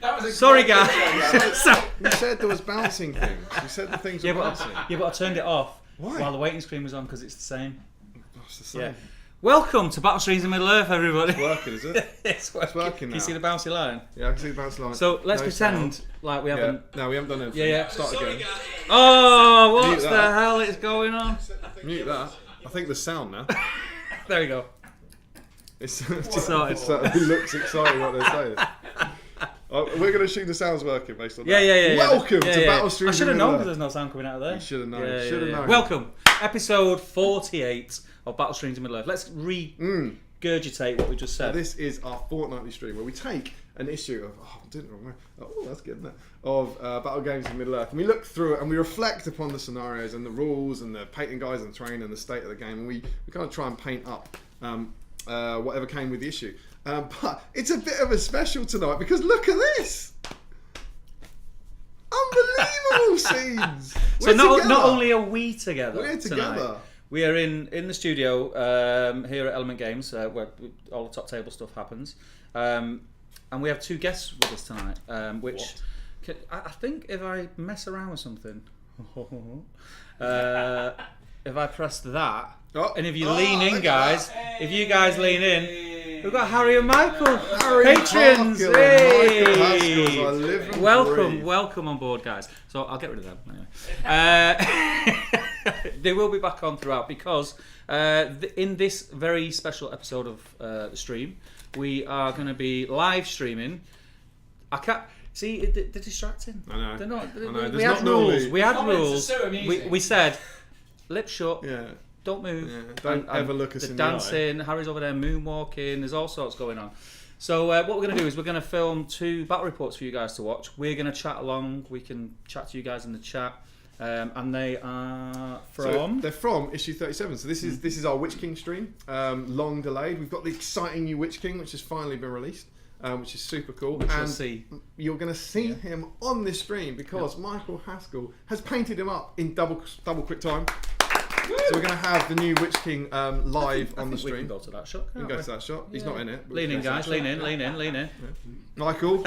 That was Sorry, guys. You said there was bouncing things. You said the things were bouncing. But I turned it off Why? while the waiting screen was on because it's the same. It's the same. Yeah. Welcome to Battle Streams in Middle Earth, everybody. It's working, is it? It's working now. Can you see the bouncy line? Yeah, I can see the bouncy line. So let's No pretend sound. like we haven't. Yeah. No, we haven't done anything. Yeah. Start again. Oh, what Mute the that. hell is going on? Mute that. I think there's sound now. There we go. It Sorted. certainly looks exciting what they're saying. We're going to assume the sound's working based on that. Yeah. Welcome to Battle Streams. I should have known because there's no sound coming out of there. You should have known. Yeah, Should have known. Welcome, episode 48 of Battle Streams in Middle Earth. Let's regurgitate what we just said. This is our fortnightly stream where we take an issue of I'm doing it wrong way. Oh, that's getting there. Of battle games in Middle Earth, and we look through it and we reflect upon the scenarios and the rules and the painting guides and terrain and the state of the game, and we kind of try and paint up whatever came with the issue. But it's a bit of a special tonight because look at this. Unbelievable scenes. So not only are we together, we're together. Tonight, we are in the studio here at Element Games where all the top table stuff happens, and we have two guests with us tonight. Which I think if I mess around with something, if I press that, and if you lean in, guys, if you guys lean in, we've got Harry and Michael, patrons. Hey! Welcome on board, guys. So I'll get rid of them anyway. They will be back on throughout because in this very special episode of the stream, we are going to be live streaming. I can't see they're distracting. I know. They're not. I know. We had rules. We had rules. So we said lips shut. Yeah. Don't move. Yeah, don't ever look us in the eye. Dancing, Harry's over there moonwalking, there's all sorts going on. So what we're going to do is we're going to film 2 battle reports for you guys to watch. We're going to chat along, we can chat to you guys in the chat. And they are from... So they're from issue 37. So this is our Witch King stream, long delayed. We've got the exciting new Witch King, which has finally been released, which is super cool. Which and you'll see. You're going to see him on this stream because Michael Haskell has painted him up in double quick time. So we're going to have the new Witch King live on the stream. We can go to that shot. We can go to that shot. He's not in it. Lean in, guys. Lean in. Yeah. Michael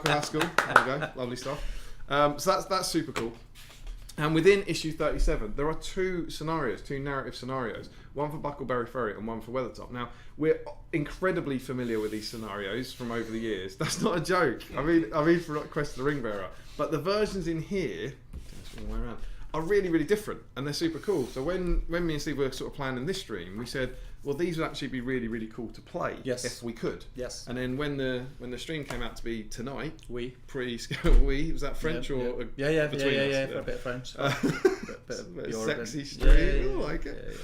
Haskell. There we go. Lovely stuff. So that's super cool. And within issue 37, there are 2 narrative scenarios. One for Buckleberry Ferry and one for Weathertop. Now, we're incredibly familiar with these scenarios from over the years. That's not a joke. I mean for Quest of the Ring Bearer. But the versions in here, all the way around, are really, really different, and they're super cool. So when me and Steve were sort of planning this stream, we said, well, these would actually be really, really cool to play if we could. Yes. And then when the stream came out to be tonight, was that French or yeah, between us? for a bit of French. bit of sexy stream. I like it.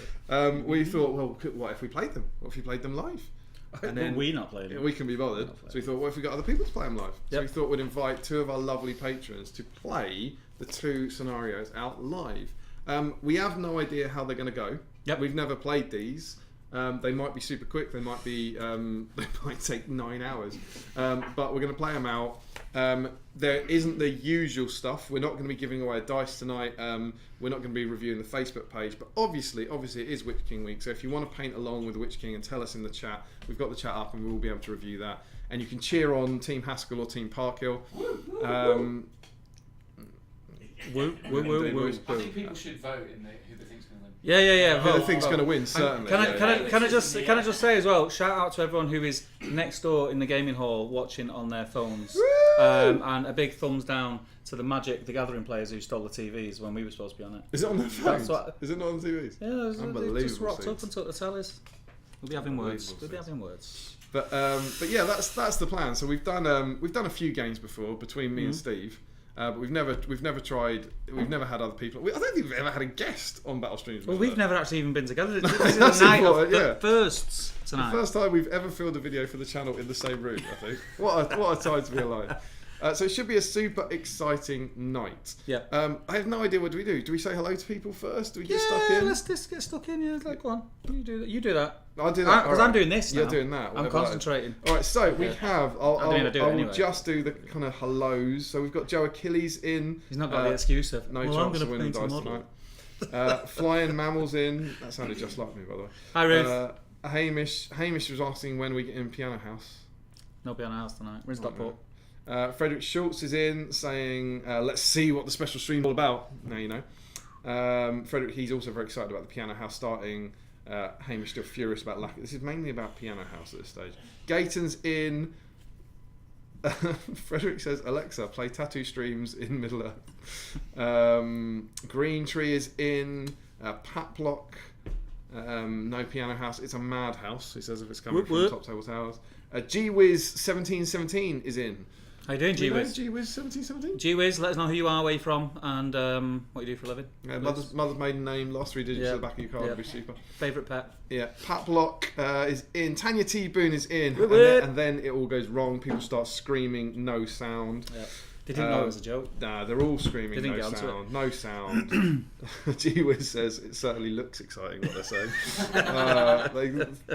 We thought, well, what if we played them? What if we played them live? And then we not playing them. We can be bothered. So we thought, what if we got other people to play them live? So we thought we'd invite 2 of our lovely patrons to play the 2 scenarios out live. We have no idea how they're going to go. We've never played these. They might be super quick. They might be. They might take 9 hours. But we're going to play them out. There isn't the usual stuff. We're not going to be giving away a dice tonight. We're not going to be reviewing the Facebook page. But obviously, it is Witch King week. So if you want to paint along with Witch King and tell us in the chat, we've got the chat up and we will be able to review that. And you can cheer on Team Haskell or Team Parkhill. Woo. I think people should vote in who they think's going to win. Yeah. Who they think's going to win? Certainly. Can I just say as well? Shout out to everyone who is next door in the gaming hall watching on their phones, and a big thumbs down to the Magic the Gathering players who stole the TVs when we were supposed to be on it. Is it on their phones? Is it not on the TVs? Yeah, unbelievable. They just rocked up and took the tellers. We'll be having words. But yeah, that's the plan. So we've done a few games before between me and Steve. But we've never had other people. I don't think we've ever had a guest on Battle Streams. Well, we've never actually even been together. This is the night of the firsts tonight. The first time we've ever filmed a video for the channel in the same room, I think. What a time to be alive. So it should be a super exciting night. Yeah. I have no idea what do we do. Do we say hello to people first? Do we get stuck in? Let's just get stuck in. Yeah, go on. You do that. I'll do that because I'm doing this now. You're doing that. I'm concentrating. All right. So we have. I will anyway. just do the kind of hellos. So we've got Joe Achilles in. He's not got the excuse of no chance of winning the dice tonight. Flying Mammals in. That sounded just like me, by the way. Hi, Ruth. Hamish was asking when we get in Piano House. No Piano House tonight. We're in Stockport. Frederick Schultz is in saying, let's see what the special stream's all about. Now you know. Frederick, he's also very excited about the Piano House starting. Hamish still furious about lack. This is mainly about Piano House at this stage. Gayton's in. Frederick says, Alexa, play tattoo streams in Middle Earth. Green Tree is in. Paplock, no Piano House. It's a madhouse, he says, if it's coming from Top Table Towers. Gwiz 1717 is in. How you doing, Gwiz? Gwiz 1717? Gwiz, let us know who you are, where you're from, and what you do for a living. Mother's maiden name, last 3 digits at the back of your card would be super. Favourite pet? Yeah. Paplock is in. Tanya T. Boone is in. And then it all goes wrong. People start screaming, no sound. Yeah. They didn't know it was a joke. Nah, they're all screaming, no sound. No sound. Gwiz says, it certainly looks exciting what they're saying.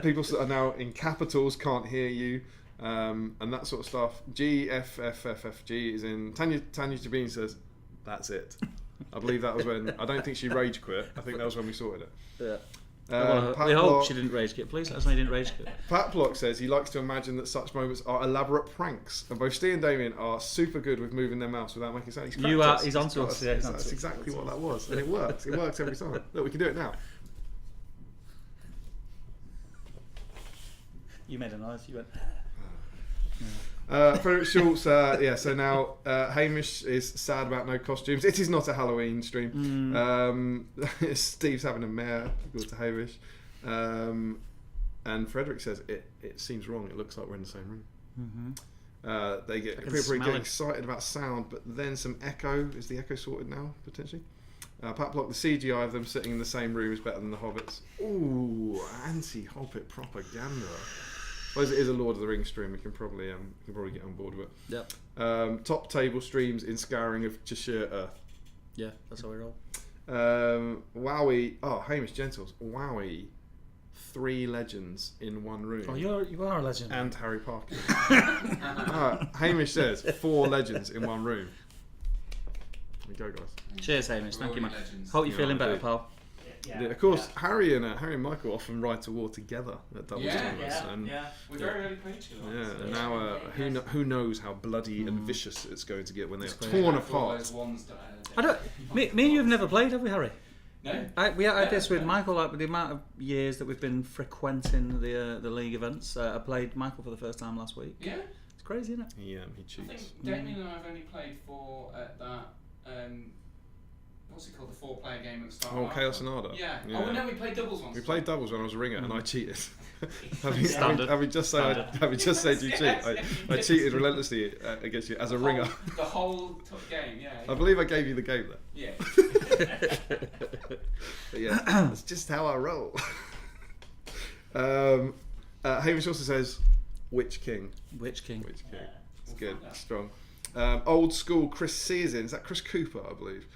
People are now in capitals, can't hear you. And that sort of stuff. GFFFFG is in. Tanya Jabin says, that's it. I believe that was when, I don't think she rage quit. I think that was when we sorted it. Yeah. We hope she didn't rage quit. Please let us know you didn't rage quit. Patblock says he likes to imagine that such moments are elaborate pranks, and both Steve and Damian are super good with moving their mouse without making sound. He's onto us. Yeah, that's exactly what that was, and it works. It works every time. Look, we can do it now. You made a noise. You went. Frederick Schultz, so now Hamish is sad about no costumes. It is not a Halloween stream. Steve's having a mare, good to Hamish. And Frederick says, it seems wrong, it looks like we're in the same room. They get people get excited about sound, but then some echo. Is the echo sorted now, potentially? Patblock, the CGI of them sitting in the same room is better than the Hobbits. Ooh, anti-Hobbit propaganda. I suppose it is a Lord of the Rings stream. We can probably get on board with it. Yep. Top table streams in scouring of Cheshire Earth. Yeah, that's how we roll. Wowie. Oh, Hamish Gentles. Wowie. 3 legends in one room. Oh, you are a legend. And Harry Parker. Hamish says 4 legends in one room. There we go, guys. Cheers, Hamish. Thank you, man. Hope you're feeling better, pal. Yeah, of course, Harry and Michael often ride to war together at doubles tournaments. We very rarely play each other. Yeah, and now who knows how bloody and vicious it's going to get when they're torn apart. Me and you have never played, have we, Harry? No. We had this with Michael, like with the amount of years that we've been frequenting the league events. I played Michael for the first time last week. Yeah. It's crazy, isn't it? Yeah, he cheats. I think Damian and I have only played for that. What's it called? The 4-player game at the start. Oh, Chaos and Arda. Yeah. Oh no, we played doubles once. We played doubles when I was a ringer, and I cheated. Standard. Have we just said you cheat? I cheated relentlessly against you as a ringer. The whole game, yeah. I believe I gave you the game there. Yeah. But yeah, that's just how I roll. Hamish also says, "Witch King." Which king? Which king? It's good, strong. Old school. Chris C is in. Is that Chris Cooper? I believe.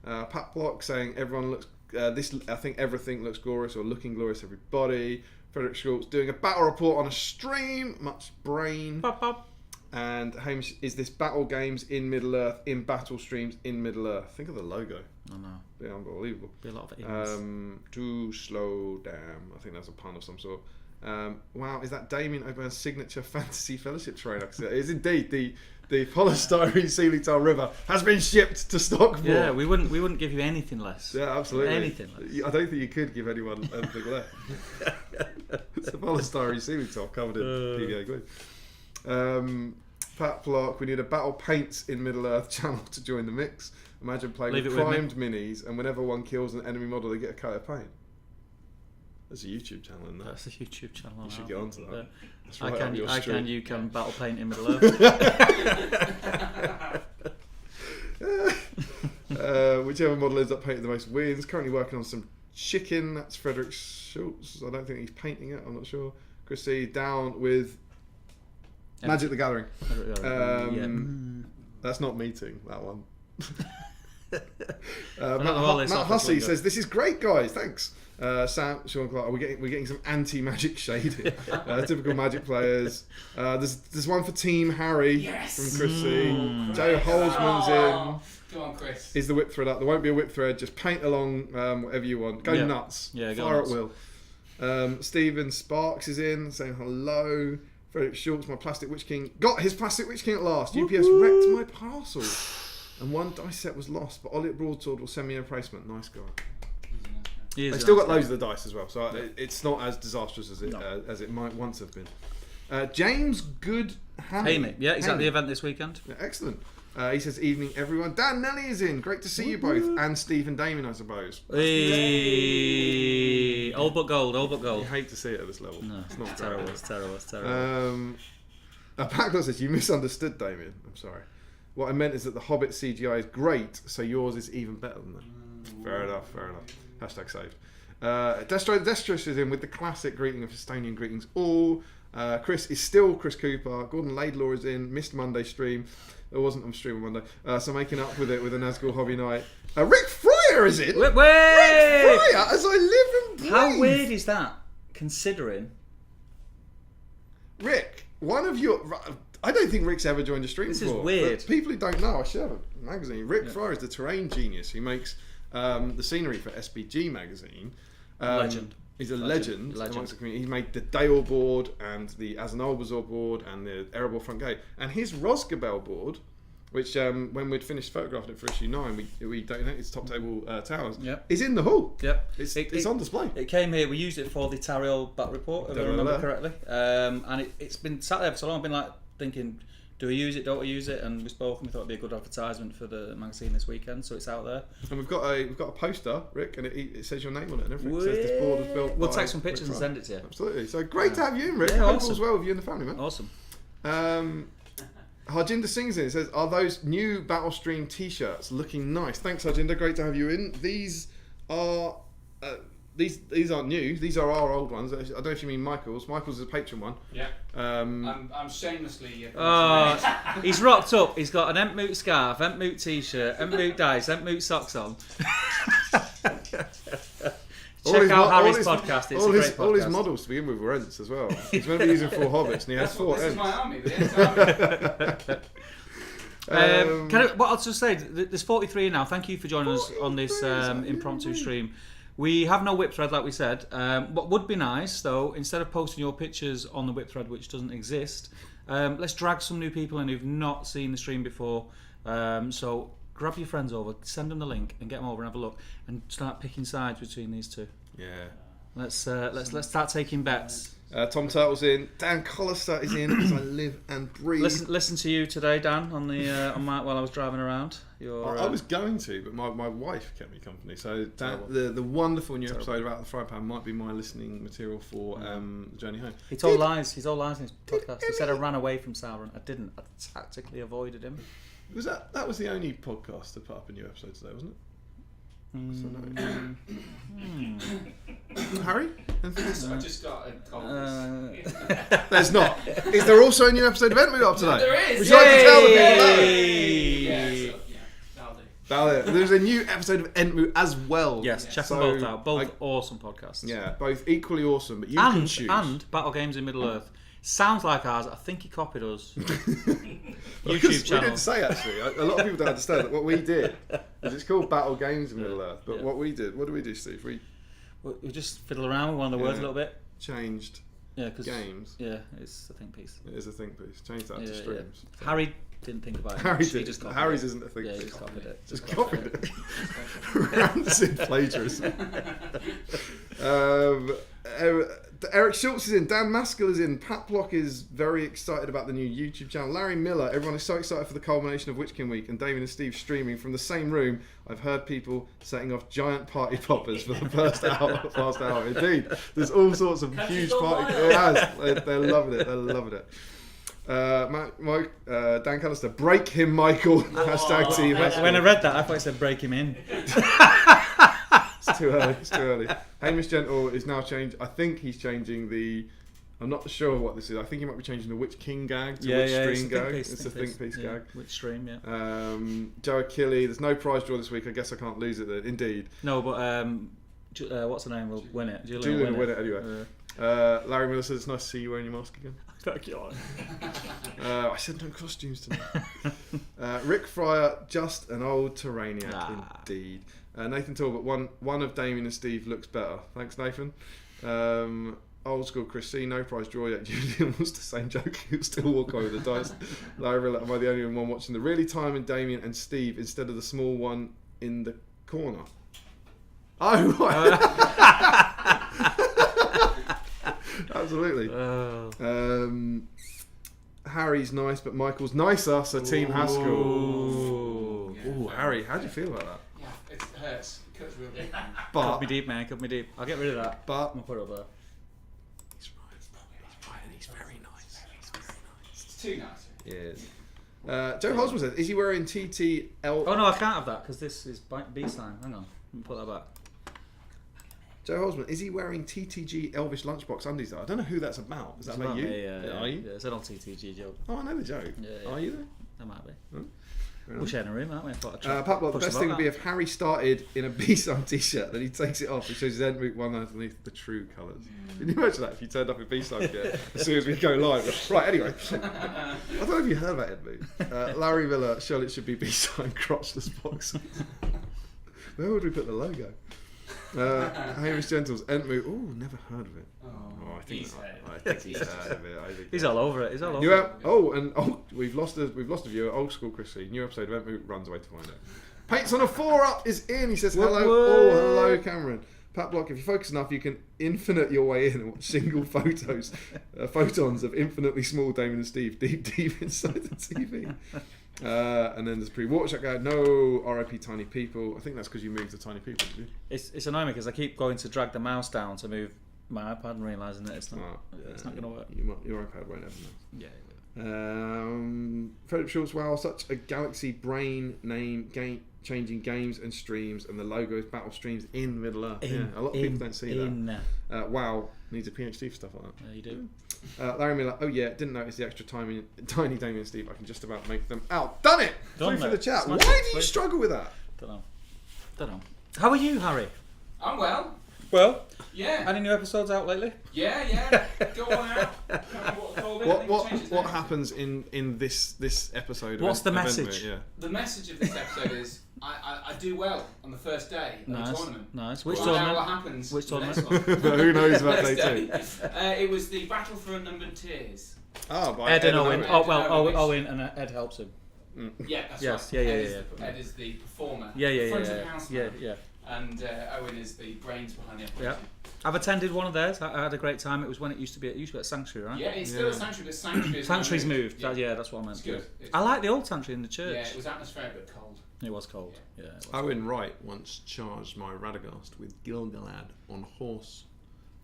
Pat Block saying everyone looks. I think everything looks glorious or looking glorious. Everybody. Frederick Schultz doing a battle report on a stream. Much brain. Pop, pop. And Hamish, is this battle games in Middle Earth, in battle streams in Middle Earth? Think of the logo. I know. Be unbelievable. Be a lot of ins. Too slow, damn. I think that's a pun of some sort. Wow, is that Damian O'Byrne's signature fantasy fellowship trainer? It is indeed the polystyrene ceiling tile river has been shipped to Stockport. Yeah, we wouldn't give you anything less. Yeah, absolutely. Anything less. I don't think you could give anyone anything less. It's a polystyrene ceiling tile covered in PVA glue. Pat Clark, we need a battle paints in Middle Earth channel to join the mix. Imagine playing with primed minis, and whenever one kills an enemy model, they get a coat of paint. There's a YouTube channel in there. That's a YouTube channel. You should get onto that. That's right you can battle paint in Middle Earth. Whichever model ends up painting the most wins. Currently working on some chicken. That's Frederick Schultz. I don't think he's painting it. I'm not sure. Chrissy down with Magic the Gathering. That's not meeting, that one. Matt Hussey says, "This is great, guys. Thanks." Sean Clark, we're getting some anti-magic shading. Typical Magic players. There's one for Team Harry from Chrissy. Joe Holzman's in. Go on, Chris. Is the whip thread up? There won't be a whip thread. Just paint along whatever you want. Go nuts. Yeah, Fire at will. Stephen Sparks is in saying hello. Frederick Schultz, my plastic Witch King, got his plastic Witch King at last. UPS wrecked my parcel. And one dice set was lost, but Ollie at Broadsword will send me a replacement. Nice guy. They still got loads of the dice as well, so it's not as disastrous as it might once have been. James Goodhammy. Yeah, he's at the event this weekend. Yeah, excellent. He says, evening everyone. Dan Nelly is in. Great to see you both. And Steve and Damian, I suppose. Hey. Old but gold. You hate to see it at this level. No, it's not terrible. It's terrible. Backlot says, you misunderstood, Damian. I'm sorry. What I meant is that the Hobbit CGI is great, so yours is even better than that. Fair enough. Hashtag saved. Destro is in with the classic greeting of Estonian greetings all. Chris is still Chris Cooper. Gordon Laidlaw is in. Missed Monday stream. There wasn't on stream on Monday. So making up with it with a Nazgul hobby night. Rick Fryer is in. Wait. Rick Fryer, as I live and breathe. How weird is that? Considering Rick, one of your... I don't think Rick's ever joined a stream This before. is weird. But people who don't know, I should have a magazine. Rick Fryer is the terrain genius who makes the scenery for SBG magazine. Legend. He's a legend amongst the community. He made the Dale board and the Azanalbazor board and the Erebor front gate. And his Rosgabel board, which when we'd finished photographing it for issue 9, we donated its top table towers, is in the hall. Yep. It's on display. It came here, we used it for the Tariel Bat Report, if I remember correctly. And it's been sat there for so long, I've been like thinking, do we use it, don't we use it? And we spoke and we thought it'd be a good advertisement for the magazine this weekend, so it's out there. And we've got a poster, Rick, and it says your name on it and everything. It says this board was built We'll by take some pictures and send it to you. Absolutely. So great to have you in, Rick. Yeah, Hope awesome. all's well with you and the family, man. Awesome. Harjinder Singh's in. It says, are those new Battle Stream t-shirts looking nice? Thanks, Harjinder. Great to have you in. These are... These aren't new. These are our old ones. I don't know if you mean Michael's. Michael's is a patron one. Yeah. I'm shamelessly. He's rocked up. He's got an Entmoot scarf, Entmoot t-shirt, Entmoot dice, Entmoot socks on. Check out Harry's podcast. It's a great podcast. All his models to begin with were Ents as well. He's meant to be using 4 hobbits, and he has 4 Ents. This is my army. The Ents army. What I'll just say, there's 43 now. Thank you for joining us on this impromptu stream. We have no whip thread, like we said. What would be nice, though, instead of posting your pictures on the whip thread, which doesn't exist, let's drag some new people in who've not seen the stream before. So grab your friends over, send them the link, and get them over and have a look, and start picking sides between these two. Yeah. Let's start taking bets. Tom Turtle's in. Dan Collister is in. As I live and breathe. Listen to you today, Dan, on the while I was driving around. I was going to, but my wife kept me company. So Dan, the wonderful new episode about the fry pan might be my listening material for the journey home. He told lies. He's all lies in his podcast. He said I ran away from Sauron. I didn't. I tactically avoided him. Was that was the only podcast to put up a new episode today, wasn't it? Harry? I just got a call. There's not. Is there also a new episode of Entmoot up today? There is. Would you like to tell the people that'll do. There's a new episode of Entmoot as well. Yes, check them both out. Both awesome podcasts. Yeah, both equally awesome, but you can choose. And Battle Games in Middle Earth. Sounds like ours. I think he copied us. YouTube channel. We did say, actually, a lot of people don't understand that what we did is it's called Battle Games in Middle Earth, but what do we do, Steve? We just fiddle around with one of the words a little bit. Changed games. Yeah, it's a think piece. It is a think piece. Changed that to streams. Yeah. Harry didn't think about it. Harry did. Just Harry's isn't a think piece. He just copied it. Just copied it. Rancid plagiarism. Eric Schultz is in. Dan Maskell is in. Pat Block is very excited about the new YouTube channel. Larry Miller. Everyone is so excited for the culmination of Witch King Week and Damian and Steve streaming from the same room. I've heard people setting off giant party poppers for the last hour. Indeed, there's all sorts of huge party. They're loving it. They're loving it. Dan Callister, break him, Michael. Hashtag team. When I read that, I thought it said break him in. It's too early. Hamish Gentle is now changed. I think he's changing the. I'm not sure what this is. I think he might be changing the Witch King gag to Witch Stream gag. It's a think piece gag. Witch Stream, yeah. Joe Achille, there's no prize draw this week. I guess I can't lose it then. Indeed. No, but what's her name will win it. Julian will win it anyway. Larry Miller says it's nice to see you wearing your mask again. Thank you. I said no costumes tonight. Rick Fryer, just an old Terraniac indeed. Nathan Talbot, one of Damian and Steve looks better. Thanks, Nathan. Old school Chris C, no prize draw yet. Julian was the same joke. He'll still walk away with the dice. Larry, am I the only one watching the really timing Damian and Steve instead of the small one in the corner? Oh, right. Absolutely. Harry's nice, but Michael's nicer, so Team Haskell. Ooh, Harry, how do you feel about that? Yeah, it hurts. It cuts real deep. But, Cut me deep, man. Cut me deep. I'll get rid of that. But I'm gonna put it up there. he's right, and he's very nice. It's too nice. Yes. Joe Hosman says, is he wearing TTL? Oh no, I can't have that because this is B sign. Hang on, let me put that back. Joe Hosman, is he wearing TTG Elvish lunchbox undies? Though? I don't know who that's about. Is that about you? Yeah. Are you? Yeah, it's an old TTG joke. Oh, I know the joke. Yeah. Are you though? That might be. Hmm? We're sharing a room, aren't we? Pat Block, the best thing would be if Harry started in a B-Sign t-shirt, then he takes it off and shows his end boot one underneath the true colours. Can you imagine that if you turned up in B-Sign gear as soon as we go live? Right, anyway. I don't know if you heard about end boot. Larry Miller, Charlotte should be B-Sign crotchless boxers. Where would we put the logo? Hamish Gentles, Entmoot. Oh, never heard of it. Oh, I think he's heard of it. He's all over it. He's all over it. We've lost a viewer. Old school Chrissy. New episode of Entmoot runs away to find it. Paints on a 4-up is in. He says hello. Oh, hello, Cameron. Pat Block, if you focus enough, you can infinite your way in and watch single photons of infinitely small Damian and Steve deep inside the TV. And then there's pre-Watershot guy. No RIP Tiny People. I think that's because you moved to Tiny People, did you? It's annoying because I keep going to drag the mouse down to move my iPad and realising that it's not going to work. Your iPad won't ever know. Yeah. Philip Schultz, wow, such a Galaxy brain name, changing games and streams, and the logo is Battle Streams in Middle Earth. A lot of people don't see that. Wow, needs a PhD for stuff like that. Yeah, you do. Larry Miller, oh yeah, didn't notice the extra tiny Damian and Steve. I can just about make them out. Done it! Through for the chat. Why do you struggle with that? Don't know. How are you, Harry? I'm well. Well, yeah. Any new episodes out lately? Yeah. Go on out. What happens in this episode? What's the message? Yeah. The message of this episode is I do well on the first day of the tournament. Nice. Which tournament? tournament? What happens? Which tournament? But who knows about day two? It was the Battle for Unnumbered Tears. Oh, by Ed and Owen. Owen. Owen and Ed helps him. Yeah, that's yes. right. Yeah. Ed is the performer. Yeah. And Owen is the brains behind the operation. Yeah. I've attended one of theirs. I had a great time. It was when it used to be at Sanctuary, right? Yeah, it's still at Sanctuary, but Sanctuary's Sanctuary's moved. That's what I meant. It's good. I like the old Sanctuary in the church. Yeah, it was atmospheric but cold. It was cold. Yeah. Owen Wright once charged my Radagast with Gilgalad on horse.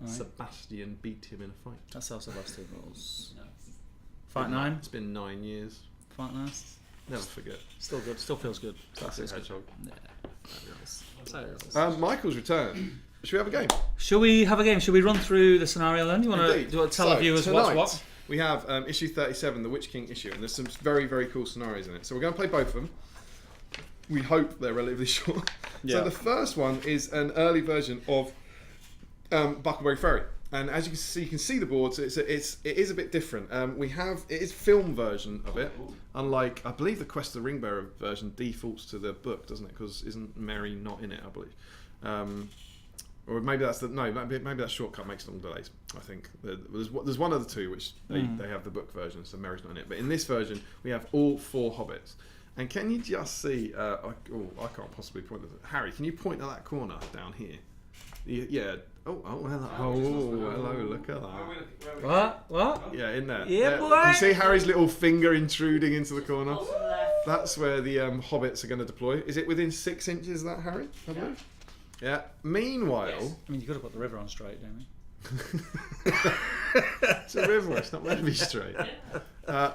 Right. Sebastian beat him in a fight. That's how Sebastian rolls. No. Fight 9. It's been 9 years. Fight 9. Never forget. Still good. Still feels good. Classic hedgehog. Yeah. Michael's return. Should we have a game? Should we have a game? Should we run through the scenario then? Do you want to tell the viewers what's what? We have issue 37, the Witch King issue, and there's some very, very cool scenarios in it. So we're going to play both of them. We hope they're relatively short. Yeah. So the first one is an early version of Buckleberry Ferry. And as you can see the board, so it is a bit different. It is film version of it, unlike I believe the Quest of the Ringbearer version defaults to the book, doesn't it? Because isn't Mary not in it? I believe, or maybe that's maybe that shortcut makes long delays. I think there's one of the two which they have the book version, so Mary's not in it. But in this version, we have all 4 hobbits. And can you just see? I can't possibly point this. Harry, can you point at that corner down here? Yeah. Oh, hello. Hello, look at that. What? Yeah, in there. Yeah, boy. Can you see Harry's little finger intruding into the corner? That's where the hobbits are going to deploy. Is it within 6 inches of that, Harry? I believe. Yeah. Meanwhile... Yes. I mean, you could have put the river on straight, don't you? It's a river, it's not meant to be straight.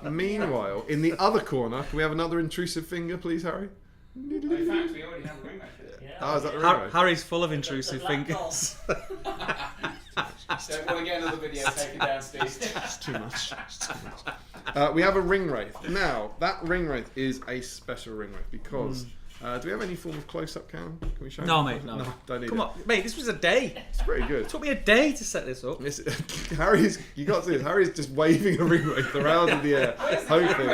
Meanwhile, in the other corner, can we have another intrusive finger, please, Harry? In fact, we already have a ring for it. Oh, is that the ring? Harry's full of intrusive fingers. Don't want to get another video taken down, Steve. It's too much. We have a ring wraith. Now, that ring wraith is a special ring wraith because... do we have any form of close-up cam? Can we show? No, mate. No. Don't need Come on, mate. This was a day. It's pretty good. It took me a day to set this up. You got to see this. Harry's just waving a ring wraith around in the air, hoping.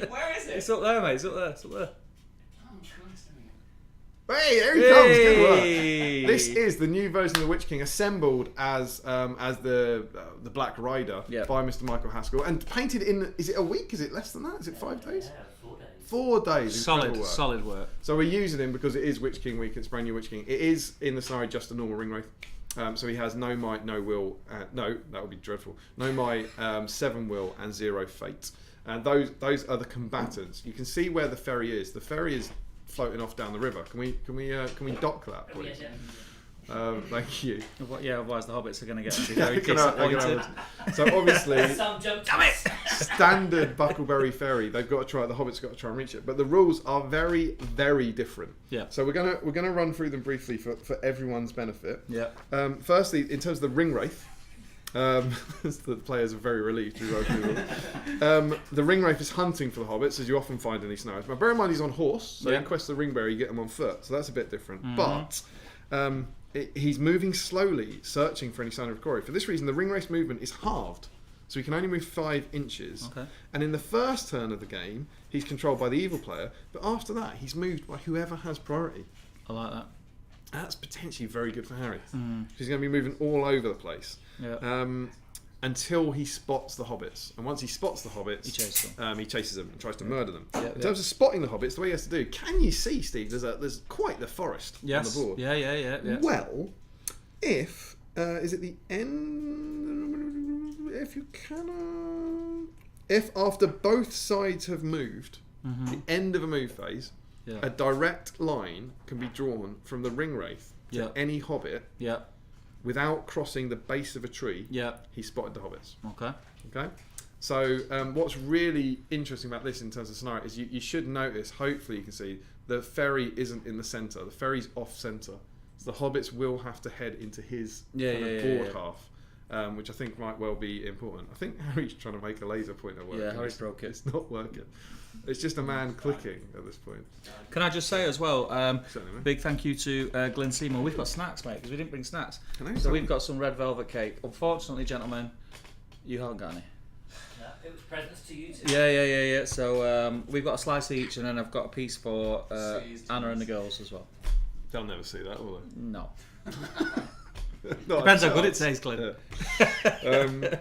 Where is it? It's up there, mate. It's up there. Oh, Christ, Hey, there he comes. Good work. This is the new version of the Witch King, assembled as the Black Rider by Mr. Michael Haskell, and painted in. Is it a week? Is it less than that? Is it 5 days? Yeah, 4 days. 4 days. Solid work. So we're using him because it is Witch King week. It's brand new Witch King. It is in the scenario just a normal ring wraith. So he has no might, no will. No, that would be dreadful. No might, 7 will, and 0 fate. And those are the combatants. You can see where the ferry is. The ferry is floating off down the river. Can we dock that, please? Thank you. Yeah, otherwise the hobbits are going to get very disappointed. So obviously, Damn it! standard Buckleberry Ferry. The hobbits got to try and reach it. But the rules are very, very different. Yeah. So we're gonna run through them briefly for everyone's benefit. Yeah. Firstly, in terms of the ring wraith. The players are very relieved to go through them. The ring wraith is hunting for the hobbits, as you often find in these scenarios. But bear in mind he's on horse, so in Quest of the Ringbearer you get him on foot, so that's a bit different. But he's moving slowly, searching for any sign of quarry. For this reason, the ring wraith's movement is halved, so he can only move 5 inches. Okay. And in the first turn of the game, he's controlled by the evil player, but after that, he's moved by whoever has priority. I like that. That's potentially very good for Harry. He's going to be moving all over the place. Yeah. Until he spots the hobbits. And once he spots the hobbits, he chases them and tries to murder them. Yeah, in terms of spotting the hobbits, the way he has to do, can you see, Steve, there's quite the forest on the board. Yeah. Well, if, is it the end? If you can... if after both sides have moved, the end of a move phase, a direct line can be drawn from the ring wraith to any hobbit without crossing the base of a tree. He spotted the hobbits. Okay. So what's really interesting about this in terms of scenario is you should notice, hopefully you can see, the ferry isn't in the centre. The ferry's off centre. So the hobbits will have to head into his board half, which I think might well be important. I think Harry's trying to make a laser pointer work. Yeah, Harry's broke it. It's not working. It's just a man clicking at this point. Can I just say as well, big thank you to Glenn Seymour. We've got snacks, mate, because we didn't bring snacks. So we've got some red velvet cake. Unfortunately, gentlemen, you haven't got any. No, it was presents to you too. Yeah. So we've got a slice each, and then I've got a piece for Anna and the girls as well. They'll never see that, will they? No. No, depends how good it tastes, Glenn. Yeah.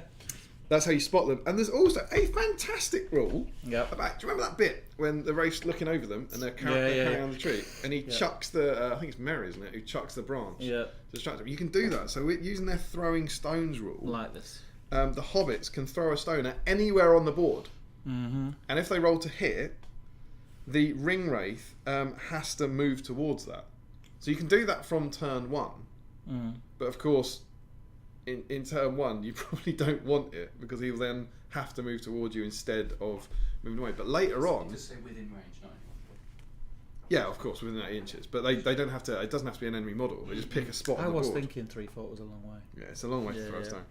That's how you spot them. And there's also a fantastic rule about, do you remember that bit when the wraith's looking over them and they're carrying on the tree, and he chucks the, I think it's Merry, isn't it, who chucks the branch to distract them. You can do that. So we're using their throwing stones rule. Like this. The hobbits can throw a stone at anywhere on the board. And if they roll to hit, the ring wraith has to move towards that. So you can do that from turn 1. But of course, in turn 1, you probably don't want it because he'll then have to move towards you instead of moving away. But later on, just say within range, not yeah, of course, within 8 inches. But they don't have to. It doesn't have to be an enemy model. They just pick a spot on the board. I was thinking 3/4 was a long way. Yeah, it's a long way to throw a stone.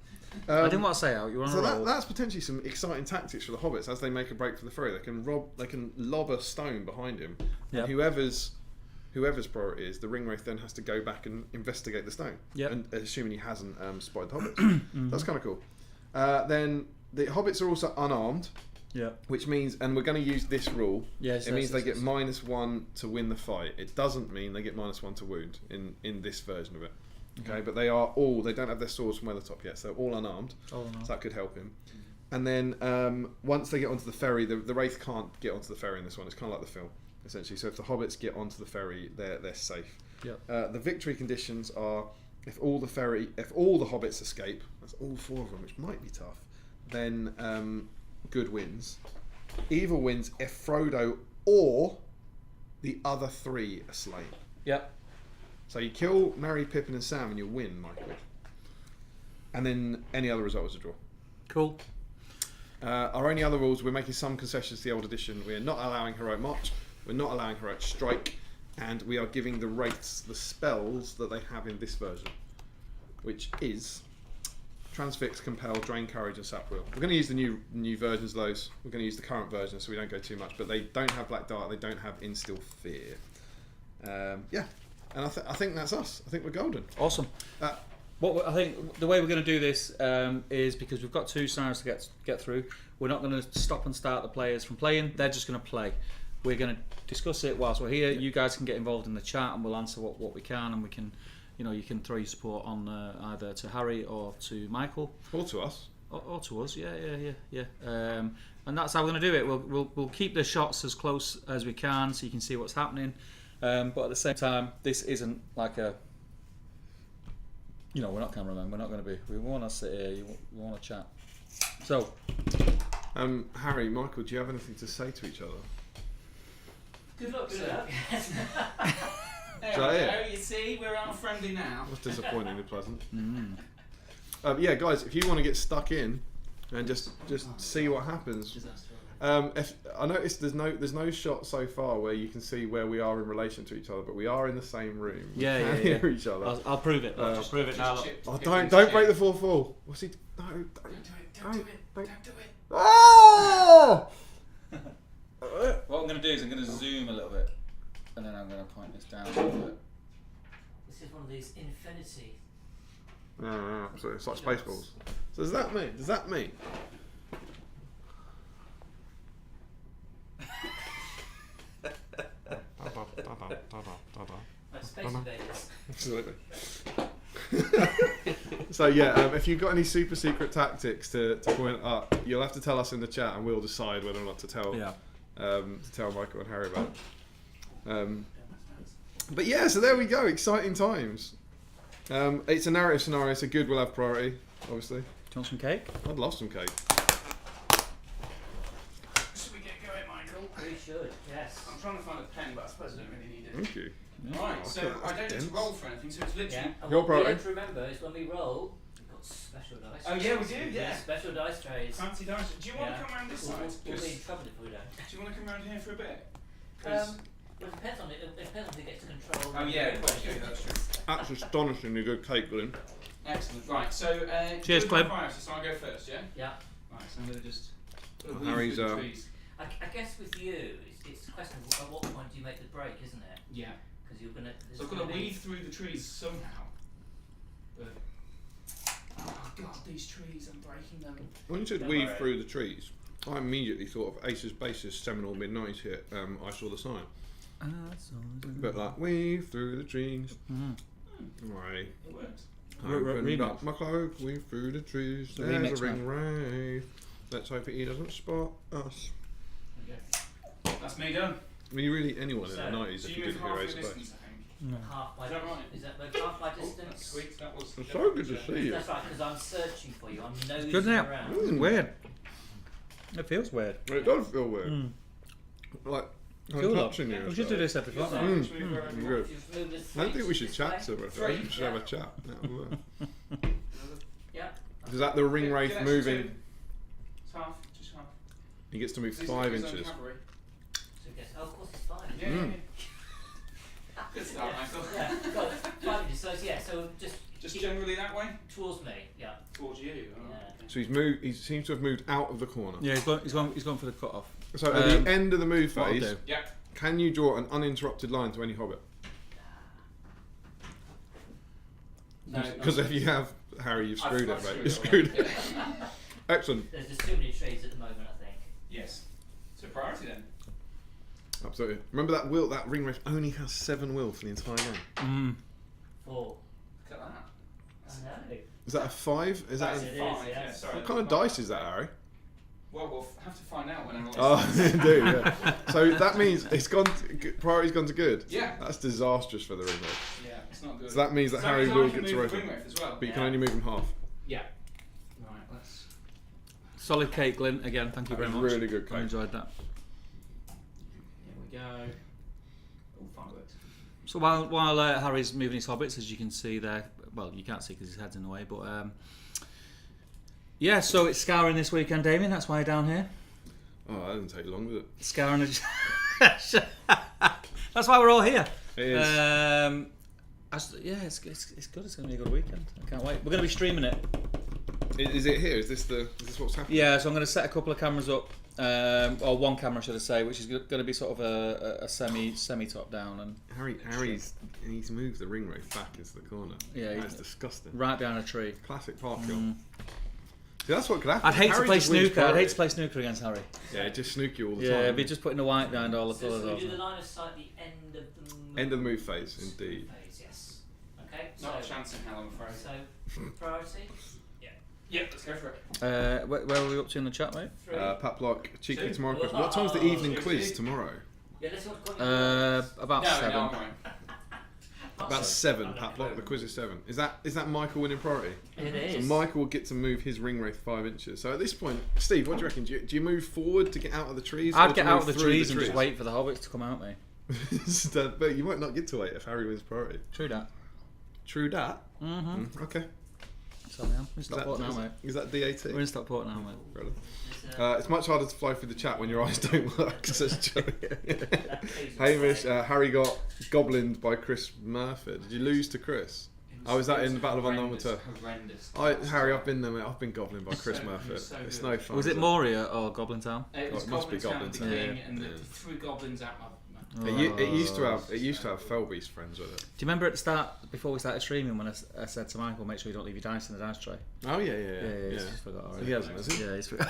I didn't want to say out. You want to roll. That's potentially some exciting tactics for the hobbits as they make a break for the ferry. They can lob a stone behind him, and whoever's priority is, the ring wraith then has to go back and investigate the stone. And assuming he hasn't spotted the hobbits. That's kind of cool. Then the hobbits are also unarmed. Which means, and we're going to use this rule. It means they get -1 to win the fight. It doesn't mean they get -1 to wound in this version of it. Okay, but they don't have their swords from Weathertop yet, so they're all unarmed. So that could help him. And then once they get onto the ferry, the wraith can't get onto the ferry in this one. It's kind of like the film, essentially. So if the hobbits get onto the ferry, they're safe. The victory conditions are if all the hobbits escape, that's all 4 of them, which might be tough, then good wins. Evil wins if Frodo or the other 3 are slain. So you kill Merry, Pippin and Sam and you'll win, Michael. And then any other result is a draw. Cool. Our only other rules, we're making some concessions to the old edition. We're not allowing Heroic March, we're not allowing Heroic Strike, and we are giving the wraiths the spells that they have in this version, which is Transfix, Compel, Drain Courage and Sap Will. We're going to use the new versions of those. We're going to use the current version so we don't go too much, but they don't have Black Dart, they don't have Instill Fear. And I think that's us. I think we're golden. Awesome. What I think the way we're going to do this is because we've got 2 scenarios to get through. We're not going to stop and start the players from playing. They're just going to play. we're going to discuss it whilst we're here. You guys can get involved in the chat, and we'll answer what we can, and we can, you can throw your support on either to Harry or to Michael, or to us, or to us. Yeah. And that's how we're going to do it. We'll keep the shots as close as we can, so you can see what's happening. But at the same time, this isn't like a. We're not cameramen. We're not going to be. We want to sit here. We want to chat. So, Harry, Michael, do you have anything to say to each other? Good luck, sir. There we go. You see, we're all friendly now. That's disappointingly pleasant. Yeah, guys, if you want to get stuck in and just see what happens. If I noticed there's no shot so far where you can see where we are in relation to each other, but we are in the same room. We can hear each other. I'll prove it. I'll prove it now. Don't break the fourth wall. What's he? No, Don't do it. Oh! What I'm going to do is I'm going to zoom a little bit, and then I'm going to point this down a little bit. This is one of these infinity. So it's like Spaceballs. So does that mean? Like Space Invaders. Absolutely. So yeah, if you've got any super secret tactics to point up, you'll have to tell us in the chat, and we'll decide whether or not to tell Michael and Harry about it. But yeah, so there we go. Exciting times. It's a narrative scenario, so good will have priority, obviously. Do you want some cake? I'd love some cake. Should we get going, Michael? We should, yes. I'm trying to find a pen, but I suppose I don't really need it. Thank you. Right, so I don't need to roll for anything, so it's literally... And Your what we priority. have to remember is when we roll, we've got special dice. Oh yeah, we do, yeah. Special dice trays. Fancy dice. Do you want to come around this side? We'll be in trouble if we don't. Do you want to come around here for a bit? Well, it depends on who gets to control. Oh yeah, that's true. That's astonishingly good cake, Glenn. Excellent. Right, so cheers, Clem. So I'll go first, yeah? Yeah. Right, so I'm going to just Harry's I guess with you, it's a question of at what point do you make the break, isn't it? Yeah. Because you're gonna. So I've got to weave through the trees somehow. But oh god, these trees! I'm breaking them. When you said weave through the trees, I immediately thought of Aces Bases seminal mid-90s hit. I Saw the Sign. But like weave through the trees. Right. It works. Opened up my cloak, weave through the trees. There's a ring wraith. Let's hope he doesn't spot us. Okay. That's me done. I mean, really, anyone in the 90s So if you you move did half hear the Aces Bases. distance, I think. Half my Is that right? Is that like half my That's distance? sweet. That was. It's so good to see you. That's right, because I'm searching for you. I'm nosing Good now. around. It's weird. It feels weird. It does feel weird. Like, I'm touching you. We should do this every fortnight. Good. I don't think we should chat to her. I think we should have a chat. That'll work. Yeah. Is that the ring wraith moving? It's half, just half. He gets to move So he's 5 got his own inches. cavalry. So guess. Oh, of course it's 5. Yeah. Good start, Michael. Yeah. Got 5 inches. So yeah. So just Just generally that way? towards me. Yeah. Towards you. Oh, Yeah. okay. So he's moved. He seems to have moved out of the corner. Yeah, he's gone for the cut off. So at the end of the move what I'll phase, do. Yeah. can you draw an uninterrupted line to any hobbit? No. Because if you have Harry, you've screwed I've it, mate. screwed You've screwed it. Excellent. There's just too many trees at the moment, I think. Yes. So priority then. Absolutely. Remember that will. That ring wraith only has 7 will for the entire game. 4. Look at that. I know. Is that a 5? Is that? That's A, It is, 5. yeah. Yeah. Sorry. what kind of dice is that, Harry? Well, we'll have to find out when I roll. Oh, indeed. Yeah. So that means it's gone. Priority's gone to good. Yeah. That's disastrous for the ring wraith. Yeah, it's not good. So that means that So Harry I will can get to move the rotate, ring wraith as well. but you can Yeah. only move him half. Yeah. Right. Let's. Solid cake, Glenn. Again, thank you That very was much. really good cake. I enjoyed that. Here we go. Oh, fireworks. So while Harry's moving his hobbits, as you can see there, well, you can't see because his head's in the way, but yeah. So it's scouring this weekend, Damian. That's why you're down here. Oh, that didn't take long, did it? Scouring. That's why we're all here. It is. Yeah, it's good. It's going to be a good weekend. I can't wait. We're going to be streaming it. Is it here? Is this what's happening? Yeah, so I'm going to set a couple of cameras up, or one camera, should I say, which is going to be sort of a semi top down and He's moved the ring wraith back into the corner. Yeah, That's disgusting. right behind a tree. Classic park kill. See, that's what could happen. I'd hate to Harry play just wins snooker. I'd hate priority. to play snooker against Harry. Yeah, just snook you all the Yeah, time. it'd be just putting the white behind all the So colours. we Also. do the line of sight, the end of the move. End of the move phase, indeed. Phase, yes. Okay. Not a so, chance in hell, I'm afraid. So priority. Yeah, let's go for it. Where are we up to in the chat, mate? 3. Paplock, cheeky Two. tomorrow quiz. What time's the evening Two, quiz two. tomorrow? Yeah, let's not call About No, 7. no, I'm right. About 7, Paplock. The quiz is 7. Is that Michael winning priority? It So is. Michael will get to move his ring wraith 5 inches. So at this point, Steve, what do you reckon? Do you move forward to get out of the trees? or I'd to get move out of the through trees and just wait for the hobbits to come out, mate. But you might not get to wait if Harry wins priority. True that. True that. Mm-hmm. Okay. So yeah, we're in Stockport now, mate. Is that DAT? We're in Stockport now, mate. Really? It's much harder to fly through the chat when your eyes don't work, says Joe. Hamish, Harry got goblined by Chris Murphy. Did you lose to Chris? Oh, was that in the Battle of Unknown Water? Horrendous. Harry, I've been there, mate. I've been goblined by Chris Murphy. so It's good. no fun. Was it is Moria or Goblin Town? It was it must be Goblin Town, Goblin the Town. king, and Yeah. the three goblins out my... It used to have Felby's friends with it. Do you remember at the start, before we started streaming, when I said to Michael, make sure you don't leave your dice in the dice tray? Oh yeah. He's just forgot already. He hasn't, has he? Yeah, he's forgot.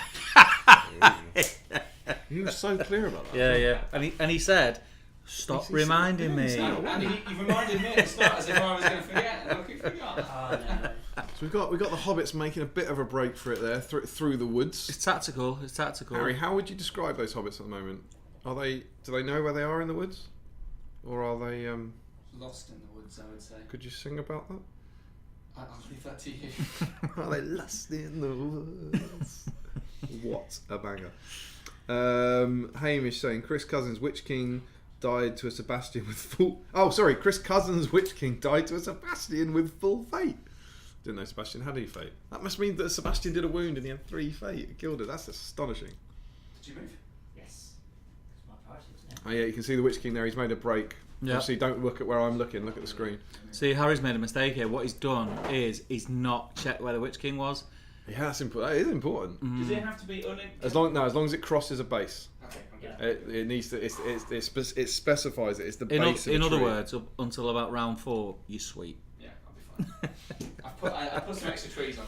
He was so clear about that. Yeah. And he said, stop He reminding said- me. No, and you reminded me at the start as if I was going to forget, and I keep forgetting. Oh, no. So we got the hobbits making a bit of a break for it there through the woods. It's tactical. Harry, how would you describe those hobbits at the moment? Do they know where they are in the woods, or are they? Lost in the woods, I would say. Could you sing about that? I'll leave that to you. Are they lost in the woods? What a banger! Hamish saying Chris Cousins, Witch King, died to a Sebastian with full. Oh, sorry, Chris Cousins, Witch King, died to a Sebastian with full fate. Didn't know Sebastian had any fate. That must mean that Sebastian did a wound and he had 3 fate. It killed it. That's astonishing. Did you move? Yes. It's my priority, isn't it? Oh yeah, you can see the Witch King there. He's made a break. Yeah. Obviously, don't look at where I'm looking. Look at the screen. See, Harry's made a mistake here. What he's done is he's not checked where the Witch King was. Yeah, that's important. That is important. Does it have to be As long as it crosses a base, Okay, I'm good. it needs to. It specifies it. It's the base. In of the other tree. words, up until about round 4, you're sweet. Yeah, I'll be fine. I put some extra trees on.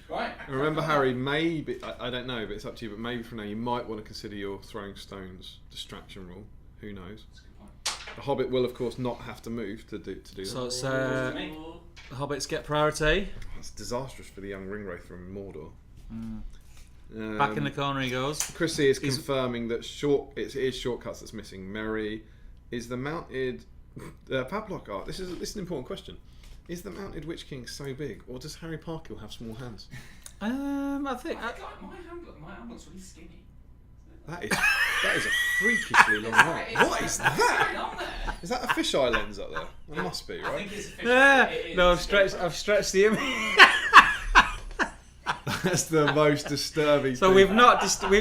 Right. Remember, Harry, maybe I don't know, but it's up to you. But maybe from now, you might want to consider your throwing stones distraction rule. Who knows? That's a good point. The Hobbit will, of course, not have to move to do that. So it's Ooh. the hobbits get priority. That's disastrous for the young ringwraith from Mordor. Back in the corner he goes. Chrissy is confirming that it is shortcuts that's missing. Merry, is the mounted Paplock art? This is an important question. Is the mounted Witch King so big, or does Harry Parkhill have small hands? I think. My hand looks really skinny. That is a freakishly long arm. What is that? What's going on there? Is that a fisheye lens up there? It must be, I right? think it's a fish. Yeah. It is. No, I've stretched the image. That's the most disturbing. So thing.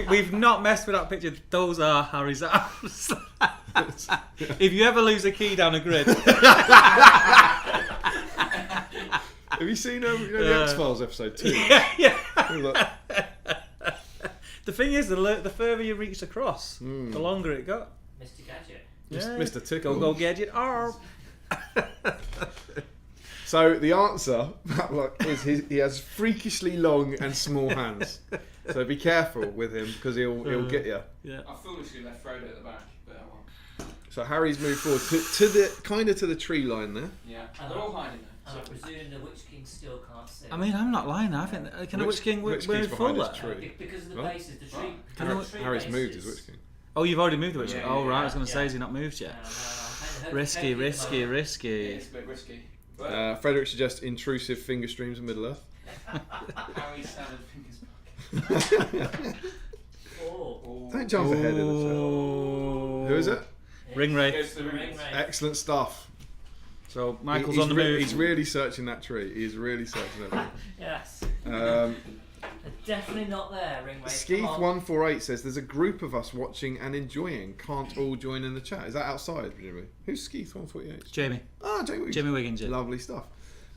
we've not messed with that picture. Those are Harry's arms. If you ever lose a key down a grid, Have you seen the X-Files episode 2? yeah. Look, The thing is, the further you reached across, the longer it got. Mr. Gadget. Mr. Tickle. Go gadget arm. So the answer, Matlock, is he has freakishly long and small hands. So be careful with him because he'll get you. Yeah. I foolishly left Frodo at the back, but oh well. So Harry's moved forward to the tree line there. Yeah, they're all hiding there. And I presume the Witch King still can't see. I mean, I'm not lying. I think can the Witch King we're Witch King's full behind his there? tree. Because of the Right. bases, the tree. Can the the- tree Harry's bases- moved his Witch King. Oh, you've already moved the Witch King. Yeah, Oh, right. I was yeah. going to say, has he not moved No, yet? no, I'm kind of Risky. It's a bit risky. But Frederick suggests intrusive finger streams of Middle Earth. Harry salad fingers back. Oh. Don't jump ahead of the Oh. Who is it? Ring Wraith. Goes to the Ring rings. Wraith. Excellent stuff. So Michael's He's on the re- move. He's really searching that tree. He's really searching that Yes. tree. They're definitely not there, Ringwraith. Skeeth148 says there's a group of us watching and enjoying. Can't all join in the chat. Is that outside, presumably? Who's Skeeth148? Jamie. Ah, Jamie. Jimmy Wiggins. Yeah. Lovely stuff.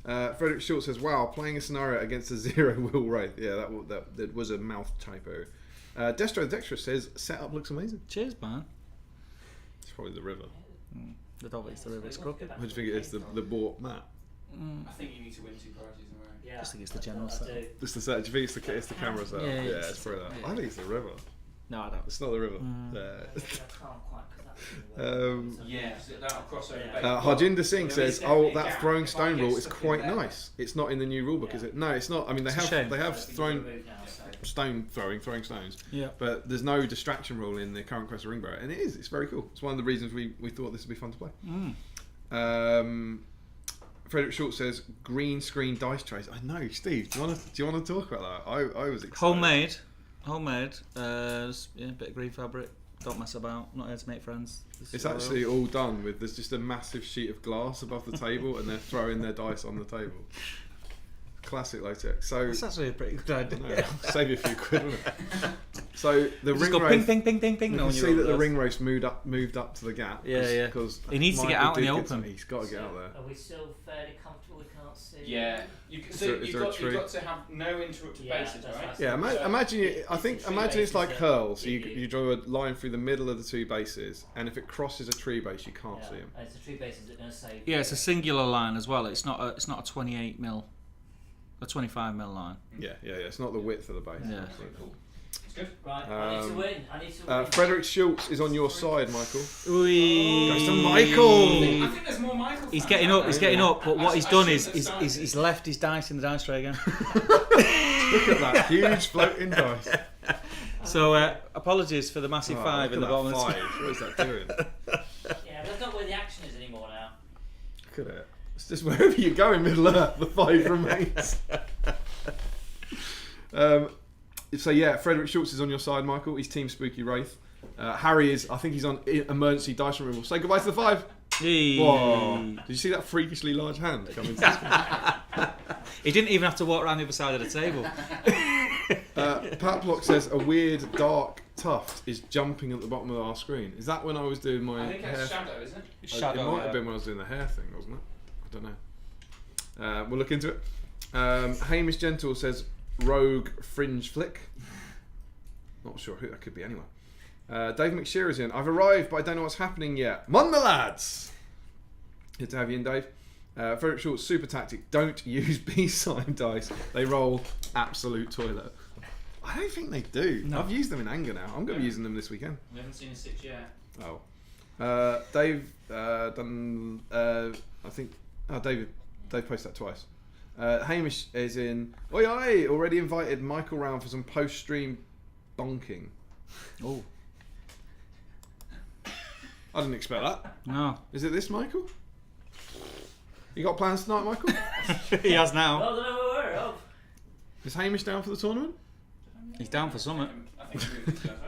Frederick Short says, "Wow, playing a scenario against a zero will wraith." Yeah, that was a mouth typo. Destro Dextra says, "Setup looks amazing." Cheers, man. It's probably the river. The dog is the river. It's crooked. What do you think it is? The bought map. I think you need to win 2 prizes in a row. Yeah, I just think it's the general I set. do. It's the set. Do you think it's the camera set? Yeah, It's probably that. yeah. I think it's the river. No, I don't. It's not the river. Maybe I can't quite because that's Yeah. That'll cross over. Yeah. Harjinder Singh There says, is "Oh, definitely a that gap. throwing If I stone get rule is stuck in quite there. nice. It's not in the new rule book, is Yeah. it? No, it's not. I mean, It's a shame. they have thrown so. stone throwing stones, Yeah. but there's no distraction rule in the current Quest of Ringbearer, and it's very cool. It's one of the reasons we thought this would be fun to play. Frederick Schultz says green screen dice trays. I know, Steve. Do you want to talk about that? I was excited. Homemade. Yeah, bit of green fabric. Don't mess about. Not here to make friends. It's actually all done with. There's just a massive sheet of glass above the table, and they're throwing their dice on the table. Classic low tech. So That's actually a pretty good idea. no, save you a few quid, wouldn't it? So the Just ring go race. ping, ping, ping, ping, ping. You No, can when see you're that over the there. ring race moved up to the gap. Yeah. Because He needs to get out in the open. He's got to get out there. Are we still fairly comfortable? We can't see. Yeah. Is there a tree? You've got to have no interrupted bases, that's right? right. Yeah, So- imagine you. I think It's a tree imagine it's base, like is it? curls. So Yeah, you draw a line through the middle of the 2 bases, and if it crosses a tree base, you can't see them. And it's a tree base. Is it going to say? Yeah, it's a singular line as well. It's not a 28 mil, a 25 mil line. Yeah. It's not the width of the base. Yeah. Cool. It's good. Right, I need to win. I need to win. Frederick Schultz is on your side, Michael. Wee. Goes to Michael. I think there's more Michael. He's fans getting out up. there. He's getting up. But what he's I done shouldn't is have he's started. left his dice in the dice tray again. Look at that huge floating dice. So apologies for the massive 5 in the bottom of the five. What is that doing? Yeah, that's not where the action is anymore now. Look at it. It's just wherever you go in Middle Earth, the 5 remains. So yeah, Frederick Schultz is on your side, Michael. He's Team Spooky Wraith. Harry is, I think he's on emergency dice removal. Say goodbye to the 5. Hey. Whoa! Did you see that freakishly large hand come into the screen? He didn't even have to walk around the other side of the table. Pat Block says a weird dark tuft is jumping at the bottom of our screen. Is that when I was doing my I think hair? it's shadow, isn't it? Shadow, It might yeah. have been when I was doing the hair thing, wasn't it? I don't know. We'll look into it. Hamish Gentle says rogue fringe flick. Not sure who that could be anyone. Dave McShearer's in. I've arrived, but I don't know what's happening yet. Monday, lads! Good to have you in, Dave. Frederick Schultz, super tactic. Don't use B-side dice. They roll absolute toilet. I don't think they do. No. I've used them in anger now. I'm going to be using them this weekend. We haven't seen a 6 yet. Oh. Dave done. I think. Oh, Dave posted that twice. Hamish is in. Oi, oi! Already invited Michael round for some post-stream bonking. Oh I didn't expect that. no, Is it this, Michael? You got plans tonight, Michael? he has now. Well, then we're aware of. Is Hamish down for the tournament? He's down for something. I think I moved them.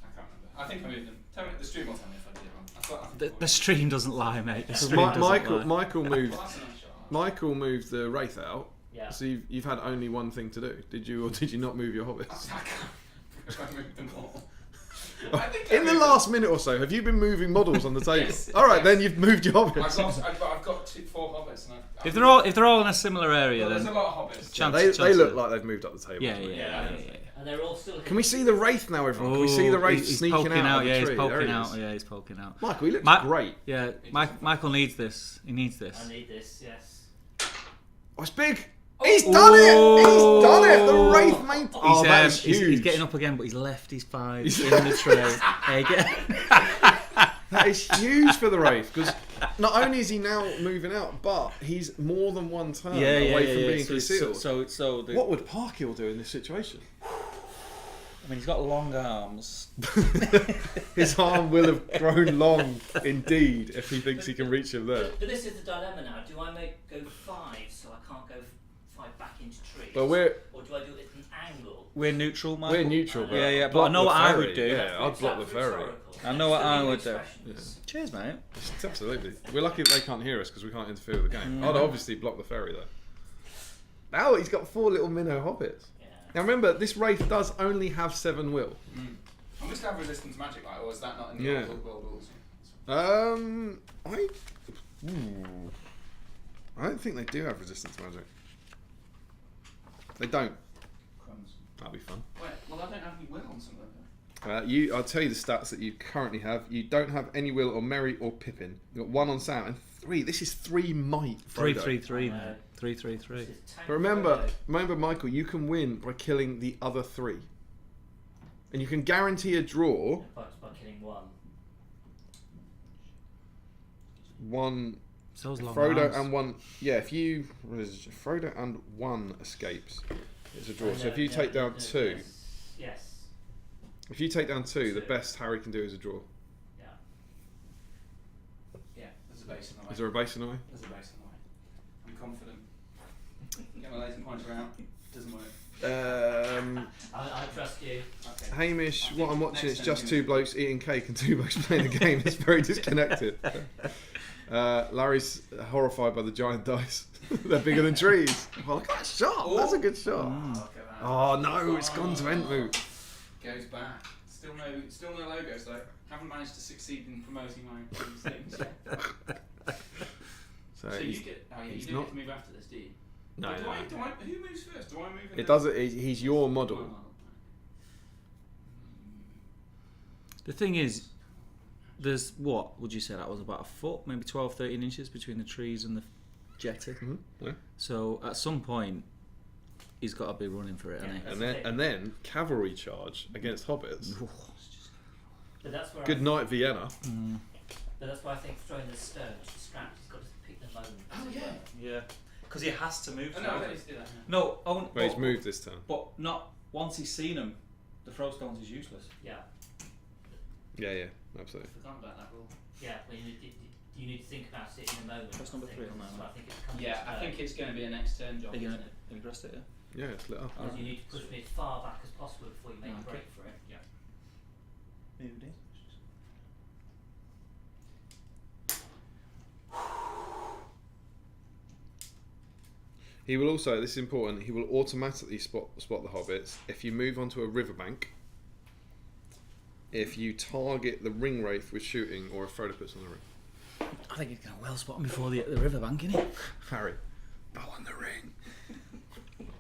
I can't remember. I think I moved them. Tell me, the stream will tell me if I did it wrong. I think The stream doesn't lie, mate. The stream doesn't lie. Michael moved. Well, that's a nice shot. Michael moved the Wraith out. Yeah. So you've had only one thing to do. Did you, or did you not move your hobbits? I can't if I moved them all. In the last minute or so, have you been moving models on the table? Yes. All right, then you've moved your hobbits. I've got 4 hobbits. And If they're all in a similar area, there's then a lot of hobbits. chance- They look like they've moved up the table. yeah. And they're all still. Can we see the Wraith now, everyone? Can we see the Wraith he's sneaking poking out of the Yeah, tree? he's poking There he out. is. Yeah, he's poking out. Michael, he looks Ma- great. Yeah, Michael needs this. He needs this. I need this. Yes. Oh, it's big. He's done it! He's done it! The Wraith main... Oh, that is huge. He's getting up again, but he's left his 5 in the tray. That is huge for the Wraith, because not only is he now moving out, but he's more than one turn away from being concealed. So What would Parkill do in this situation? I mean, he's got long arms. His arm will have grown long, indeed, if he thinks he can reach him there. But this is the dilemma now. Do I go 5 so I can't go 5 back into trees? But Or do I do it at an angle? We're neutral, Michael. we're neutral. But Yeah, but block I know the what I ferry. would do. Yeah, I'd Is block that the ferry. rhetorical? I know what I Still would do. expressions. Cheers, mate. Absolutely. We're lucky they can't hear us because we can't interfere with the game. I'd obviously block the ferry though. Now he's got 4 little minnow hobbits. Yeah. Now remember, this Wraith does only have 7 will. I'm just going to have resistance magic, like, or is that not in the Yeah. old world rules? I don't think they do have resistance magic. They don't. Crumbs. That'd be fun. Wait, well, I don't have any will on some of them. I'll tell you the stats that you currently have. You don't have any will or Merry or Pippin. You've got 1 on Sam and 3. This is 3 might. 3-3-3. 3-3-3. But remember, Michael, you can win by killing the other 3. And you can guarantee a draw. By killing 1. One. So Frodo and 1. Yeah, if you. Frodo and 1 escapes, it's a draw. So if you take down 2. Yes. If you take down 2, the best Harry can do is a draw. Yeah. Yeah, there's a base in the way. Is there a base in the way? There's a base in the way. I'm confident. Get my laser pointer out. Doesn't work. I trust you. Okay. Hamish, what I'm watching is just 2 blokes eating cake and 2 blokes playing the game. It's very disconnected. Larry's horrified by the giant dice. They're bigger than trees. Oh, look at that shot. Ooh. That's a good shot. Look at that. Oh no, it's gone to end move. Goes back. Still no logos though. Haven't managed to succeed in promoting my things. So So he's, you get. Oh yeah, he's you don't not- get to move after this, do you? no, Or no, do no. who moves first? Do I move? And It then- does it. He's your model. Oh, The thing is, there's what would you say that was about a foot, maybe 12-13 inches between the trees and the jetty. Mm-hmm. Yeah. So at some point, he's got to be running for it, hasn't he? And then cavalry charge against hobbits. But that's where Good night, Vienna. But that's why I think throwing the stone, which is strapped, he's got to pick the moment. Oh yeah. Yeah, because he has to move. Oh, no, I don't need to do that. No, Well, he's moved this turn. but not once he's seen him. The throw stones is useless. Yeah. Yeah, absolutely. I forgot about that rule. Yeah. Well, you need to think about it in a moment. That's number 3 on that So one. I think it's coming. Yeah, I think it's going to be a next turn job, Are you isn't gonna it? have you pressed it? Yeah, it's lit up. Because you need to push me as far back as possible before you make a Okay. break for it. Yeah. Moved it. He will also, this is important, he will automatically spot the hobbits if you move onto a riverbank, if you target the ring wraith with shooting, or if Frodo puts on the ring. I think he's going to well spot him before the riverbank, isn't he? Harry, bow on the ring.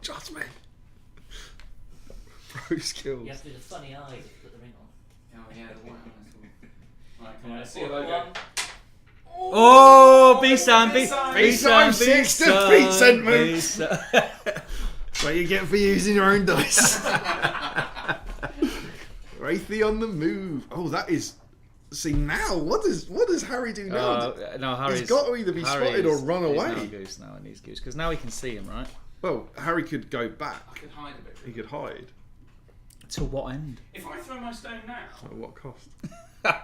Trust me. Pro skills. You have to do the funny eyes if you put the ring on. Oh yeah, the white one. Right, come on, let's see a logo. 1. Oh, B-Sam, B-Sam, 6 defeat sentence. What you get for using your own dice. Wraithy on the move. Oh, that is. See now, what does Harry do now? No, Harry's He's got to either be spotted or run He's away. now goose now, and he's goose because now he can see him, right? Well, Harry could go I back. could hide a bit. He could hide. To what end? If I throw my stone now, At what cost?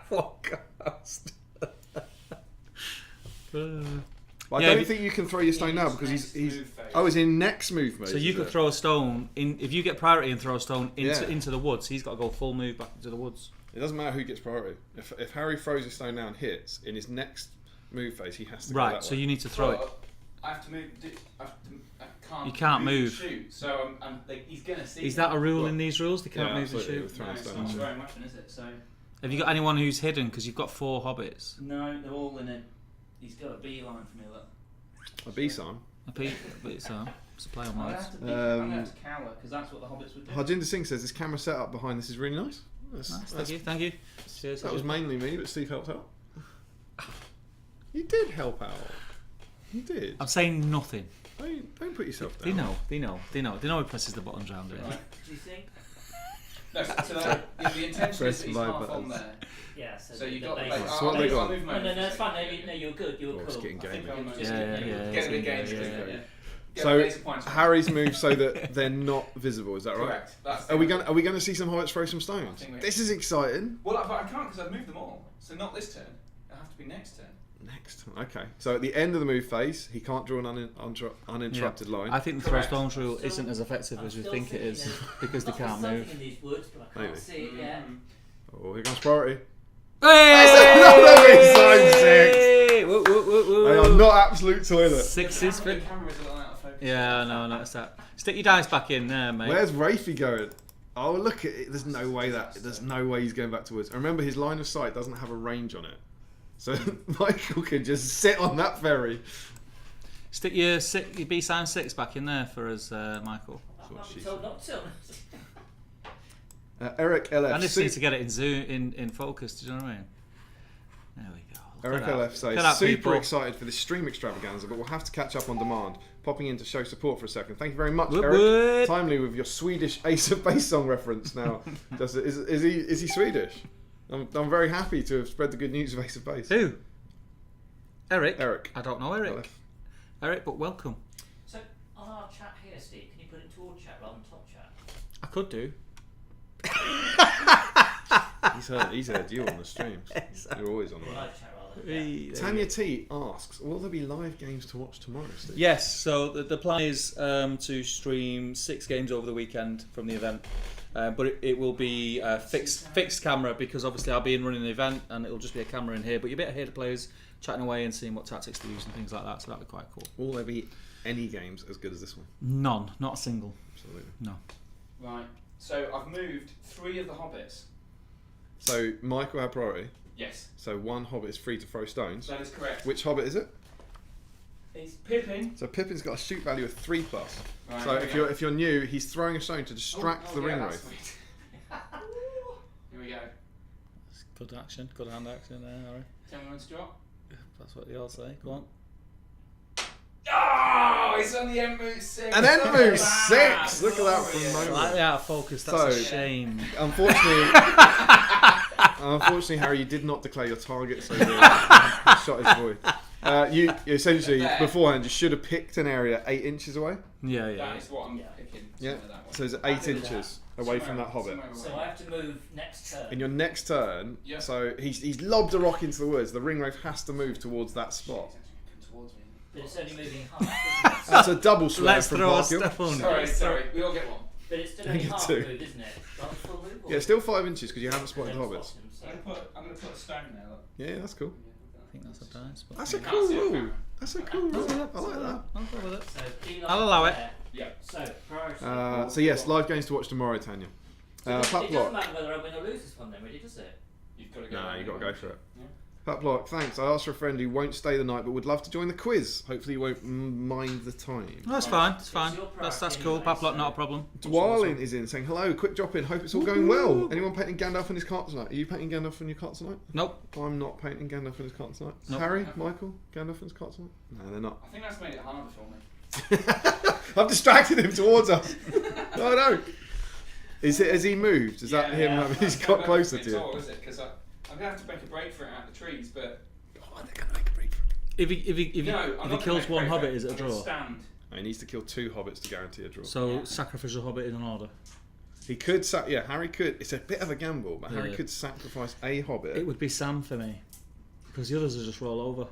What cost? Well, I Yeah, don't think you can throw your stone now because Next he's. move phase. Oh, it's in next move phase. So you is could it? throw a stone in if you get priority and throw a stone Yeah. into the woods. He's got to go full move back into the woods. It doesn't matter who gets priority. If Harry throws his stone now and hits in his next move phase, he has to go Right. that So way. you need to throw it. I have to move. I can't. You can't move. Shoot. So he's gonna see. Is that a rule Well, in these rules? They can't yeah, move and absolutely, shoot. with No, throwing it's not stones. a throwing weapon, is it? So Have you got anyone who's hidden? Because you've got 4 hobbits. no, they're all in it. He's got a beeline for me. Look. A B-Sam. But it's a play on I'm gonna words. have to I'm gonna have to cower because that's what the hobbits would do. Harjinder Singh says this camera setup behind this is really nice. Nice, thank you. Cheers. That was mainly me, but Steve helped out. You did help out. You did. I'm saying nothing. Don't put yourself They down. know who presses the buttons round it. Right. Do you think? No, so the intention is Press that he's my half on buttons. there. Yeah. So you got the base. base. That's what they got. No, it's fine. No, you're good. You're Oh, it's cool. getting I think gamey. I'm just Yeah. Get a big game. Yeah. Get So, laser points. Harry's moved so that they're not visible. Is that right? Correct. That's Are we going to see some hobbits throw some stones? I think we- This is exciting. Well, but I can't because I've moved them all. So not this turn. It'll have to be next turn. Next, okay. So at the end of the move phase, he can't draw an uninterrupted line. I think the throw Correct. stones rule Still- isn't as effective I'm as we still think it is thinking because they Must be can't something move. in these woods, but I can't Maybe. see it yet. Oh, here comes priority. Hey! Woo, woo, woo, woo. They are not absolute toilet. Sixes. The camera is a little out of focus. Yeah, no, that's that. Stick your dice back in there, mate. Where's Rafie going? Oh, look at it. There's no way he's going back to woods. And remember, his line of sight doesn't have a range on it. So Michael can just sit on that ferry. Stick your B-Sign 6 back in there for us, Michael. That's what I've she been told not to. Eric LF. I just need to get it in zoom in focus. Do you know what I mean? There we go. Eric LF says, Get out, super people. excited for this stream extravaganza, but we'll have to catch up on demand. Popping in to show support for a second. Thank you very much, Woot Eric. woot. Timely with your Swedish Ace of Base song reference now. Is he Swedish? I'm very happy to have spread the good news of Ace of Base. Who? Eric? Eric. I don't know Eric. LF. Eric, but welcome. So on our chat here, Steve, can you put it toward chat rather than top chat? I could do. He's heard you on the streams. You're always on the Live chat rather. Yeah. Tanya T asks, will there be live games to watch tomorrow, Steve? Yes, so the plan is to stream 6 games over the weekend from the event. But it will be fixed camera, because obviously I'll be in running the event and it'll just be a camera in here. But you'll be able to hear the players chatting away and seeing what tactics they use and things like that. So that'll be quite cool. Will there be any games as good as this one? None, not a single. Absolutely. No. Right. So I've moved 3 of the hobbits. So Michael had priority. Yes. So one hobbit is free to throw stones. That is correct. Which hobbit is it? It's Pippin. So Pippin's got a shoot value of 3+. Right, So here we go. if you're new, he's throwing a stone to distract the ring yeah, wraith. that's sweet. Here we go. Good action, good hand action there, Harry. Tell me when to drop. That's what they all say. Go on. Oh, it's on the end move 6. An end move 6! Look at that Glorious. from nowhere. Slightly out of focus, that's a So- shame. Unfortunately, Harry, you did not declare your target, so the shot is void. You essentially, beforehand, you should have picked an area 8 inches away. Yeah, yeah. That is what I'm picking. Yeah. Somewhere that way. So it's I 8 do inches away from that hobbit. Somewhere So away. I have to move next turn. In your next turn, Yeah. so he's lobbed a rock into the woods. The ring wraith has to move towards that spot. It's actually come towards me. But it's only moving half, isn't it? That's a double swear Let's from throw a Parkhill. stone. Sorry, we all get one. But it's still Don't only get half two. move, isn't it? Not the full move? or- Yeah, still 5 inches because you haven't spotted the Then hobbits. spot them, so- I'm gonna put a stone there. Look. Yeah, that's cool. I think that's a dice. But That's a Can't cool see it, rule. can That's a cool rule. I like that. I'll go with it. So D-line I'll allow it. there. Yeah. So priority. So yes, live games to watch tomorrow, Tanya. Pat it doesn't Block. matter whether I win or lose this one then, really, does it? You've got to go. Nah, you got to go for it. Yeah. Pat Block, thanks. I asked for a friend who won't stay the night but would love to join the quiz. Hopefully you won't mind the time. No, that's fine. It's It's fine. your That's priority cool. anyway, Paplot, so- not a problem. Dwalin is in saying, hello, quick drop in. Hope it's all going well. Anyone painting Gandalf on his cart tonight? Are you painting Gandalf on your cart tonight? Nope. I'm not painting Gandalf on his cart tonight. Nope. Harry, Michael, Gandalf on his cart tonight? No, they're not. I think that's made it harder for me. I've distracted him towards us. No, no. Has he moved? Is that him? Yeah, He's got closer to you. All, is it? Because I'm gonna have to make a break for it out of the trees, but Oh, they're going to make a break for it. If he no, I'm if he not kills gonna one make a break hobbit, for is it a I'm gonna draw? Stand. He needs to kill 2 hobbits to guarantee a draw. So Yeah. sacrificial hobbit in an order. He could, Harry could. It's a bit of a gamble, but Harry Yeah. could sacrifice a hobbit. It would be Sam for me, because the others will just roll over.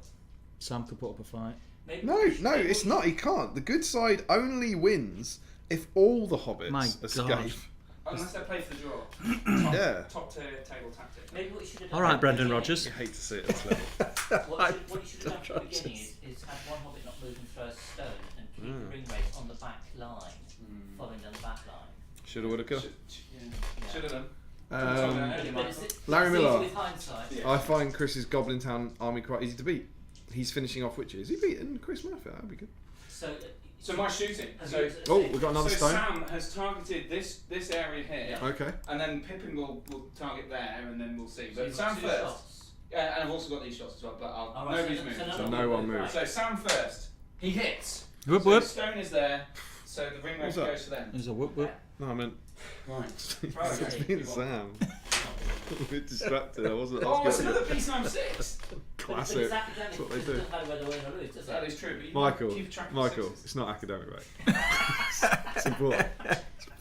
Sam could put up a fight. Maybe No, we should- no, maybe it's we- not. He can't. The good side only wins if all the hobbits My escape. God. Unless they play for the draw. Yeah. Top tier table tactic. Maybe what you should have done. All right, at the Brendan beginning- Rodgers. You hate to see it at this level. What you should have done at the beginning is have one hobbit not move and throw a stone and keep Mm. the ring wraith on the back line, following down the back line. Shoulda, woulda, coulda. Should have done. But Larry it's Miller. easy with hindsight. Yeah. I find Chris's Goblin Town army quite easy to beat. He's finishing off witches. He beaten Chris Murphy. That'd be good. So my shooting. Have So, you- Oh, we've got another so stone. Sam has targeted this area here, Yeah. Okay. and then Pippin will target there, and then we'll see. So But you've Sam got 2 first. shots. Yeah, and I've also got these shots as well, but All right, nobody's so moved. So no one moved. So Sam first. He hits. Whoop So whoop. the stone is there. So the ring What's wraith that? goes to them. There's a whoop whoop. No, I meant Right. it's been Sam. A bit distracted. I wasn't. I Oh, was it's getting another it. piece 96. Classic. That's what they do. Doesn't matter whether win or lose, does That it? is true. But you Michael, keep track of Michael, sixes. it's not academic, mate. It's important.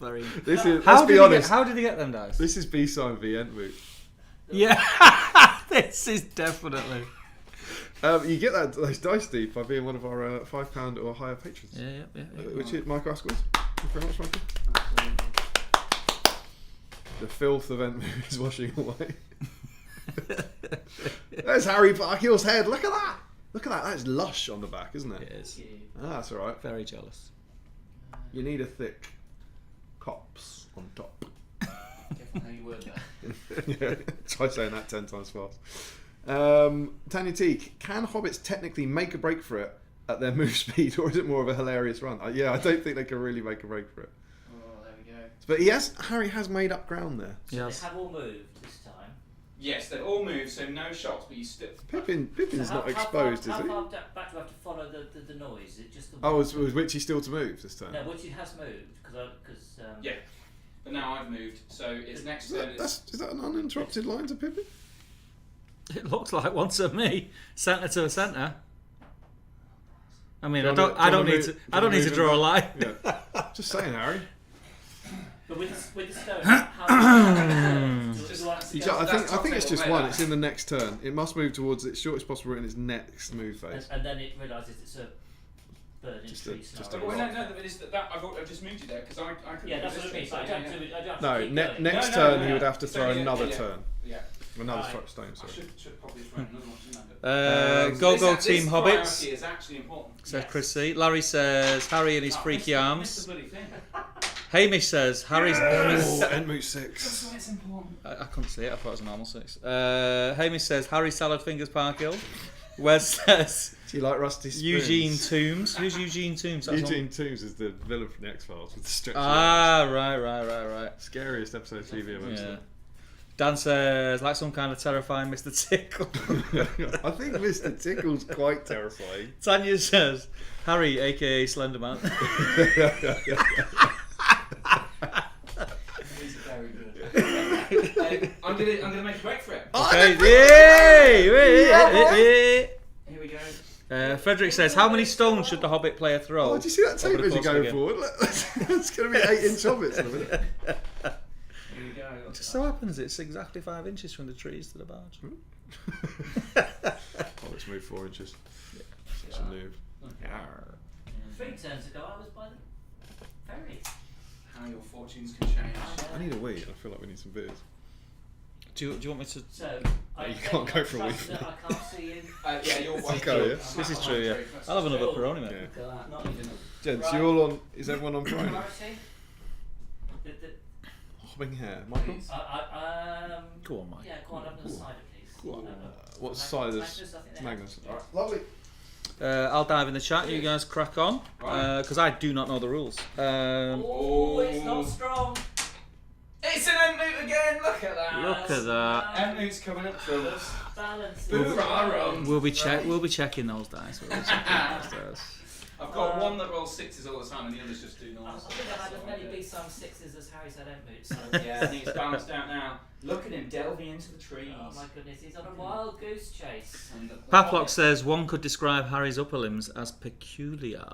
Very. This is. How Let's did be he honest. How did he get them dice? This is B-side v Entmoot. Yeah, this is definitely. You get those dice, Steve, by being one of our £5 or higher patrons. Yeah. Which is Michael Asquith. Thank you very much, Michael. Absolutely. The filth of Entmoot is washing away. There's Harry Parkhill's head. Look at that. Look at that. That's lush on the back, isn't it? It is. Ah, that's all right. Very jealous. You need a thick cops on top. Careful how you word that. Yeah, try saying that 10 times fast. Tanya T, can hobbits technically make a break for it at their move speed, or is it more of a hilarious run? Yeah, I don't think they can really make a break for it. Oh, there we go. But Harry has made up ground there. So Yes. they have all moved this time. Yes, they've all moved, so no shots, but you still. Pippin's not exposed, how is he? far back do I have to follow the noise? Is it just the Oh, was Witchy still to move this turn? No, Witchy has moved because Yeah, but now I've moved, so it's next turn. Is that an uninterrupted line to Pippin? It looks like one to me, centre to centre. I mean, Do you I wanna don't need move- to move draw a him line. Yeah. Just saying, Harry. But with the stone, how I think it's just one. It's in the next turn. It must move towards its shortest possible route in its next move phase. and then it realises it's a burning tree scenario. Well, no, but it's that I've just moved you there because I could. Yeah, that's what I mean. So I don't have to No, keep going. next No, turn no, he would no. have to throw Sorry, another yeah. turn. Yeah. Another Right. stone, I sorry. should probably have thrown another one, shouldn't I? Go This Team priority Hobbits, is actually important. says Chris C. Larry says Harry and his freaky Missed arms. the bloody thing. Hamish says Harry's. Oh, Enmoot 6. That's why it's important. I couldn't see it. I thought it was a normal 6. Hamish says Harry Salad Fingers Parkhill. Wes says Do you like Rusty Spoons? Eugene Toombs. Who's Eugene Toombs? That's Eugene Toombs is the villain from the X-Files with the stretchy right. Scariest episode of TV I've ever Yeah. seen. Dan says like some kind of terrifying Mr. Tickle. I think Mr. Tickle's quite terrifying. Tanya says Harry, aka Slenderman. These are very good. I'm gonna make a break for it. Okay, yay! Here we go. Frederick says, how many stones should the Hobbit player throw? Oh, do you see that tape over the as you're course of the going game? forward? Look, it's going to be 8-inch hobbits in a minute. Here we go. It just so happens it's exactly 5 inches from the trees to the barge. Hobbits move 4 inches. Such a noob. 3 turns ago, I was by the ferry. How your fortunes can change. I need a wee. I feel like we need some beers. Do you want me to? So You can't go for a week. I can't see you. Yeah, you're white. go, yeah. This is true, yeah. I'll have another Peroni, mate. Yeah. Look at that, not even Gents, Right. you all on? Is everyone on Friday? priority. Hobbing hair, Michael. Go on, Mike. Yeah, go on, up the cider, please. Go on. No, What Magnus, side is Magnus, I think they have. Magnus? All right, lovely. I'll dive in the chat. You guys crack on, because I do not know the rules. Oh, it's not strong. It's an Enmoot again. Look at that. Look at that. Enmoot's coming up through us. Balance. Boo-rah-rum. We'll be checking those dice. We'll be checking those dice. I've got one that rolls 6s all the time, and the others just do I normals. think I've had as many B-side 6s as Harry's had Enmoot, so Yeah, I think it's balanced out now. Look at him delving into the trees. oh my goodness, he's on a wild goose chase. And the Paplock says one could describe Harry's upper limbs as peculiar.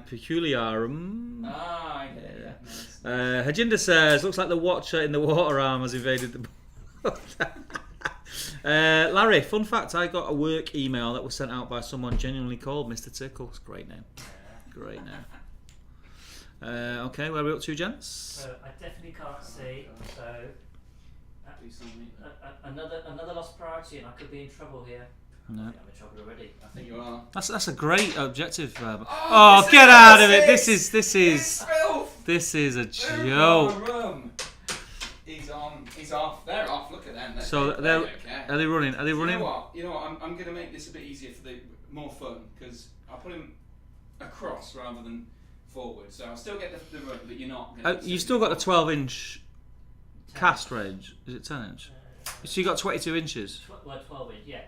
Peculiarum. Ah, I get it. Yeah. Nice. Hajinda says, looks like the Watcher in the water arm has invaded the boat. Larry, fun fact, I got a work email that was sent out by someone genuinely called Mr. Tickles. Great name. Great name. Okay, where are we up to, gents? So I definitely can't see. So Do something. another lost priority, and I could be in trouble here. No. I think I'm in trouble already. I think you are. That's a great objective. Oh, Get it's out of it! six. This It's filth. is a joke. Rum. He's on. He's off. They're off. Look at them. So they they're don't care. are they running? Are they You running? know what? I'm going to make this a bit easier for the more fun because I'll put him across rather than forward. So I'll still get the run, but you're not. You still got the 12-inch cast range. Is it 10-inch? So you got 22 inches. 12 inch, yeah,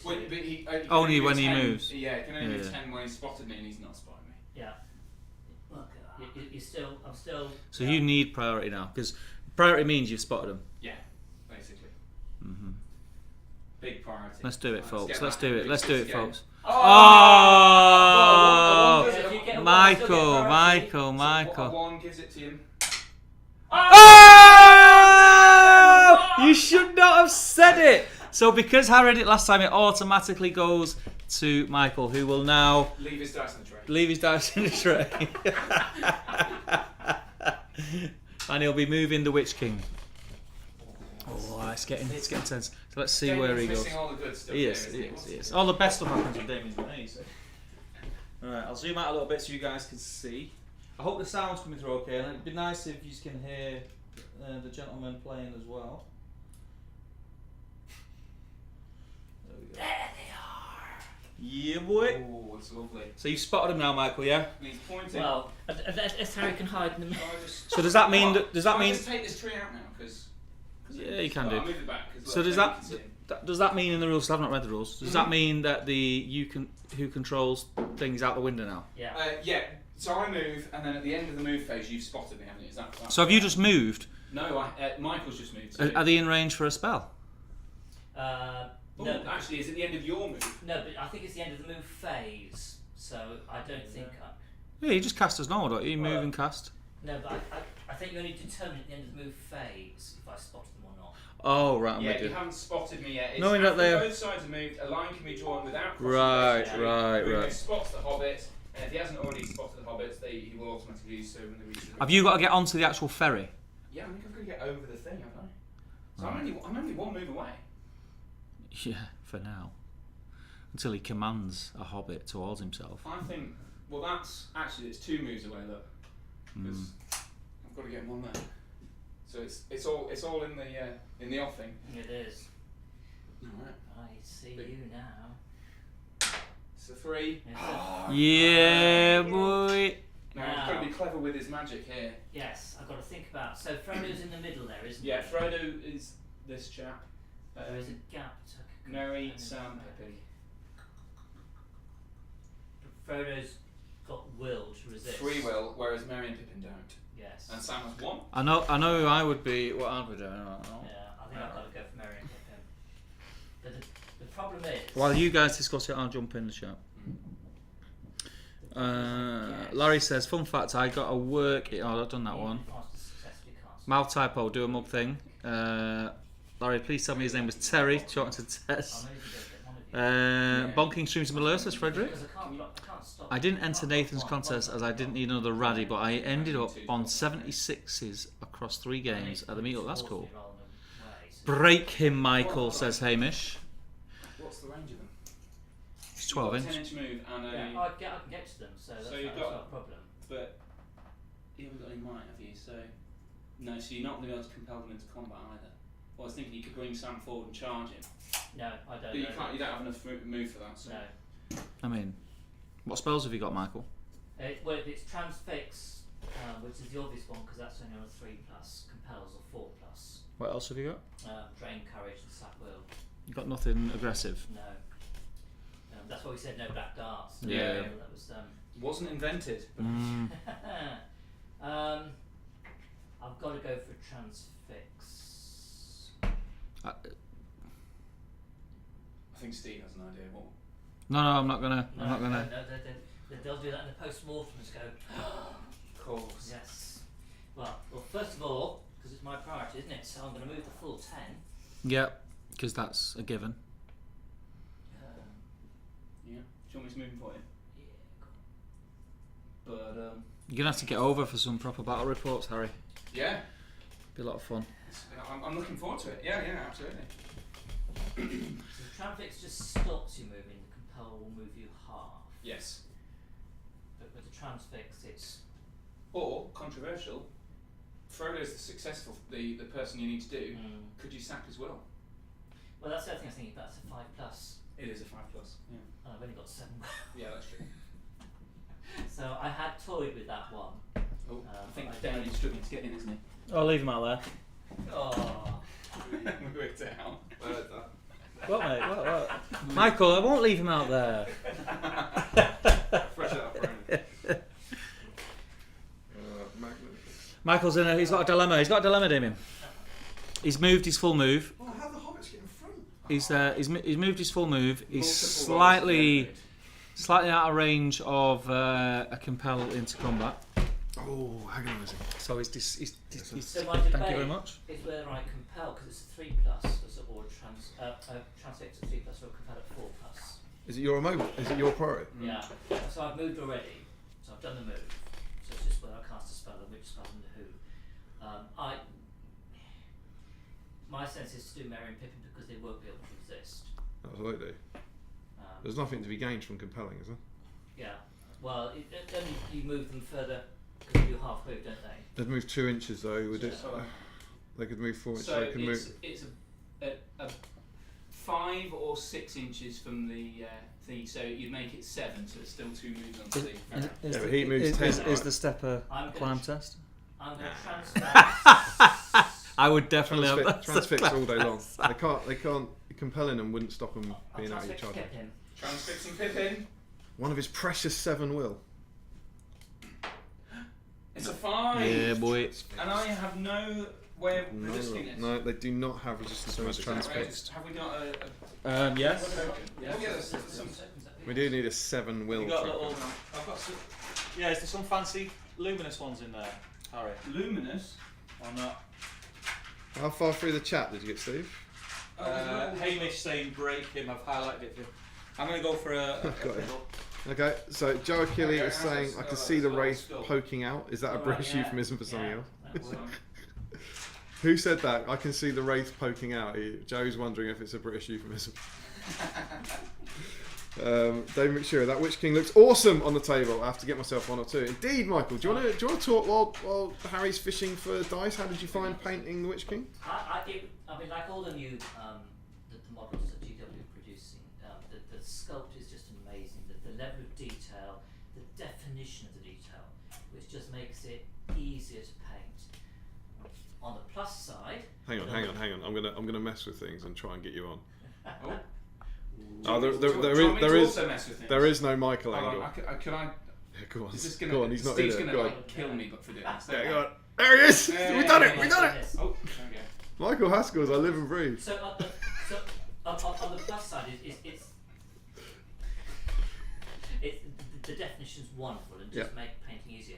22. But he can Only do when he 10. moves. Yeah, he can only do Yeah. 10 when he spotted me, and he's not spotted me. Yeah. Look at that. I'm still. So you need priority now because priority means you've spotted them. Yeah, basically. Mm-hmm. Big priority. Let's do it, Right, folks. get Let's back do into it. the Let's do it, game. folks. Oh! Oh! Well, If you get a one, Michael, still get priority. Michael. One gives it to him. Oh! You should not have said it. So because Harry did it last time, it automatically goes to Michael, who will now Leave his dice in the tray. leave his dice in the tray. And he'll be moving the Witch King. Oh, it's getting tense. So let's see where he goes. Missing all the good stuff He there, is, isn't he is. All the best stuff happens with Damian's with me, so. Alright, I'll zoom out a little bit so you guys can see. I hope the sound's coming through okay, and it'd be nice if you can hear the gentleman playing as well. There we go. There they are. Yeah, boy. Oh, it's lovely. So you've spotted him now, Michael, yeah? And he's pointing. Well, as Harry can hide in the middle. So does that mean What? does that Can I mean just take this tree out now? Because Yeah, you can do. I'll move it back. So does that mean in the rules? 'Cause I've not read the rules. Does that mean that who controls things out the window now? Yeah. Yeah. So I move, and then at the end of the move phase, you've spotted me, haven't you? Is that So have you just moved? No, Michael's just moved. Are they in range for a spell? No, actually, is it the end of your move? No, but I think it's the end of the move phase. So I don't think. Yeah, you just cast as normal, don't you? You move and cast. No, but I think you only determine at the end of the move phase if I spotted them or not. Oh, right, I'm Yeah, with you you. haven't spotted me yet. It's Knowing that after they're- both sides have moved, a line can be drawn without crossing Right, the tree. right, Whoever right. spots the hobbit, and if he hasn't already spotted the hobbits, he will automatically do so when they reach the Have you got to get onto the actual ferry? Yeah, I think I've got to get over the thing, haven't I? So I'm only one move away. Yeah, for now. Until he commands a hobbit towards himself. I think. Well, that's actually it's 2 moves away. Look, because I've got to get him on there. So it's all in the offing. It is. Alright. I see you now. It's a 3. Yeah, boy. Now he's got to be clever with his magic here. Yes, I've got to think about. So Frodo's in the middle there, isn't Yeah, he? Frodo is this chap. There is a gap. So I could Merry, and Sam, Pippi. Frodo's got will to resist. Free will, whereas Merry and Pippin don't. Yes. And Sam has 1. I know who I would be. What I would do. I don't know. Yeah, I think I've got to go for Merry and Pippin. But the problem is. While you guys discuss it, I'll jump in the chat. Larry says, fun fact, I got to work it. Oh, I've done that one. Mouth typo, do a mug thing. Larry, please tell me his name was Terry. Talking to Tess. Bonking streams of Malur, says Frederick. I didn't enter Nathan's contest as I didn't need another Raddy, but I ended up on 76s across 3 games at the meetup. That's cool. Break him, Michael, says Hamish. What's the range of them? It's 12 inch. 10-inch move and Yeah, I can get to them, so that's, you've that's got- not a problem. But you haven't got any might, have you? So no, so you're not going to be able to compel them into combat either. Well, I was thinking you could bring Sam forward and charge him, No, I don't. but you know. can't. You don't have enough move for that. So. No. I mean, what spells have you got, Michael? Well, it's transfix, which is the obvious one because that's only on a 3+, compels a 4+. What else have you got? Drain courage and sap will. You got nothing aggressive. No. That's why we said no black darts. Yeah. That was. Wasn't invented. I've got to go for transfix. I think Steve has an idea. What? No, I'm not gonna. No, I'm not gonna. no, they'll do that in the post-mortems. Go. Of course. Yes. Well, first of all, because it's my priority, isn't it? So I'm going to move the full 10. Yep, because that's a given. Yeah. Do you want me to move him for you? Yeah. Go on. But You're gonna have to get over for some proper battle reports, Harry. yeah, Be a lot of fun. I'm looking forward to it. Yeah, absolutely. So the transfix just stops you moving. The compel will move you half. Yes. But with the transfix, it's. Or controversial. Frodo's the successful, the person you need to do. Could you sack as well? Well, that's the other thing I was thinking about. It's a 5+. It is a 5+. Yeah. And I've only got 7. Yeah, that's true. So I had toyed with that one. Oh, I think but I Damian's struggling to get in, isn't he? I'll leave him out there. Oh. Move it down. What, mate? What? Michael, I won't leave him out there. Fresh out of brain. Michael's in. He's got a dilemma. He's got a dilemma, Damien. He's moved his full move. Oh, how the hobbits get in front? He's moved his full move. He's Multiple slightly out of range of a compel into combat. Oh, agonising. So he's So my thank debate you very much. is whether I compel because it's a 3+, or transfix a 3+ or compel at 4+. Is it your moment? Is it your priority? Yeah. So I've moved already. So I've done the move. So it's just whether I cast a spell and which spell and who. My sense is to do Merry and Pippin because they won't be able to resist. Absolutely. There's nothing to be gained from compelling, is there? Yeah. Well, then you move them further because they do half move, don't they? They'd move 2 inches though. Would it? So- They could move 4 inches. So They could move. it's a 5 or 6 inches from the thing, so you'd make it 7, so it's still 2 moves on the thing. Yeah, but he moves 10, Is right? the step a I'm climb gonna test? I'm going to transfer. I would definitely have that. Transfix all day long. They can't. Compelling them wouldn't stop them being out of each other. Transfix and Pippin. One of his precious 7 will. It's a 5. Yeah, boy. And I have no way of resisting this. No, they do not have resistance to transfixed. Have we got a Yes. yeah, there's some. We do need a 7 will. I've got some. Yeah, is there some fancy luminous ones in there, Harry? Luminous? Or not? How far through the chat did you get, Steve? Hamish saying break him. I've highlighted it. I'm going to go for a Got it. Okay, so Joe Achille is saying, I can see the wraith poking out. Is that a British euphemism for something else? Who said that? I can see the wraith poking out. Joe's wondering if it's a British euphemism. David McShearer, that Witch King looks awesome on the table. I have to get myself 1 or 2. Indeed, Michael. Do you want to talk while Harry's fishing for dice? How did you find painting the Witch King? I mean, like all the new the models that GW are producing, the sculpt is just amazing. The level of detail, the definition of the detail, which just makes it easier to paint. On the plus side, Hang on. I'm gonna mess with things and try and get you on. Oh, there is no Michael angle. Can I? Yeah, go on. Go on. He's not Steve's in it. gonna Go on. like kill me, but for doing this. Yeah, go on. There he is. We've done it. Oh, okay. Michael Haskell's I live and breathe. So on the plus side, it's the definition's wonderful and just make painting easier.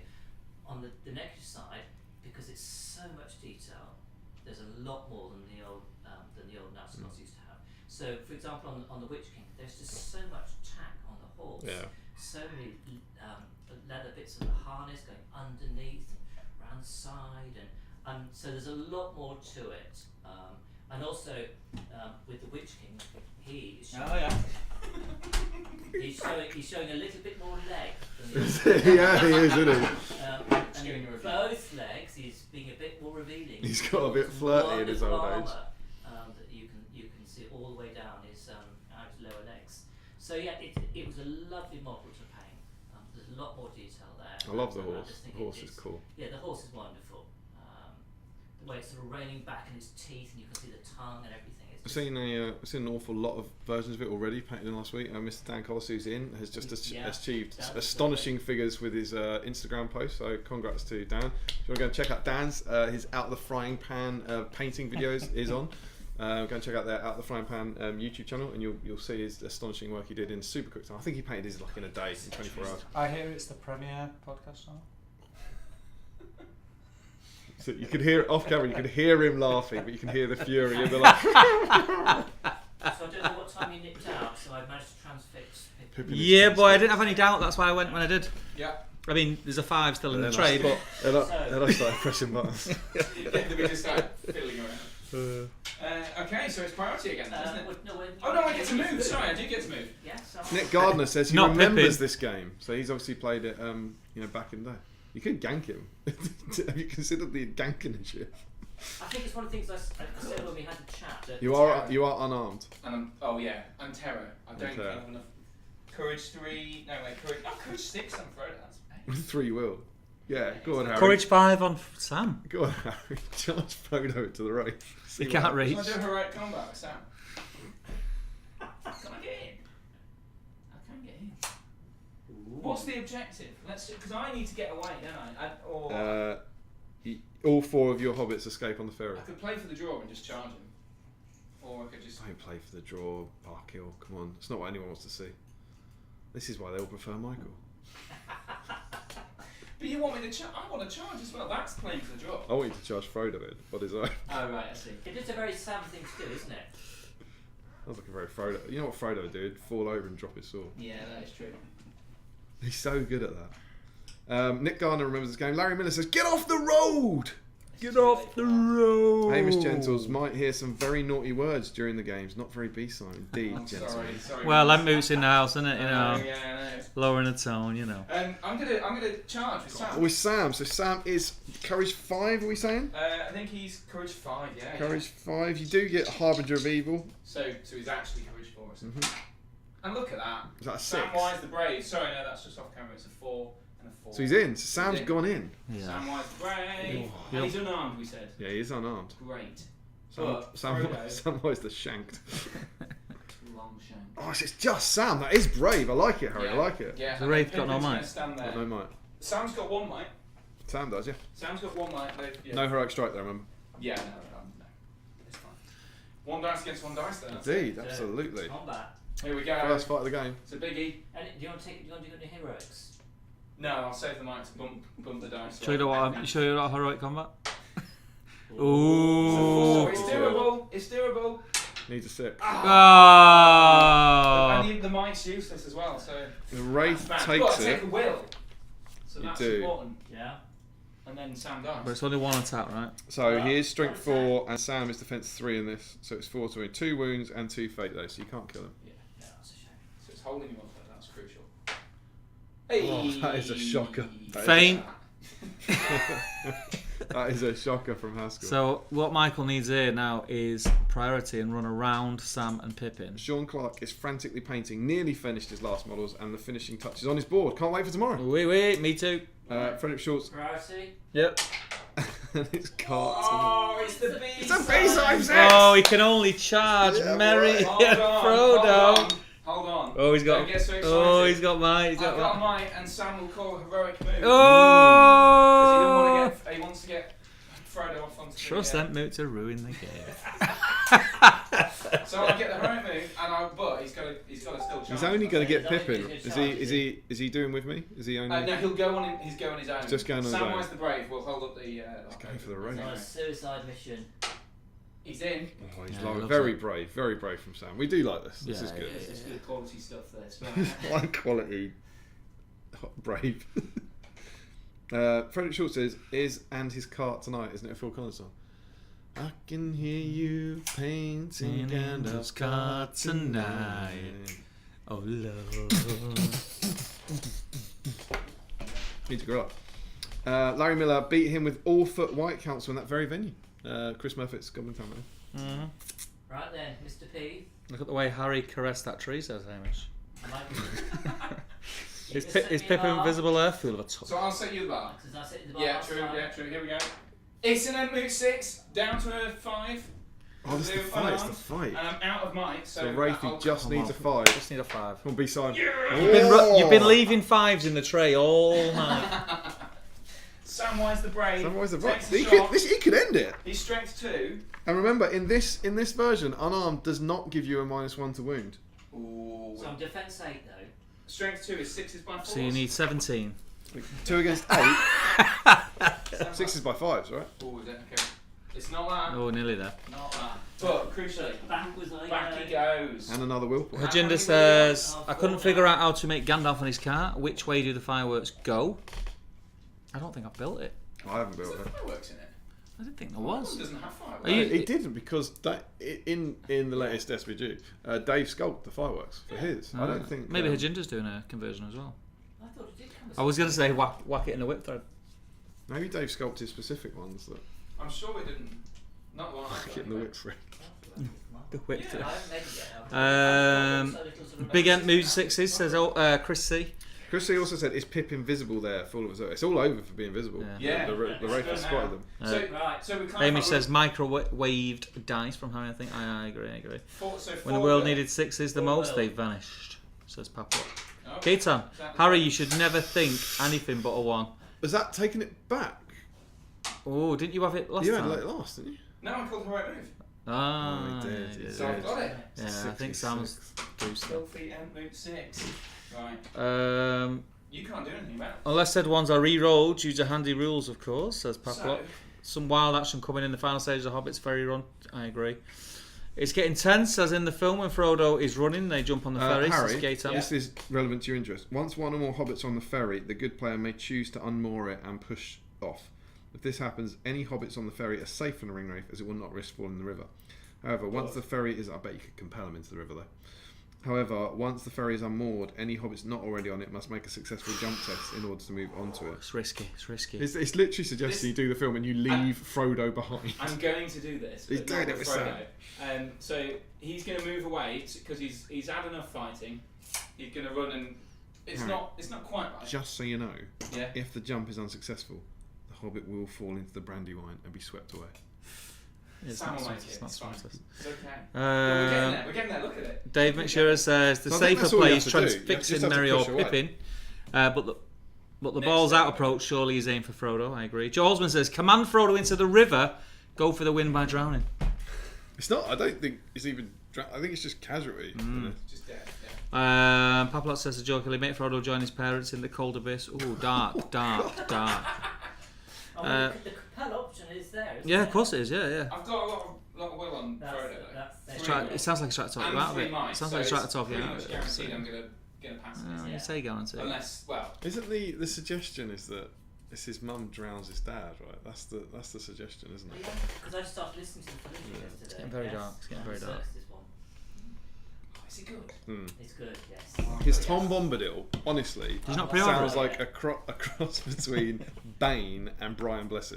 On the negative side, because it's so much detail, there's a lot more than the old Nautilus used to have. So, for example, on the Witch King, there's just so much tack on the horse. Yeah. So many leather bits of the harness going underneath and around the side, and so there's a lot more to it. And also with the Witch King, he is showing, he's showing a little bit more leg than the other. Yeah, he is, isn't he? And in both legs, he's being a bit more revealing. He's got a bit flirty in his old age. That you can see all the way down his lower legs. So yeah, it was a lovely model to paint. There's a lot more detail there. I love the And horse. just think The horse is cool. Yeah, the horse is wonderful. The way it's sort of reining back in its teeth, and you can see the tongue and everything. I've seen an awful lot of versions of it already painted in last week. Mr. Dan Collis, who's in, has just achieved astonishing figures with his Instagram post. So congrats to Dan. If you want to go and check out Dan's, his Out of the Frying Pan painting videos is on. Go and check out their Out of the Frying Pan YouTube channel, and you'll see his astonishing work he did in super quick time. I think he painted his like in a day, in 24 hours. I hear it's the premiere podcast now. So you could hear off camera, you could hear him laughing, but you can hear the fury in the laugh. So I don't know what time you nipped out, so I managed to transfix. Yeah, boy, I didn't have any doubt. That's why I went when I did. Yeah. I mean, there's a 5 still in the tray, but then I started pressing buttons. We just started fiddling around. Okay, so it's priority again, isn't it? I get to move. Sorry, I do get to move. Yes. Nick Gardner says he remembers this game, so he's obviously played it, back in the day. You could gank him. Have you considered the gank initiative? I think it's one of the things I said when we had the chat. That you are unarmed. And I'm terror. I don't think I have enough. Courage 3. No, wait, courage 6. I'm Frodo. That's 3 will. Yeah, go on, Harry. Courage 5 on Sam. Go on, Harry. Charge Frodo to the right. He can't reach. Can I do heroic combat with Sam? Can I get in? I can get in. What's the objective? Because I need to get away, don't I? All 4 of your hobbits escape on the ferry. I could play for the draw and just charge him, or I could just. Don't play for the draw, Barkill. Come on, it's not what anyone wants to see. This is why they all prefer Michael. But you want me to charge? I want to charge as well. That's playing for the draw. I want you to charge Frodo in on his own. Oh right, I see. It is a very Sam thing to do, isn't it? Sounds like a very Frodo. You know what Frodo would do? He'd fall over and drop his sword. Yeah, that is true. He's so good at that. Nick Garner remembers this game. Larry Miller says, "Get off the road! Get off the road!" Hamish Gentles might hear some very naughty words during the games. Not very B-side, indeed, Gentles. Sorry. Well, that moves in the house, isn't it? You know, yeah, I know. lowering the tone, you know. I'm gonna charge with Sam. With Sam. So Sam is Courage 5. Are we saying? I think he's Courage 5. Yeah. Courage 5. You do get Harbinger of Evil. So he's actually Courage 4. And look at that. Is that a 6? Samwise the Brave. Sorry, no, that's just off camera. It's a 4, and a 4. So he's in. So Sam's in. gone in. Yeah. Samwise the Brave. And he's unarmed, we said. Yeah, he is unarmed. Great. But Samwise the shanked. Long shank. Oh, it's just Sam. That is brave. I like it, Harry. I like it. Yeah. The Wraith got no might. Got no might. Sam's got 1 might. Sam does, yeah. Sam's got 1 might. Yeah. No heroic strike there, remember? Yeah, no. It's fine. 1 dice against 1 dice then. Indeed, absolutely. Combat. Here we go. First fight of the game. It's a biggie. And do you want to do your heroics? No, I'll save the mic to bump the dice. Show you what heroic combat? Ooh. Ooh. It's doable. It's doable. Needs a 6. Oh. And the mic's useless as well, so. The Wraith You've takes got to it. take a will. So You that's do. important. Yeah. And then Sam dies. But it's only 1 attack, right? So he is strength 4 and Sam is defense 3 in this. So it's 4 to win. 2 wounds and 2 fate though, so you can't kill him. Yeah. Yeah, that's a shame. So it's holding him up there, that's crucial. Hey! Oh, that is a shocker. Faint. That is a shocker from Haskell. So what Michael needs here now is priority and run around Sam and Pippin. Sean Clark is frantically painting, nearly finished his last models, and the finishing touches on his board. Can't wait for tomorrow. Wait, me too. Frederick Schultz Priority. Yep. and his cart. Oh, it's the B. It's a B-side six! Oh, he can only charge Yeah, Merry right. Frodo. Hold on. Oh, he's got. Don't get so excited. Oh, he's got mine. He's I've got got mine. mine, and Sam will call a heroic move. Oh! He wants to get Frodo off onto Trust the them moot to ruin the game. So I'll get the heroic move, but he's got to still charge. He's only going to get He's only Pippin. gonna Is charge, he doing with me? Is he only? No, he'll go on. He's going his own. He's just going on his own. Samwise the Brave will hold up the. He's going for the Wraith. It's on a suicide mission. He's in. Oh, he's Yeah, he very loves brave from Sam. We do like this. This Yeah, is good. This is good quality stuff. This. High quality, brave. Frederick Schultz is and his cart tonight, isn't it a Phil Collins song? I can hear you painting Gandalf's cart tonight. Oh, love. Need to grow up. Larry Miller beat him with all-foot White Council in that very venue. Chris Murphy's Goblin Town. Mhm. Right then, Mr. P. Look at the way Harry caressed that tree, says Hamish. You Is just set me a Pippin bar. visible Earthfield of a top? So I'll set you the bar. Because I set the bar Yeah, last true. time. Yeah, true. Here we go. It's an Moot 6 down to a 5. Oh, this is the fight. It's the fight. And I'm out of mic, so. So Wraithy just needs a 5. Just need a 5. Come on, B-side. You've been leaving 5s in the tray all night. Samwise the Brave. Samwise the takes Brave. a shot. He could end it. He's strength 2. And remember, in this version, unarmed does not give you a -1 to wound. Ooh. So I'm defense 8 though. Strength 2 is 6 by 4. So you need 17. 2 against 8. 6 is by 5s, right? Oh, is it? Okay. It's not that. Oh, nearly there. Not that. But crucially, Backwards I back go. he goes. And another will point. Hajinda says, I couldn't figure out how to make Gandalf on his car. Which way do the fireworks go? I don't think I've built it. I haven't Is built there it. fireworks in it? I didn't think there It was. doesn't have fireworks. Are you- It didn't because in the latest SBG, Dave sculpted the fireworks for his. I don't think. Maybe Hajinda's doing a conversion as well. I thought it did come as I was going to say whack it in a whip thread. Maybe Dave sculpted specific ones that I'm sure it didn't. Not one. get in the whip thread. The whip Yeah. thread. I haven't made it yet. Big Ant Mood 6s says, Chris C. Chris C also said, "Is Pip invisible there? Full of his. It's all over for being visible." Yeah. The Wraith has spotted them. So we Hamish says microwaved dice from Harry. I think I agree. When the world needed 6s the most, they vanished. Says Papa. Gaetan, Harry, you should never think anything but a 1. Was that taking it back? Oh, didn't you have it last You time? had it last, didn't you? No, I called the right move. Ah, Oh, he did, yeah, he yeah, So I've got it. yeah, I think Sam's boosted. Filthy Ant Moot 6. Right. You can't do anything about it. Unless said ones are re-rolled due to handy rules, of course, says Paplop. So, Some wild action coming in the final stage of the Hobbit's ferry run. I agree. It's getting tense, as in the film when Frodo is running, they jump on the ferry. Harry, says Gaetan. this is relevant to your interest. Once one or more hobbits are on the ferry, the good player may choose to unmoor it and push off. If this happens, any hobbits on the ferry are safe from the ring wraith, as it will not risk falling in the river. However, once the ferry is... I bet you could compel them into the river, though. However, once the ferry is unmoored, any hobbits not already on it must make a successful jump test in order to move onto it. It's risky. It's literally suggesting you do the film and you leave Frodo behind. I'm going to do this. He's but doing not it with with Frodo. So he's going to move away because he's had enough fighting. He's going to run and It's Right. not. It's not quite right. Just so you know, Yeah. if the jump is unsuccessful, the Hobbit will fall into the Brandywine and be swept away. It's Sam not will make sweet, it. it's not It's fine. sweet. It's okay. We're getting there. We're getting there. Look at it. Dave McShearer says the So I think safer that's all you play have is to do. You just transfixing have to Merry or push away. Pippin, but the Next ball's step. out approach surely is aim for Frodo. I agree. Joe Osmond says command Frodo into the river, go for the win by drowning. It's not. I don't think it's even. I think it's just casualty. Isn't it? Just dead. Yeah. Papalot says jokingly, make Frodo join his parents in the cold abyss. Ooh, dark, dark. The compel option is there. Isn't Yeah, it? of course it is. Yeah. I've got a lot of will on Frodo. It sounds like he's trying to talk you out of it. It sounds like he's trying to talk you out of it. Pretty much guaranteed I'm gonna pass it. You say guarantee. Unless, well, Isn't the suggestion is that it's his mum drowns his dad, right? That's the suggestion, isn't it? Because I started listening to the footage yesterday. It's getting very dark. It's getting very dark. This one. is it good? It's good, yes. His Tom Bombadil, honestly, He's not pre-ordered. sounds like a cross between Bane and Brian Blessed.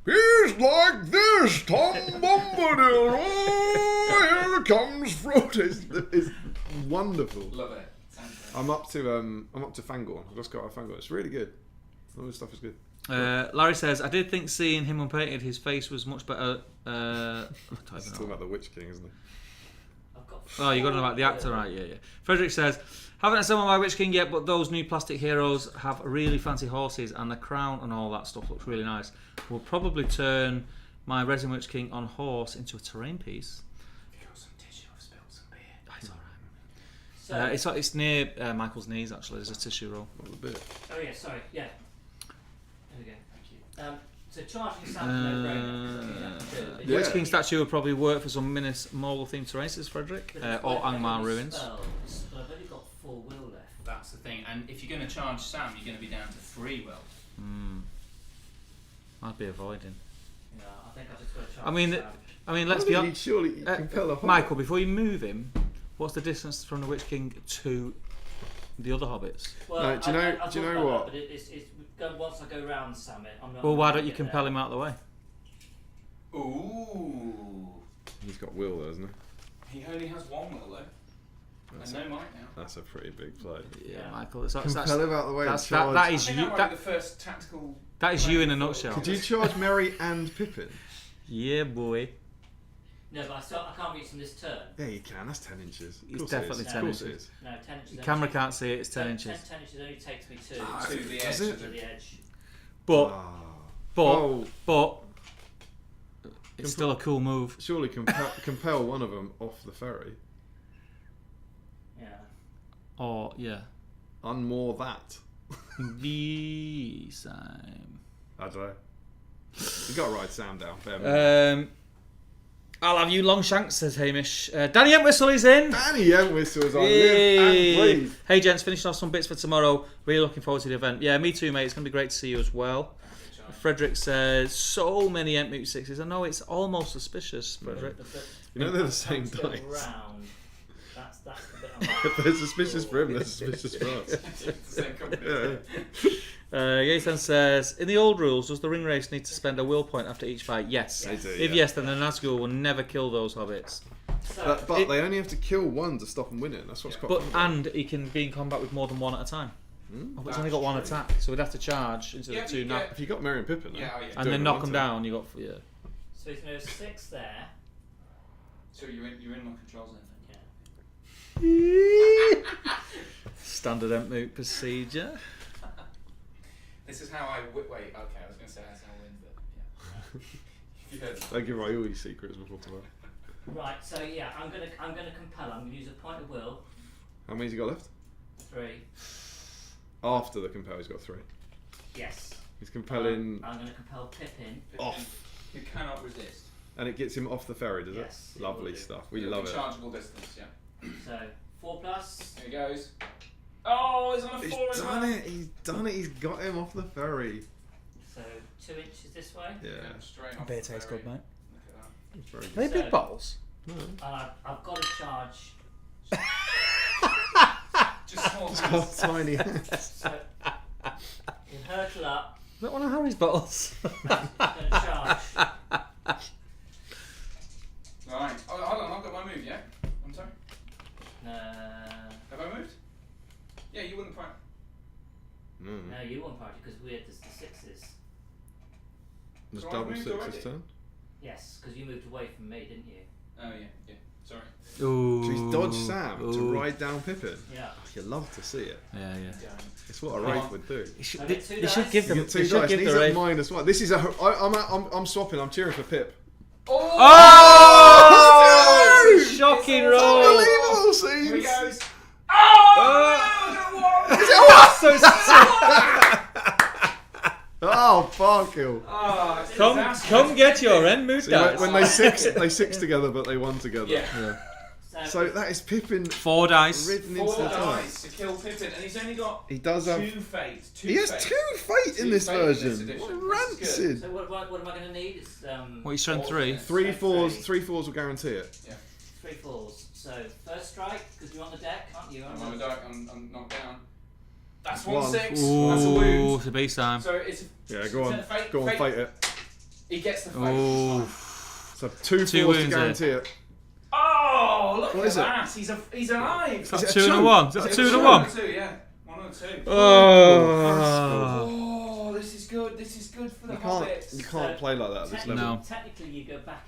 He's like this, Tom Bombadil. Oh, here comes Frodo. It's wonderful. Love it. Sounds great. I'm up to Fangorn. I've just got a Fangorn. It's really good. All this stuff is good. Larry says, I did think seeing him unpainted, his face was much better. It's talking about the Witch King, isn't it? Oh, you're going about the actor, right? Yeah. Frederick says, haven't had someone by Witch King yet, but those new plastic heroes have really fancy horses, and the crown and all that stuff looks really nice. We'll probably turn my resin Witch King on horse into a terrain piece. If you got some tissue, I've spilled some beer. It's alright. It's near Michael's knees, actually. There's a tissue roll. Not a bit. Oh yeah, sorry, yeah. There we go. Thank you. So charging sounds no-brainer. The Witch King statue would probably work for some Mongol themed terrain, says Frederick, or Angmar ruins. Spells, but I've only got 4 will left. That's the thing. And if you're going to charge Sam, you're going to be down to 3 will. I'd be avoiding. Yeah, I think I just got to charge Sam. I mean, let's be honest. Surely compel a Hobbit. Michael, before you move him, what's the distance from the Witch King to the other hobbits? Well, No, do you know what? But it's once I go round Sam, I'm not. Well, why don't you get compel there. him out of the way? Ooh. He's got will, though, hasn't he? He only has 1 will, though. And no might now. That's a pretty big play. Yeah, Yeah. Michael. That's Compel him out of the way. that I is think you. that might be the first tactical... That is you in a nutshell. Could you charge Merry and Pippin? Yeah, boy. No, but I can't reach from this turn. Yeah, you can. That's 10 inches. Of It's course definitely it is. 10 Of course it inches. is. No, 10 inches. The camera can't see it. It's 10 inches. 10 inches only takes me to To the Does edge. it? to the edge. But Oh, it's still a cool move. surely compel one of them off the ferry. Yeah. Or yeah, Unmoor that. the same. I don't know. You got to ride Sam down. Fair enough. I'll have you Longshanks, says Hamish. Danny Entwistle is in. Danny Entwistle is on Live Yay. and Breathe. Hey gents, finishing off some bits for tomorrow. Really looking forward to the event. Yeah, me too, mate. It's going to be great to see you as well. Frederick says, so many Entmoot 6s. I know it's almost suspicious, Frederick. You know they're the same Go dice. round. That's the bit I'm like, If they're suspicious for him, they're suspicious for us. Same company. Yeah. Yathan says, in the old rules, does the ring race need to spend a will point after each fight? Yes. They do, If yeah. yes, then the Nazgul will never kill those hobbits. So, But they only have to kill one to stop them winning. That's what's quite But fun. and he can be in combat with more than one at a time. Hmm? Hobbit's only got one attack, so we'd have to charge into Yeah, the two but now. If you got Merry and Pippin, Yeah, oh, yeah. And do then it knock in them one down, you got yeah. so he's no 6 there. So you're in my controls then? Yeah. Standard Entmoot procedure. This is how I wait. Okay, I was going to say that's how I win, but yeah. You heard Don't give away all your secrets before tomorrow. Right. So yeah, I'm gonna compel. I'm gonna use a point of will. How many's he got left? 3. After the compel, he's got 3. Yes. He's compelling I'm gonna compel Pippin. off. You cannot resist. And it gets him off the ferry, does Yes, it? it will Lovely do. stuff. We It'll love be it. chargeable distance, yeah. So 4 plus. Here he goes. Oh, he's on a 4 He's as done well. it. He's done it. He's got him off the ferry. So 2 inches this way. Yeah. Going straight off Beer the tastes ferry. good, mate. Look at It's very Are good. they big bottles? No. And I've got to charge. that. Just small It's hands. got tiny hands. So you hurtle up. Is that one of Harry's bottles? I'm gonna charge. Right. Oh, hold on, I've got my move, yeah? I'm sorry. Uh, Have I moved? Yeah, you were No, you won priority because we had the sixes. Was So I've double moved sixes already? turn? Yes, because you moved away from me, didn't you? Oh yeah. Sorry. Ooh. So he's dodged Sam to Ooh. ride down Pippin. Yeah. Oh, you love to see it. Yeah. It's what a Come Wraith on. would do. They should, I they, get two they dice. should give You them. get They two should dice. give And he's the at Wraith. -1. This is I'm swapping. I'm cheering for Pip. Oh! Oh! It's a shocking It's roll. Unbelievable Here he scenes. goes. Oh! Oh, Barkill. Oh, it's Come, disastrous. come get your end mood See, dice. when they six together, but they won together. Yeah. So that is Pippin 4 dice. ridden 4 into the top. dice to kill Pippin, and he's only got He does have. 2 fate. He has 2 fate in Two this fate in this version. edition. What This is rancid. So what am I going to need? It's What you strength 3? 3 fours. 3 fours will guarantee it. 3 fours. So first strike because you're on the deck, can't you? I'm on the dark, I'm knocked down. That's One. 1-6. That's a wound. Ooh, it's a beast time. So it's Yeah, go on. Fate, Go on, fate. fate it. He gets the fate. Ooh. So 2 Two fours to wounds guarantee it. Oh, look What at is it? that! He's alive. Is that it a 2 and a chunk? 1? Is that a It's 2 and a 1 1? and 2, yeah. 1 and 2. Oh. Oh, this is good. This is good for the You hobbits. can't play like that at this level. No. Technically, you go back.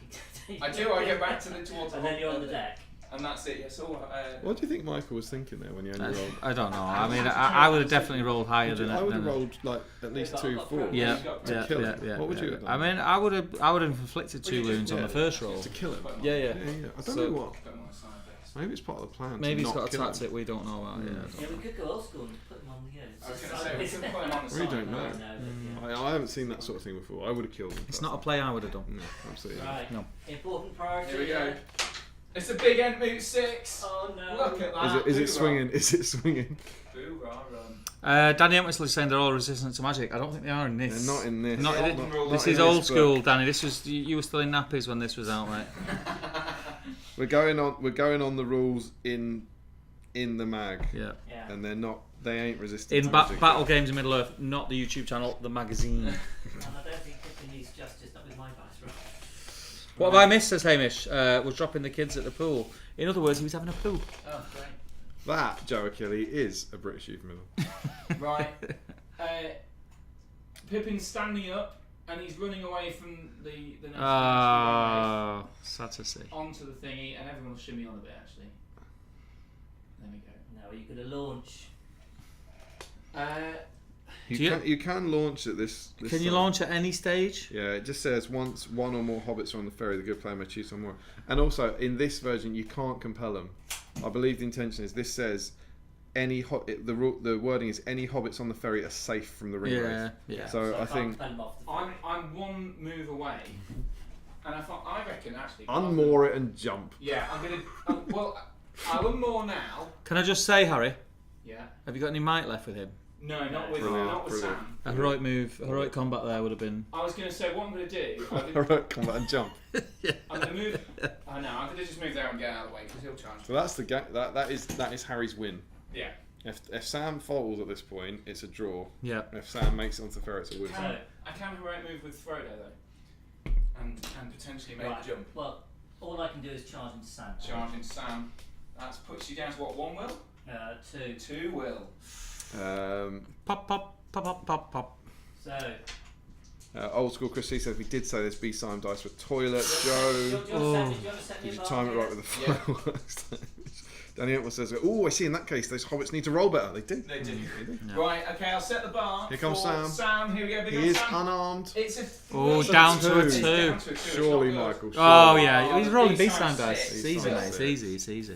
I do. I go back to towards the and then you're on the hobbit, deck. and that's it. Yes. All. What do you think Michael was thinking there when he only rolled? I don't know. I mean, I would have definitely rolled higher than I would have that. rolled like at least Got- 2 got fours. Yeah, to kill him. yeah. What would you yeah. have I done? mean, I would have inflicted 2 wounds on the first roll. To kill him. Yeah. Yeah. I don't know what. Put him on the side base. Maybe it's part of the plan. Maybe to he's not got a kill him. tactic we don't know about. Yeah, we could go old school and put them on the I was going to say we could put him on the We side. don't know. I haven't seen that sort of thing before. I would have killed him. It's not a play I would have done. No, absolutely. not. Right. No. Important priority. Here we go. It's a big end move 6. Oh no. Look at that. Is it Hoorah. swinging? Is it swinging? Hoorah, run. Danny Entwistle is saying they're all resistant to magic. I don't think they are in this. They're not in this. Not in Not This in is old book. school, Danny. This was you were still in nappies when this was out, mate. We're going on the rules in the mag, Yeah. Yeah. and they're not. They ain't resistant. In to magic. Battle Games in Middle Earth, not the YouTube channel, the magazine. And I don't think Pippin needs justice, not with my dice, right? What have I missed, says Hamish? Was dropping the kids at the pool. In other words, he was having a poo. Oh, great. That, Joe Achille, is a British euphemism. Right. Pippin's standing up and he's running away from the next Ah, sad to see. onto the thingy, and everyone will shimmy on a bit actually. There we go. Now you're going to launch. You can launch at this Can you time. launch at any stage? Yeah, it just says once one or more hobbits are on the ferry, the good player may choose some more. And also, in this version, you can't compel them. I believe the intention is this says any the wording is any hobbits on the ferry are safe from the ring wraith. Yeah. So I can't think compel them off the ferry. I'm 1 move away, and I reckon actually. unmoor it and jump. Yeah, I'm gonna. Well, I'll unmoor now. Can I just say, Harry, Yeah. have you got any might left with him? No, not with Brilliant. Sam. A heroic move, heroic combat there would have been. I was gonna say what I'm gonna do. Alright, combat and jump. I'm gonna move. I know. I'm gonna just move there and get out of the way because he'll charge. So that's the that is Harry's win. Yeah. If Sam falls at this point, it's a draw. Yeah. If Sam makes it onto the ferry, it's a win. I can heroic move with Frodo though, and potentially make Right. the jump. Well, all I can do is charge into Sam. Charge into Sam. That puts you down to what? 1 will? 2. 2 will. Pop, pop, pop, pop, pop, pop. So. Old school Chris C says we did say there's B-Sime dice for toilet. Do you Joe, want to set me did you a time it bar right with the fireworks? Danny Entwistle says, "Oh, I see. In that case, those hobbits need to roll better. They do. They do. Yeah. Right. Okay. I'll set the bar. Here comes for Sam. Sam. Here we go. Big He old is Sam. unarmed. It's a. Oh, It's a down to a two. It's 2. down to a 2. Surely, It's not good. Michael. Oh surely. yeah, he's the rolling B-side B-side dice. six. It's easy, mate. It's Six. easy. It's easy.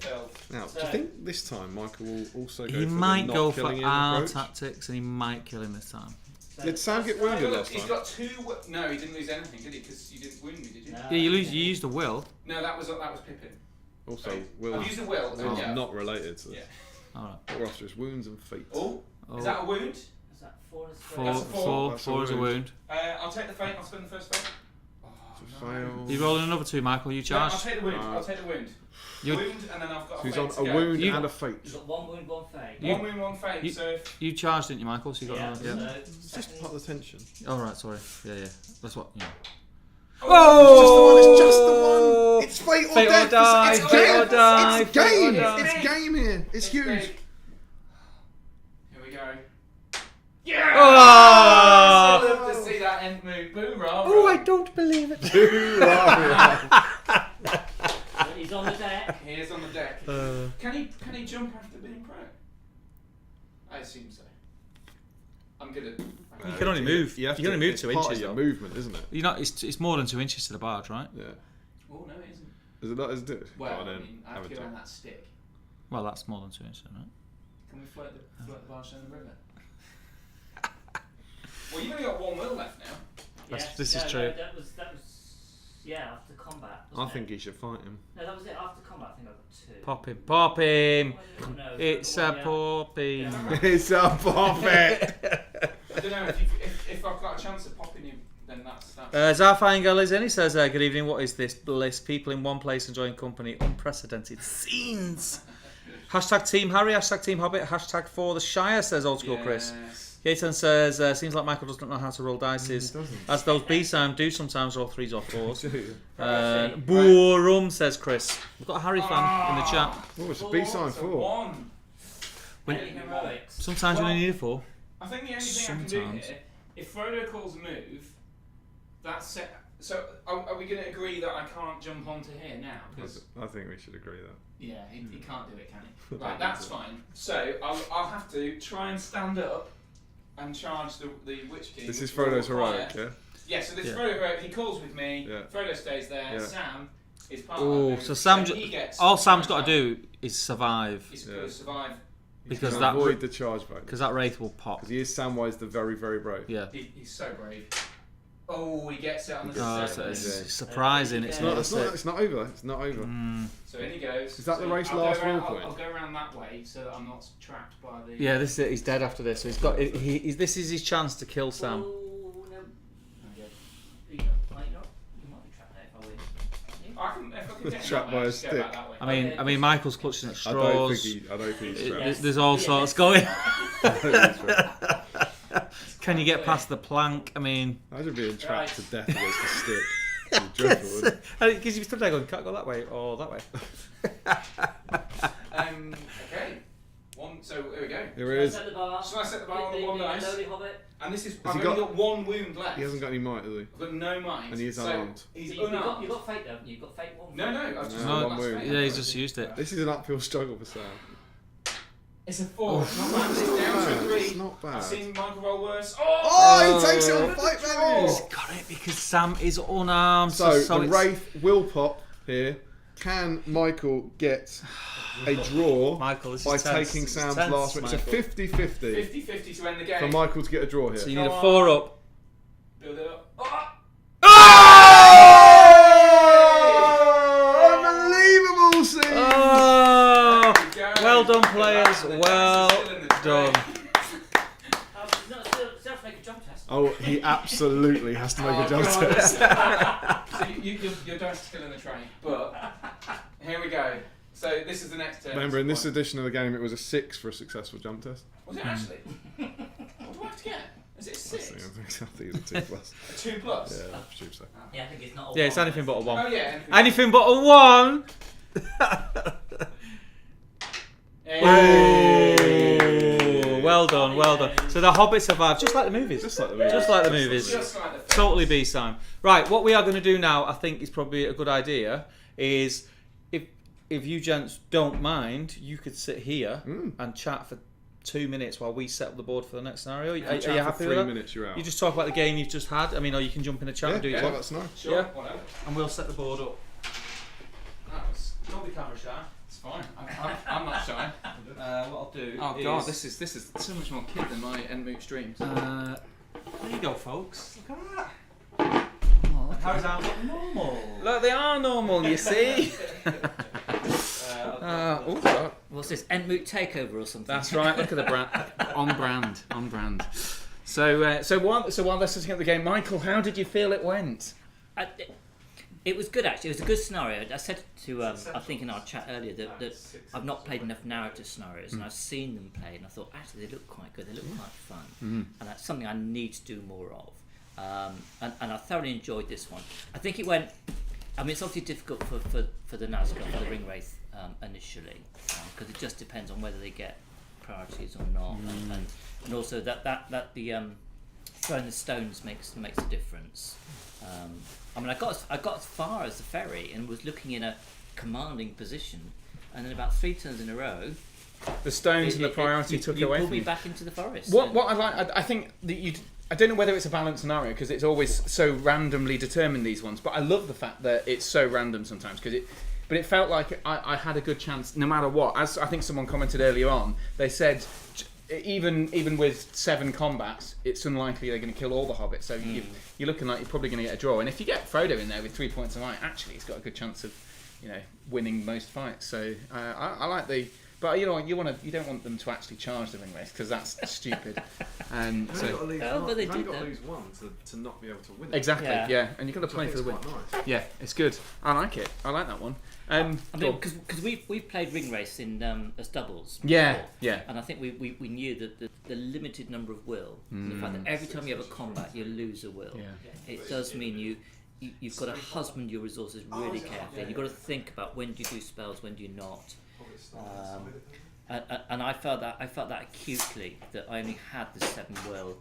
Now, do you So- think this time Michael will also go He for might the go not for killing him our approach? tactics, and he might kill him this time. Did Sam get wounded last He's time? got 2. No, he didn't lose anything, did he? Because you didn't wound me, did you? No. Yeah, you used a will. No, that was Pippin. Also, Sorry. Will's, I've used a will. Will's yeah. not related to this. Yeah. All right. What we're after is wounds and fate. Oh, Oh, is that a wound? Is that 4 and a four, That's a four. That's a four is a wound. wound. I'll take the fate. I'll spend the first fate. Oh, It's a no. fail. You rolling another 2, Michael? You No, I'll charge. take the wound. I'll take the wound. You Wound, and then I've got So a he's fate on to a go. wound You- and a fate. You've got 1 wound, 1 fade. You- 1 wound, 1 fate. you- So if you charged, didn't you, Michael? So you got Yeah, another. Yeah. so It's just part of the tension. All right. Sorry. Yeah. That's what. Yeah. It's just the one. It's fate or Fate or death. die, It's fate or game. die, It's fate or game. die. It's game here. It's huge. big. Here we go. Yeah! I love to see that end move. Boo, rah, Oh, rah. I don't believe it. He's on the deck. He is on the deck. Can he jump after being pro? I assume so. I'm gonna. You can only move. You can only move 2 inches. Part of your movement, isn't it? You're not. It's more than 2 inches to the barge, right? Yeah. Oh no, it isn't. Is it not? Is it? Well, Go on I then. mean, I have to go around that stick. Well, that's more than 2 inches, right? Can we float the barge down the river? Well, you've only got 1 wheel left now. This is true. No, that was after combat. I wasn't think it? you should fight him. No, that was it. After combat, I think I got 2. Pop him, pop him. No, It's a poppy. Yeah. It's a puppet. I don't know if I've got a chance of popping him, then that's. Zarfine is in. He says, "Good evening. What is this bliss? People in one place enjoying company. Unprecedented scenes." Hashtag Team Harry. Hashtag Team Hobbit. Hashtag for the Shire. Says Old School Chris. Gaten says, seems like Michael doesn't know how to roll dice. As those B-Sound do sometimes roll 3s or 4s. Borum, says Chris. We've got a Harry fan in the chat. Oh, it's a B-sign 4. 1. Heroics. Sometimes you only need a 4. I think the only thing I can do here, if Frodo calls a move, that's it. So are we going to agree that I can't jump onto here now? Because I think we should agree that. yeah, he can't do it, can he? Right, that's fine. So I'll have to try and stand up and charge the Witch King. This is Frodo's heroic, yeah? Yeah, so this is Frodo heroic. He calls with me. Yeah. Frodo stays there. Yeah. Sam is part Oh, of it. so Sam, he gets all Sam's got to do is survive He's got to survive. because Can that avoid the charge bonus. because that wraith will pop. Because he is Samwise the very, very brave. Yeah. He's so brave. Oh, he gets it on the Oh, second. so it's surprising. It's not. It's not over. It's not over. So in he goes. Is that the race I'll last go around, wheel point? I'll go around that way so that I'm not trapped by the. Yeah, this is it. He's dead after this. So he's got. This is his chance to kill Sam. Oh, no. You might be trapped there if I win. If I can get Trapped that way, by a just go back stick. that way. I mean, Michael's clutching at straws. I don't think he's trapped. There's all sorts going. I don't think he's trapped. Can you get past the plank? I mean, Imagine being trapped to death against a stick. It'd be dreadful, wouldn't it? because you stood there going, can't go that way or that way. Okay. So here we go. Here it is. Shall I set the bar on the 1 dice? And this is. Has I've he only got- got 1 wound left. He hasn't got any might, has he? I've got no might. And he is so unarmed. He's You've unarmed. got fate though. You've got fate 1. No, I've just No, got one my wound. fate. Yeah, he's just used it. This is an uphill struggle for Sam. It's a 4. It's not bad. It's down to a 3. It's not bad. I've seen Michael roll worse. Oh, he takes it on fight He's value! got it because Sam is unarmed. So the it's- Wraith will pop here. Can Michael get a draw Michael, this is by tense. taking This is Sam's tense, last win? It's a Michael. 50-50 50-50 to end the game. for Michael to get a draw here. So you need a 4 up. Build it up. Unbelievable scene! Oh! There we go. Well done, players. The Well dice is still in the tray. done. Still have to make a jump test. Oh, he absolutely has to make a jump God. test. So your dice is still in the tray, but here we go. So this is the next turn. Remember, in this edition of the game, it was a 6 for a successful jump test. Was it actually? What do I have to get? Is it a 6? I think it's a 2 plus. A 2 plus? Yeah, I presume so. Yeah, I think it's not. Yeah, it's anything but a Oh 1. yeah. Anything but a 1. Hey. Oh, well done, well done. So the Hobbit survived, just like the movies. Just like the movies. Just like the movies. Just like the film. Totally B-Sign. Right, what we are going to do now, I think is probably a good idea, is if you gents don't mind, you could sit here and chat for 2 minutes while we set up the board for the next scenario. Are you Chat happy for with 3 that? minutes, you're out. You just talk about the game you've just had. I mean, or you can jump in the chat and do yeah, it. that's nice. Sure, Yeah. whatever. And we'll set the board up. Don't be camera shy. It's fine. I'm not shy. What I'll do Oh is... god, this is so much more kid than my Endmoot streams. There you go, folks. Look at that. How's that look normal? Look, they are normal, you see. Oh god. What's this? Endmoot takeover or something? That's right. Look at the brand. On brand. So while they're setting up the game, Michael, how did you feel it went? It was good actually. It was a good scenario. I said to I think in our chat earlier that I've not played enough narrative scenarios, and I've seen them play, and I thought actually they look quite good. They look quite fun, and that's something I need to do more of. And I thoroughly enjoyed this one. I think it went. I mean, it's obviously difficult for the Nazgul, for the Ring Wraith initially, because it just depends on whether they get priorities or not, and also that the throwing the stones makes a difference. I mean, I got as far as the ferry and was looking in a commanding position, and then about 3 turns in a row, the stones and the priority took away pulled from me you. back into the forest. What I like, I think that I don't know whether it's a balanced scenario because it's always so randomly determined, these ones, but I love the fact that it's so random sometimes but it felt like I had a good chance no matter what. As I think someone commented earlier on, they said even with 7 combats, it's unlikely they're going to kill all the hobbits. So you're looking like you're probably going to get a draw. And if you get Frodo in there with 3 points of light, actually, he's got a good chance of, winning most fights. So I like the. But you don't want them to actually charge the ring race because that's stupid. And You've so got to lose Oh, one. but they You've only did got to that. lose one to not be able to win it. exactly, yeah. And you've got to Which I play think for the is win. quite nice. Yeah, it's good. I like it. I like that one. I mean, because we've played ring race in as doubles. Yeah, before, yeah. And I think we knew that the limited number of will, the fact that every time you have a combat, you lose a will. Yeah. It does mean you've got to husband your resources really carefully. You've got to think about when do you do spells, when do you not. And I felt that acutely, that I only had the 7 will,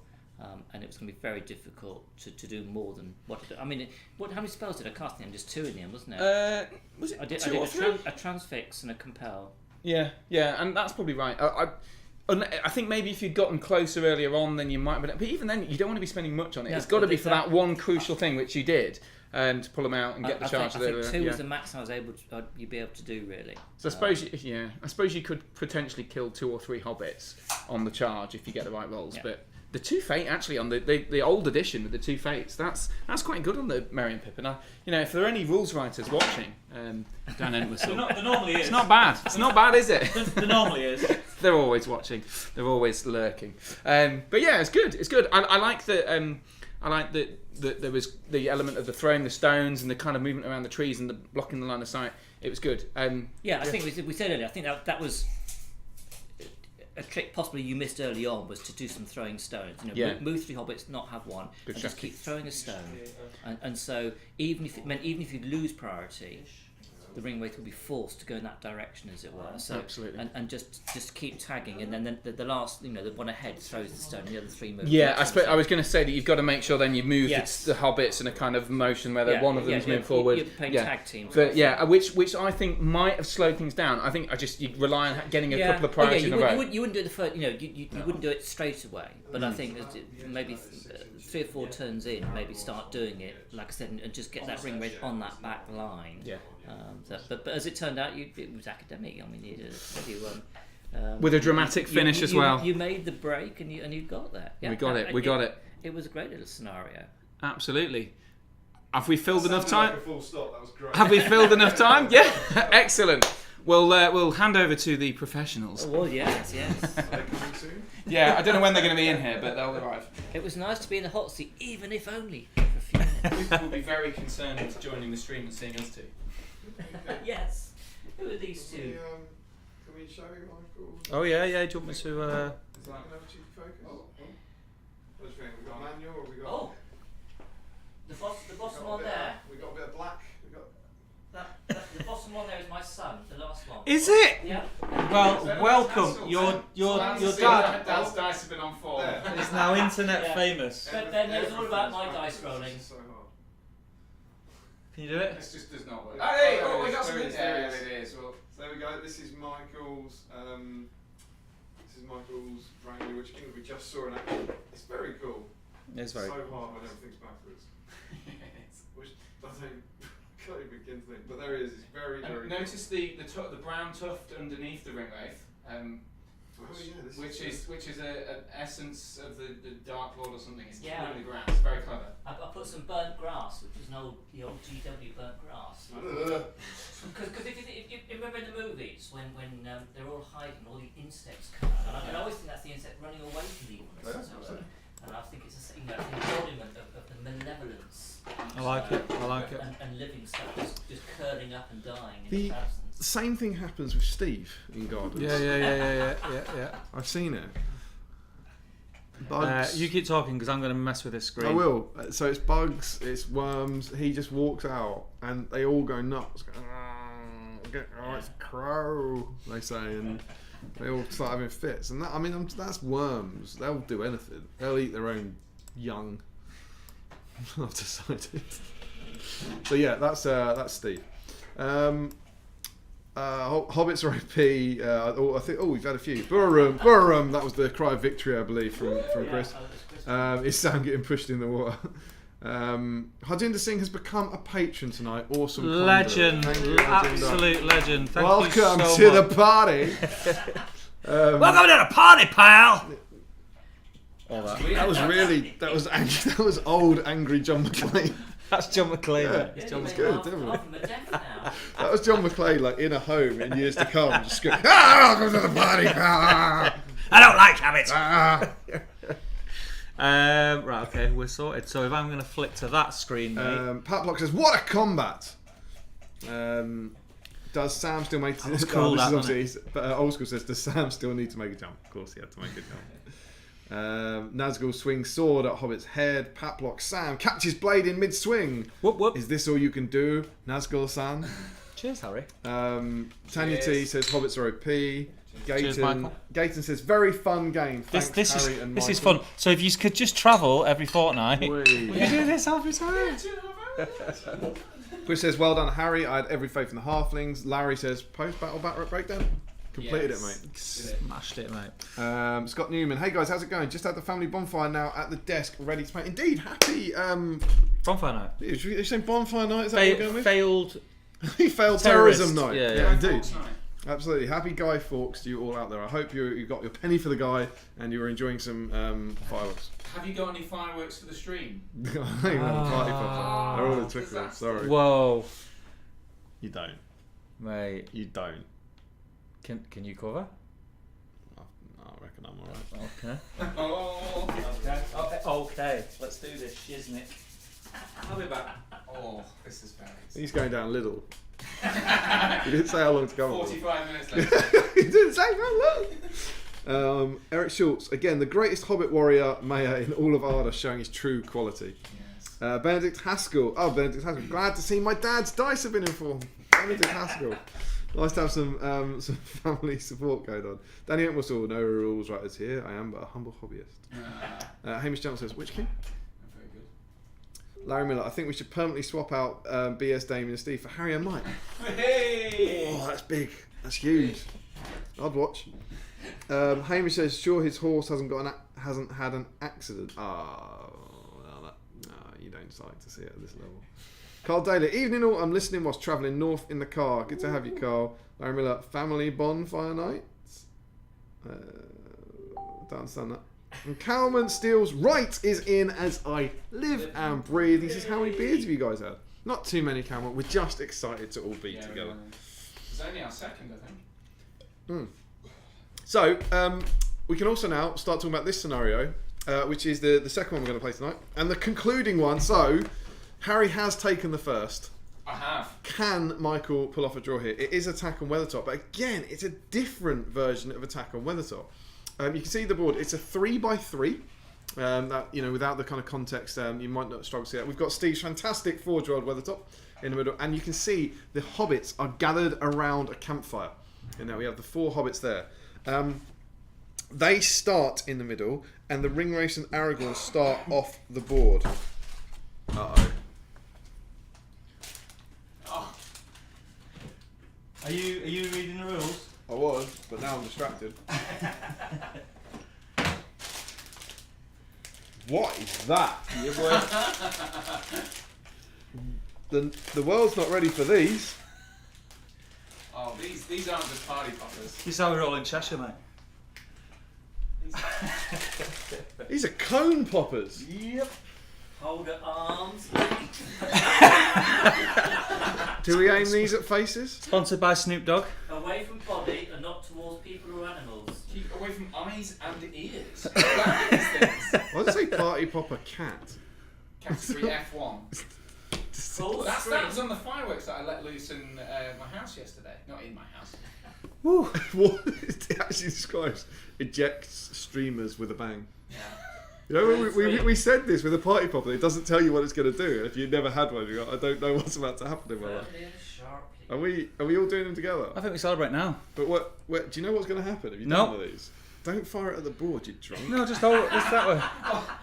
and it was going to be very difficult to do more than what. I mean, how many spells did I cast in the end? Just 2 in the end, wasn't it? Was it I did 2 or 3? a transfix and a compel. Yeah, and that's probably right. I think maybe if you'd gotten closer earlier on, then you might. But even then, you don't want to be spending much on it. Yeah, It's got to be but for that one crucial thing which you did, to pull them out and get the charge. I think 2 was the max I was able to. You'd be able to do really. So I suppose you could potentially kill 2 or 3 hobbits on the charge if you get the right rolls. Yeah. But the 2 fate actually on the old edition with the 2 fates, that's quite good on the Merry and Pippin. If there are any rules writers watching, Dan Entwistle, There normally is. it's not bad. It's not bad, is it? There normally is. They're always watching. They're always lurking. But yeah, it's good. It's good. I like that. I like that there was the element of the throwing the stones and the kind of movement around the trees and the blocking the line of sight. It was good. I think we said earlier. I think that was a trick possibly you missed early on, was to do some throwing stones. Move 3 hobbits, not have one, Good and just strategy. keep throwing a stone. And so even if you lose priority, the ring wraith will be forced to go in that direction, as it were. So Absolutely. and just keep tagging, and then the last, the one ahead throws the stone, and the other 3 move. Yeah, I was going to say that you've got to make sure then you move Yes. the hobbits in a kind of motion where one of them's moving forward. You're playing tag teams. But which I think might have slowed things down. I think you rely on getting a couple of priorities in a row. You wouldn't do it the first. You wouldn't do it straight away. But I think maybe 3 or 4 turns in, maybe start doing it, like I said, and just get that ring wraith on that back line. Yeah. But as it turned out, it was academic. I mean, With a dramatic finish as well. You made the break, and you got there. Yeah, We got it. It was a great little scenario. Absolutely. Have we filled enough time? Like a full stop. That was great. Have we filled enough time? Yeah, excellent. We'll hand over to the professionals. Oh, well, yes. Are they coming soon? Yeah, I don't know when they're going to be in here, but they'll arrive. It was nice to be in the hot seat, even if only for a few minutes. People will be very concerned with joining the stream and seeing us two. Yes. Who are these Can 2? can we show you, Michael? Oh yeah. Do you want me to? Is that enough to focus? What do you think? We got a manual, or we got? Oh, the bottom one there. We got a bit of black. We got. The bottom one there is my son, the last one. Is it? Yeah. Well, welcome. Your dad Dad's dice have been on form. is now internet Yeah. famous. But Ben knows all about my dice rolling. So hard. Can you do it? This just does not work. Hey, we got there some it is, there there it it is. Well, So there we go. This is Michael's. Brand new Witch King that we just saw in action. It's very cool. it's very. So hard when everything's backwards. Which I can't even begin to think. But there it is. It's very, very. Notice the brown tuft underneath the ring wraith, which is an essence of the Dark Lord or something. It's Yeah. in the ground. It's very clever. I put some burnt grass, which is the old GW burnt grass. Because if you remember in the movies when they're all hiding, all the insects come out, and I always think that's the insect running away from the evilness. And I think it's an embodiment of the malevolence. I like it. And living stuff just curling up and dying in The- its absence. Same thing happens with Steve in Gardens. Yeah. I've seen it. Bugs. You keep talking because I'm going to mess with this screen. I will. So it's bugs, it's worms. He just walks out, and they all go nuts. Oh, it's a crow, they say, and They all start having fits, and that, I mean, that's worms. They'll do anything. They'll eat their own young. I've decided. So yeah, that's Steve. Hobbits are OP. I think. Oh, we've had a few. Burrum. That was the cry of victory, I believe, from Chris. Is Sam getting pushed in the water? Harjinder Singh has become a patron tonight. Awesome. Legend. Absolute legend. Thank you so Welcome to the party. Welcome to the party, pal. All that. That was angry. That was old angry John McClane. That's John McClane. Yeah. Yeah, John you good, make didn't we? half of them are deaf now. That was John McClane, like in a home in years to come, just screaming, welcome to the party. I don't like habits. Right, okay, we're sorted. So if I'm going to flick to that screen, mate. Pat Block says, "What a combat!" Does Sam still make? That was cool, that, Old School says, "Does Sam still need to make a jump?" Of course, he had to make a jump. Nazgul swings sword at Hobbit's head. Pat blocks Sam. Catches blade in mid-swing. Whoop, whoop. Is this all you can do, Nazgul-san? Cheers, Harry. Tanya T says Hobbits are OP. Cheers, Michael. Gayton says very fun game. Thanks, Harry and this is Michael. fun. So if you could just travel every fortnight, we Whee. could do this every time. Chris says well done, Harry. I had every faith in the halflings. Larry says post-battle battle breakdown. Completed it, mate. Smashed it, mate. Scott Newman. Hey guys, how's it going? Just had the family bonfire now at the desk, ready to paint. Indeed, happy. Bonfire night. You're saying bonfire night? Is that what we're going with? Failed. He failed Terrorist. terrorism night. Yeah. Indeed. Absolutely. Happy Guy Fawkes to you all out there. I hope you got your penny for the guy and you're enjoying some fireworks. Have you got any fireworks for the stream? I ain't got a party popper. They're all the twinkling. Sorry. Whoa, You don't. mate. You don't. Can you cover? I reckon I'm alright. Okay. Oh, Okay. Let's do this, shiznit. I'll be back. Oh, this is bad. He's going down Lidl. He didn't say how long to go. 45 minutes later. He didn't say how long. Eric Schultz, again, the greatest Hobbit warrior mayor in all of Arda, showing his true quality. Yes. Benedict Haskell. Benedict Haskell. Glad to see my dad's dice have been informed. Benedict Haskell. Nice to have some family support going on. Danny Entwistle, no rules writers here. I am but a humble hobbyist. Hamish Johnson says, which king? Very good. Larry Miller, I think we should permanently swap out BS Damian and Steve for Harry and Mike. Hey! Oh, that's big. That's huge. I'd watch. Hamish says, sure his horse hasn't had an accident. You don't like to see it at this level. Carl Daly, evening all. I'm listening whilst travelling north in the car. Good to have you, Carl. Larry Miller, family bonfire nights. Don't understand that. And Calman Steele's right is in as I live and breathe. He says, how many beers have you guys had? Not too many, Calman. We're just excited to all be together. It's only our second, I think. So, we can also now start talking about this scenario, which is the second one we're going to play tonight. And the concluding one. So, Harry has taken the first. I have. Can Michael pull off a draw here? It is Attack on Weathertop, but again, it's a different version of Attack on Weathertop. You can see the board. It's a 3x3. That, you know, without the kind of context, you might not struggle to see that. We've got Steve's fantastic 4-year-old Weathertop in the middle, and you can see the hobbits are gathered around a campfire. And now we have the 4 hobbits there. They start in the middle, and the Ringwraiths and Aragorn start off the board. Uh-oh. Oh. Are you reading the rules? I was, but now I'm distracted. What is that? The world's not ready for these. Oh, these aren't just party poppers. This is how we roll in Cheshire, mate. These are cone poppers. Yep. Hold at arms. Do we aim these at faces? Sponsored by Snoop Dogg. Away from body and not towards people or animals. Keep away from eyes and ears. Like these things. Why does it say party popper cat? Category F1. Full That screen. was on the fireworks that I let loose in my house yesterday. Not in my house. Woo. What it actually describes ejects streamers with a bang. Yeah. You know, we said this with a party popper. It doesn't tell you what it's going to do. And if you've never had one, you go, I don't know what's about to happen in my life. Firmly and sharply. Are we all doing them together? I think we celebrate now. But what do you know what's going to happen if you do No. one of these? Don't fire it at the board, you drunk. No, just hold it that way.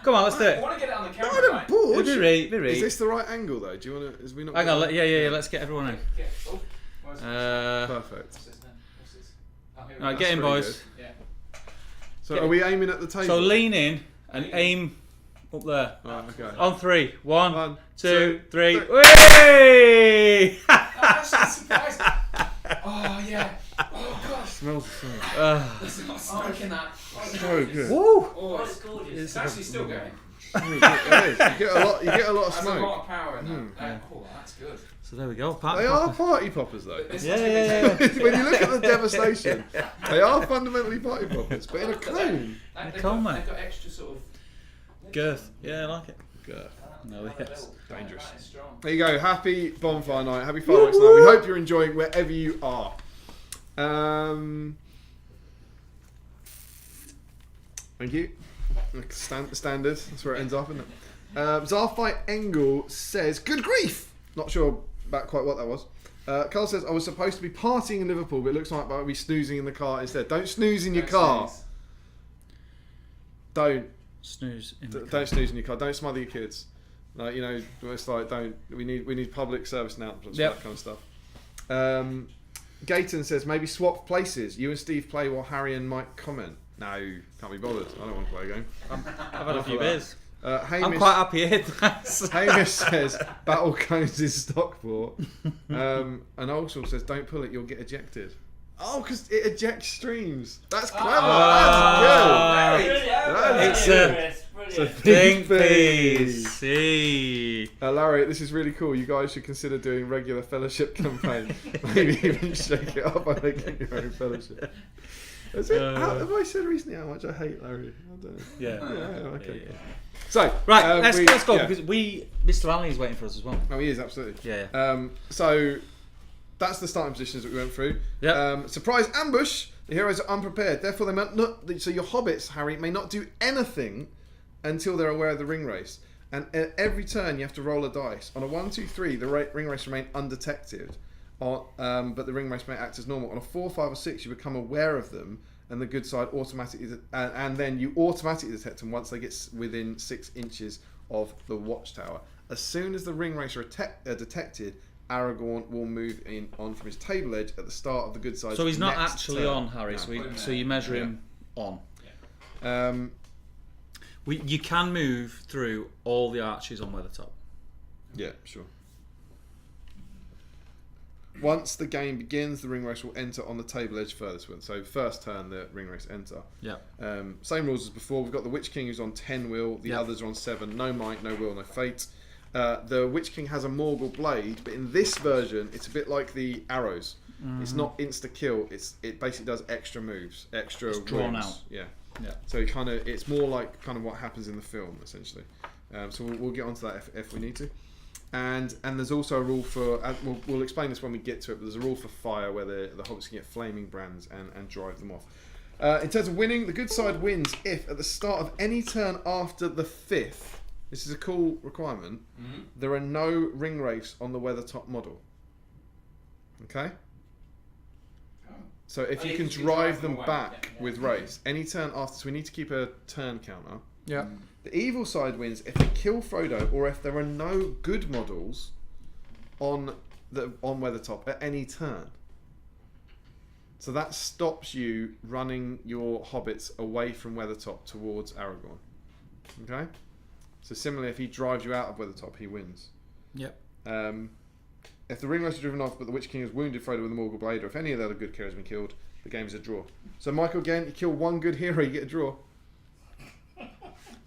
Come on, let's do I it. want to get it on the camera. Not a right? board. Be right. Is this the right angle though? Do you want to? Is we not? Hang on, gonna- yeah, let's get everyone in. Yeah. Oh, where's Perfect. what's this then? What's this? Oh, here we Alright, go. get in, pretty boys. Yeah. So are we aiming at the table? So lean in and aim up there. Right, okay. On 3. 1, One, 2, 3. three. Whey! That's just surprising. Oh yeah. Oh gosh. Smells the same. There's not smoke in that. Oh, So good. Woo! Oh, Oh, it's, it's gorgeous. it's actually still going. So good. It is. You get a lot. You get a lot of That's a smoke. lot of power in that. Oh, that's good. So there we go. They are party poppers though. This Yeah, must be yeah, the- yeah. When you look at the devastation, they are fundamentally party poppers, but in a cone. They've Come got, on. they've got extra sort of Girth. Yeah, I like it. Good. No, That yes. little- Dangerous. That is strong. There you go. Happy bonfire night. Happy fireworks night. We hope you're enjoying wherever you are. Thank you. Standard. That's where it ends up, isn't it? Zarfight Engel says, "Good grief." Not sure about quite what that was. Carl says, "I was supposed to be partying in Liverpool, but it looks like I'll be snoozing in the car instead." Don't snooze in your Don't car. sneeze. Don't Snooze in the don't snooze in your car. Don't smother your kids. Like, you know, it's like don't. We need public service announcements for Yep. that kind of stuff. Gayton says maybe swap places. You and Steve play while Harry and Mike comment. No, can't be bothered. I don't want to play a game. I've had a few beers. I'm Hamish, quite happy here. Thanks. Hamish says battle cones is Stockport. And also says don't pull it, you'll get ejected. Oh, because it ejects streams. That's clever. That's Very good. clever. It's Brilliant. So Think please. PC. Larry, this is really cool. You guys should consider doing regular fellowship campaign. Maybe even shake it up by making your own fellowship. Is it, have I said recently how much I hate Larry? I don't know. Yeah. Okay. Yeah. So Right, let's go yeah. because Mr. Ali is waiting for us as well. Oh, he is absolutely. Yeah. So that's the starting positions that we went through. Yep. Surprise ambush. The heroes are unprepared. Therefore, they might not. So your hobbits, Harry, may not do anything until they're aware of the ring race. And at every turn, you have to roll a dice. On a 1, 2, 3, the ring race remain undetected. But the ring race may act as normal. On a 4, 5, or 6, you become aware of them, and the good side automatically, and then you automatically detect them once they get within 6 inches of the watchtower. As soon as the ring race are detected, Aragorn will move on from his table edge at the start of the good side. So he's not actually on, Harry. No. So you measure him on. You can move through all the arches on Weathertop. Yeah, sure. Once the game begins, the ring race will enter on the table edge furthest one. So first turn, the ring race enter. Yeah. Same rules as before. We've got the Witch King who's on 10 will. The others are on 7. No might, no will, no fate. The Witch King has a Morgul blade, but in this version, it's a bit like the arrows. Mm-hmm. It's not insta kill. It basically does extra moves, extra. It's drawn wounds. out. Yeah. Yeah. So it's more like kind of what happens in the film essentially. So we'll get onto that if we need to. And there's also a rule for we'll explain this when we get to it. But there's a rule for fire where the hobbits can get flaming brands and drive them off. In terms of winning, the good side wins if at the start of any turn after the 5th. This is a cool requirement. Mm-hmm. There are no ring race on the Weathertop model. Okay. So if you can drive them back with race, any turn after, so we need to keep a turn counter. Yeah. The evil side wins if they kill Frodo or if there are no good models on Weathertop at any turn. So that stops you running your hobbits away from Weathertop towards Aragorn. Okay? So similarly, if he drives you out of Weathertop, he wins. Yep. If the ring race is driven off, but the Witch King has wounded Frodo with a Morgul blade, or if any of the other good heroes have been killed, the game is a draw. So Michael, again, you kill one good hero, you get a draw.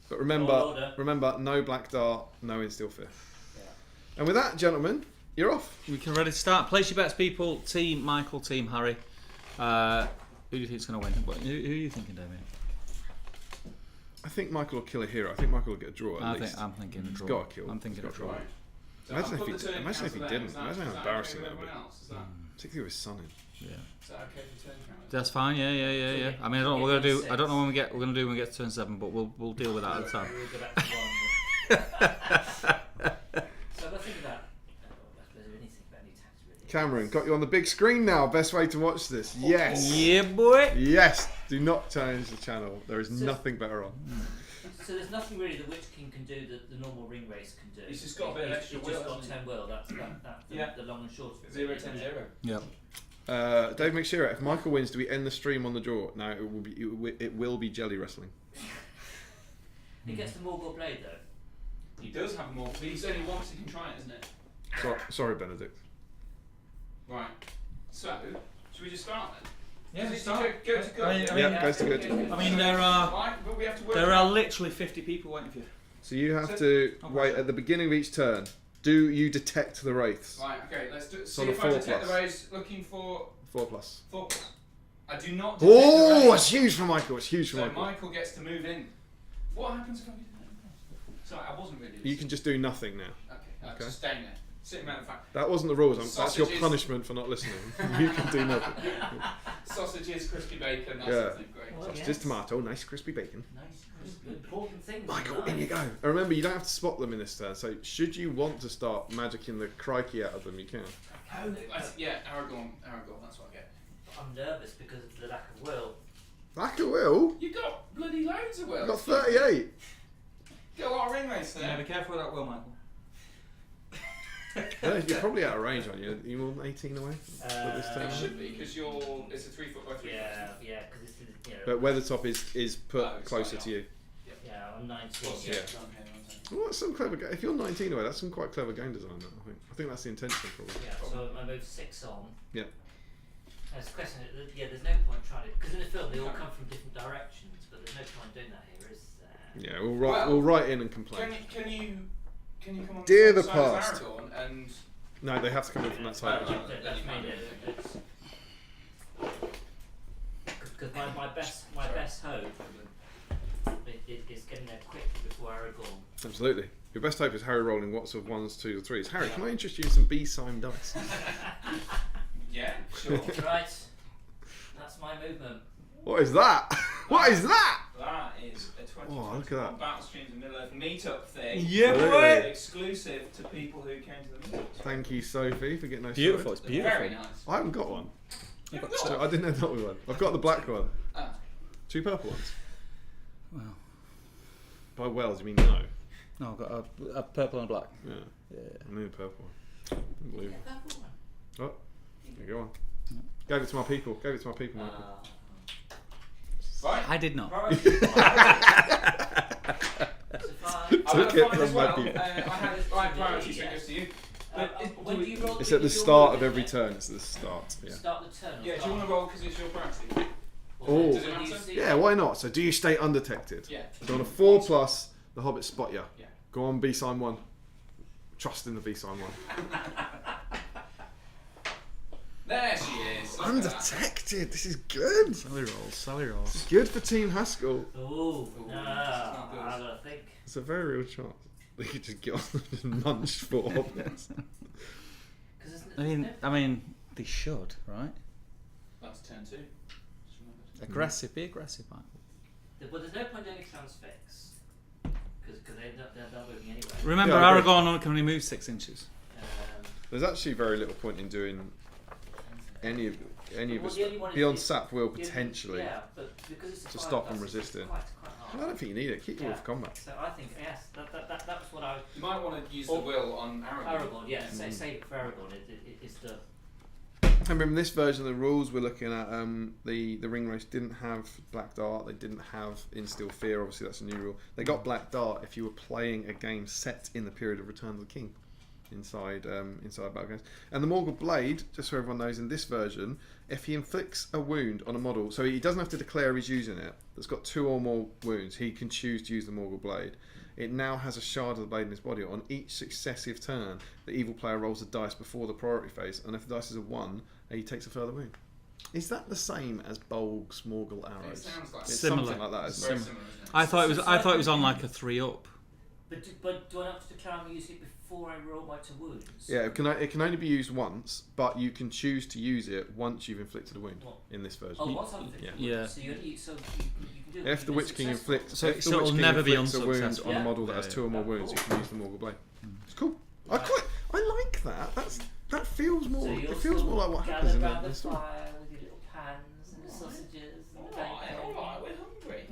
But remember, no Black Dart, no Instill Fifth. Yeah. And with that, gentlemen, you're off. We can ready to start. Place your bets, people. Team Michael, Team Harry. Who do you think is going to win? Who are you thinking, Damian? I think Michael will kill a hero. I think Michael will get a draw at least. I'm thinking a draw. Got to kill. I'm thinking a draw. Right. So Imagine I'll if put the turn imagine if he counter didn't. there. Imagine how Is that embarrassing okay that with would be. everyone else? Is that, Particularly with Sonny. Yeah. is that okay for turn counter? That's fine. Yeah. I mean, I don't know what we're gonna do. I don't know when we're gonna do when we get to turn 7, but we'll deal with that at the time. We'll go back to 1. So if I think about, is there anything about any tax really? Cameron, got you on the big screen now. Best way to watch this. Yes. Yeah, boy. Yes. Do not change the channel. There is nothing better on. So there's nothing really the Witch King can do that the normal ring race can do. He's just got a bit of extra will. He's just got 10 will. That's the long and short of it. 0, 10, 0. Yep. Dave McShearer, if Michael wins, do we end the stream on the draw? No, it will be jelly wrestling. He gets the Morgul blade though. He does have more, but he's only once he can try it, isn't it? Sorry, Benedict. Right. So, should we just start then? Yeah, Does it start. Go to good. Goes to good. I mean, there are Right, but we have to work there out- are literally 50 people waiting for you. So you have to Oh, wait right. at the beginning of each turn. Do you detect the wraiths? Right, okay, let's do it. So See the if I 4 detect the plus. race looking for 4+. 4 plus. I do not detect the Oh, race. it's huge for Michael. It's huge for So Michael. Michael gets to move in. What happens if I detect the race? Sorry, I wasn't really You can just do nothing now. Okay, Okay. just staying there. Sitting around the fact. That wasn't the rules. That's your Sausages. punishment for not listening. You can do nothing. Sausages, crispy bacon, that's Yeah. something great. Well, Sausages, yes. tomato, nice crispy bacon. Nice, crisp, important things. Michael, in in you life. go. And remember, you don't have to spot them in this turn. So should you want to start magicking the crikey out of them, you can. Yeah, Aragorn, that's what I get. I'm nervous because of the lack of will. Lack of will. You got bloody loads of will. I've got 38. Got a lot of ring race Yeah, there. be careful with that will, Michael. You're probably out of range, aren't you? Are you more than 18 away at this It turn? should be, because it's a 3 foot by 3 Yeah, because it's But Weathertop is put Oh, it's closer right to you. yeah, I'm 19. Yeah. Well, that's some clever. If you're 19 away, that's some quite clever game design. That, I think that's the intention, probably. Yeah, so I moved 6 on. Yeah. There's a question. There's no point trying to, because in the film they all come from different directions, but there's no point doing that here, is there? Yeah, we'll write in and complain. Can you come on Dear the the side of past. Aragorn and No, they have to come in from that side. Oh, of the yeah. That's me. Because my best hope is getting there quick before Aragorn. Absolutely. Your best hope is Harry rolling lots of 1s, 2s, or 3s. Harry, can I interest you in some B-sign dice? yeah, sure. Right, that's my movement. What is that? What is that? That is a 20 Oh, look at that. Battle Streams and Middle Earth meetup thing. Yeah, boy. Exclusive to people who came to the meetup. Thank you, Sophie, for getting those. Beautiful. sorted. It's beautiful. Very nice. I haven't got one. You've got So one? I didn't know that was one. I've got the black one. Ah. 2 purple ones. Wow. By well, do you mean no? No, I've got a purple and a black. Yeah. Yeah. I need a purple one. Unbelievable. Purple one. Oh, there you go on. Gave it to my people. Gave it to my people, Michael. Right. I did not. Priority. So far, Took it from my people. I had my priority, so it goes to you. when do you roll? It's at the is your start roll, of every isn't it? turn. It's the start. Yeah. Start the turn. or Yeah, do you start- want to roll because it's your priority? Oh. Does it When you matter? see- Yeah, why not? So do you stay undetected? Yeah. So on a 4+, the Hobbits spot you. Yeah. Go on, B-sign 1. Trust in the B-sign 1. There she is. Look at that. Undetected. This is good. Sally rolls. Sally rolls. It's good for Team Haskell. Ooh, Ooh, no, it's not good. I gotta think. It's a very real chance. They could just get on and munch 4 Hobbits. I mean, they should, right? That's turn 2. Just remembered. Aggressive. Be aggressive, Michael. Well, there's no point doing a transfix because they're not moving anyway. Remember, Yeah, I agree. Aragorn can only move 6 inches. There's actually very little point in doing any of Well, us the only one is beyond the- sap will the only- potentially. Yeah, but because it's a to 5+, stop them it's resisting. Quite I hard. don't think you need it. Keep the wolf combat. So I think yes, that was what I. You might want to use the Or- will on Aragorn. Aragorn, yeah, save it for Aragorn. It's the. And remember, in this version of the rules we're looking at, the ring race didn't have black dart. They didn't have instill fear. Obviously, that's a new rule. They got black dart if you were playing a game set in the period of Return of the King, inside battle games. And the Morgul Blade, just so everyone knows, in this version, if he inflicts a wound on a model, so he doesn't have to declare he's using it. That's got 2 or more wounds. He can choose to use the Morgul Blade. It now has a shard of the blade in his body. On each successive turn, the evil player rolls a dice before the priority phase, and if the dice is a 1, he takes a further wound. Is that the same as Bolg's Morgul arrows? It sounds like It's Similar. something like that, It's isn't very it? similar, isn't it? I thought it was on like a 3-up. But do I have to declare I'm using it before I roll my 2 wounds? Yeah, it can only be used once, but you can choose to use it once you've inflicted a wound What? in this version. Oh, what's on it? Yeah. Yeah. So you can do it. If the Witch King inflicts, So- if the so it'll Witch King never be inflicts a wound unsuccessful. on a Yeah. model that has Yeah, 2 or more yeah. wounds, you Cool. can use the Morgul Blade. It's cool. I like that. That feels more. So you'll It feels still more like what gather happens in around the the story. fire with your little pans and the sausages and the bacon. Alright, we're hungry.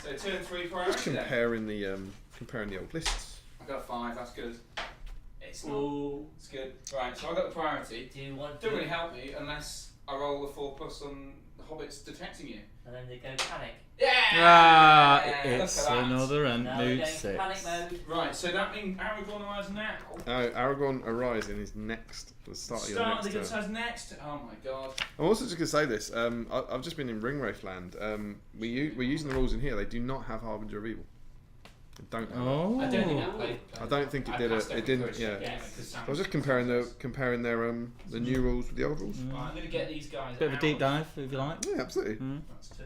So 2 and 3 Just priority then. comparing the old lists. I got a 5, that's good. It's not. Ooh. It's good. Right, so I got the priority. Do you want Don't to? really help me unless I roll a 4+ on the hobbits detecting you. And then they go panic. Yeah! Ah, Look it's at that. another Now we're mood going to panic 6. mode. Right, so that means Aragorn arrives now. Aragorn Arising is next. The start of your Start of the good next turn. size next. Oh my god. I'm also just going to say this. I've just been in Ringwraith Land. We're using the rules in here. They do not have Harbinger of Evil. They don't have it. Oh. I don't think that played. I don't think it did it. It didn't. Yeah. I was just comparing their the new rules with the old rules. Right, I'm going to get these guys. Bit of a out. deep dive, if you like. Yeah, absolutely. That's 2.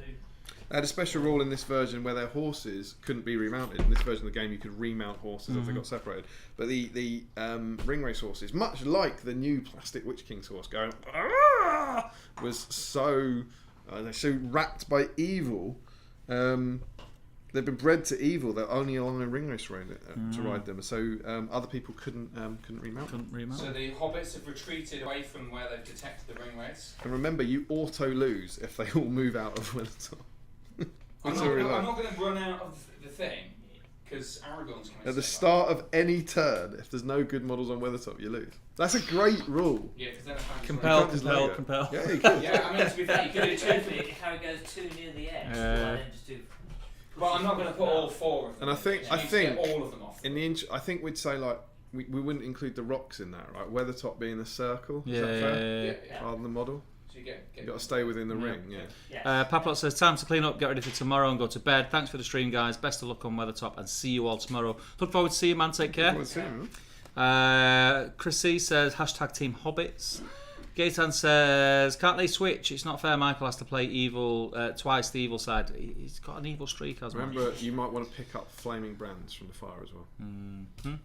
I had a special rule in this version where their horses couldn't be remounted. In this version of the game, you could remount horses if they got separated. But the Ringwraith horses, much like the new plastic Witch King's horse going, "Arrgh!" was so they're so wrapped by evil. They've been bred to evil. They're only allowing Ringwraiths to ride them. So other people couldn't remount them. So the hobbits have retreated away from where they've detected the Ringwraiths. And remember, you auto lose if they all move out of Weathertop. I'm not going to run out of the thing because Aragorn's coming. At the start of any turn, if there's no good models on Weathertop, you lose. That's a great rule. Yeah, because then I find Compel. Yeah, you could. Yeah, I mean to be fair, you could do 2 Carefully, if Harry goes too near the edge, then just do. But I'm not going to put all 4 of them. And I think You need to get all of them off. I think we'd say like we wouldn't include the rocks in that, right? Weathertop being a circle. Yeah, Is that fair? Yeah. Rather than the model. So you get You've got to stay within the ring. Yeah. Yeah. Paplot says, time to clean up, get ready for tomorrow and go to bed. Thanks for the stream, guys. Best of luck on Weathertop and see you all tomorrow. Look forward to see you, man. Take care. Well, see you, man. Chris C says, hashtag Team Hobbits. Gaetan says, can't they switch? It's not fair. Michael has to play evil twice the evil side. He's got an evil streak as well. Remember, you might want to pick up flaming brands from the fire as well.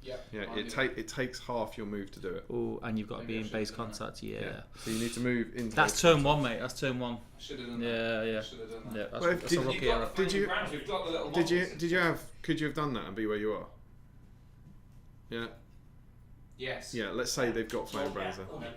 Yeah. It takes half your move to do it. Oh, and you've got to be in base contact. Yeah. So you need to move into. That's turn 1, mate. That's turn 1. Should have done that. Yeah. Should have done that. Yeah. That's, Well, that's a You've rookie got error. the Did you- brands, we've got the little Did models. could you have done that and be where you are? Yeah. Yes. Yeah. Let's say they've got flaming brands there. Okay.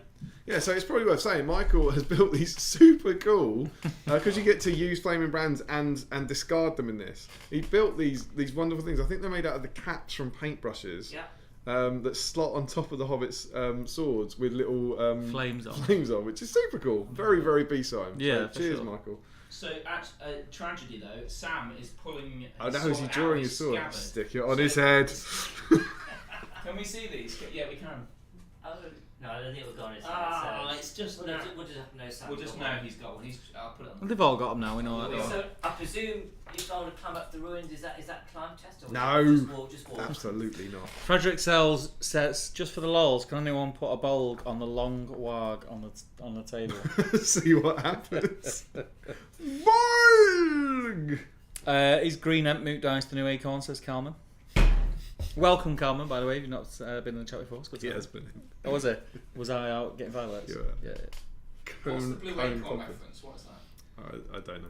Yeah, so it's probably worth saying Michael has built these super cool because you get to use flaming brands and discard them in this. He built these wonderful things. I think they're made out of the caps from paintbrushes. Yeah. That slot on top of the hobbits' swords with little Flames on. which is super cool. Very, very B-side. Yeah, So for cheers, sure. Michael. So, tragedy though, Sam is pulling. Oh, now sword is he out drawing of his sword? scabbard. Stick it on So- his head. Can we see these? Yeah, we can. Oh, no, I don't think we'll go on his Ah, head. it's just We'll now. just have to know Sam. We'll just know he's got one. I'll put it on. They've all got them now. We know that. Yeah. So I presume if I want to climb up the ruins, is that climb test or No. just walk? Absolutely not. Frederick says, just for the lols, can anyone put a bulg on the long wag on the table? See what happens. Bulg! Is Green Moot Dice the new acorn, says Calman. Welcome, Calman, by the way, if you've not been in the chat before. It's good to He have has you. been. Oh, was it? Was I out getting fireworks? You were. Yeah. What's the blue Cone acorn popping. reference? What is that? I don't know.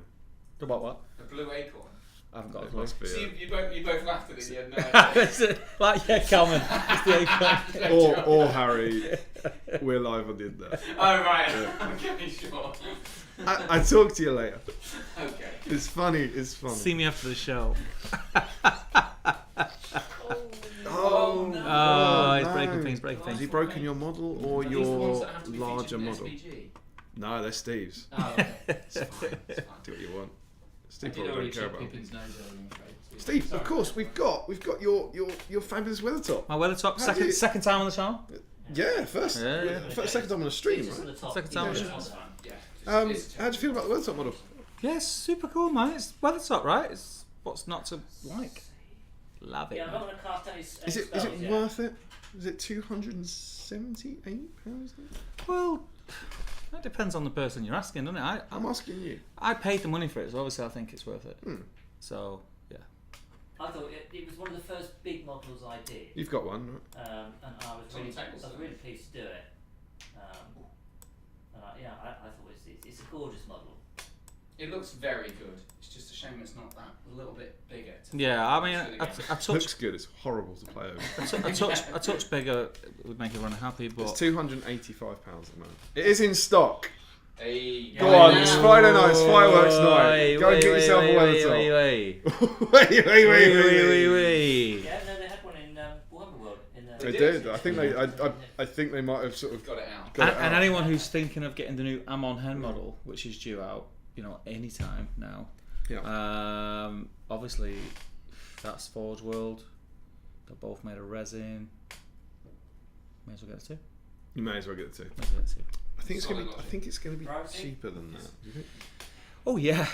The what? The blue acorn. I haven't got a It clue. must be. See, you both laughed at it. You had no idea. Like, yeah, Calman. It's the acorn. Or Harry, we're live on the internet. Oh right. Okay, sure. I talk to you later. Okay. It's funny. It's funny. See me after the show. Oh, no. Oh, he's no. breaking things. Has he broken your model or Are these the ones your that have to be larger featured in model? SBG? No, they're Steve's. Oh, okay. It's fine. It's fine. Do what you want. I Steve did probably already don't care chop about. Pippin's nose earlier, I'm afraid. Steve, Sorry. of course, we've got your fabulous Weathertop. My Weathertop, How do you- second time on the channel. Yeah, first, Yeah. second time on a stream, Just right? on the top. Second time. Yeah. That's fine. Yeah. How do you feel about the Weathertop model? Yes, super cool, man. It's Weathertop, right? It's what's not to like. Love it. Yeah, I'm man. not going to cast any Is it spells yet. worth it? Is it £278? Well, that depends on the person you're asking, doesn't it? I'm asking you. I paid the money for it, so obviously I think it's worth it. So, yeah. I thought it was one of the first big models I did, You've got one, right? and I was on really, the table, really pleased to do it. And I thought it's a gorgeous model. It looks very good. It's just a shame it's not that a little bit bigger. Yeah, I mean, a Looks touch, good. It's horrible to play over. a touch bigger would make everyone happy, but It's £285 at the moment. It is in stock. Hey, Go on, it's Friday night, it's fireworks night. Go and get yourself a Weathertop. Wait. Yeah, no, they had one in Warhammer World. They did. I think they might have sort of got it out. and anyone who's thinking of getting the new Amon Hen model, which is due out, any time now. Yeah. Obviously, that's Forge World. They're both made of resin. May as well get the two. You may as well get the two. May as well get the two. I think it's gonna be cheaper than that. Do you think? Oh yeah.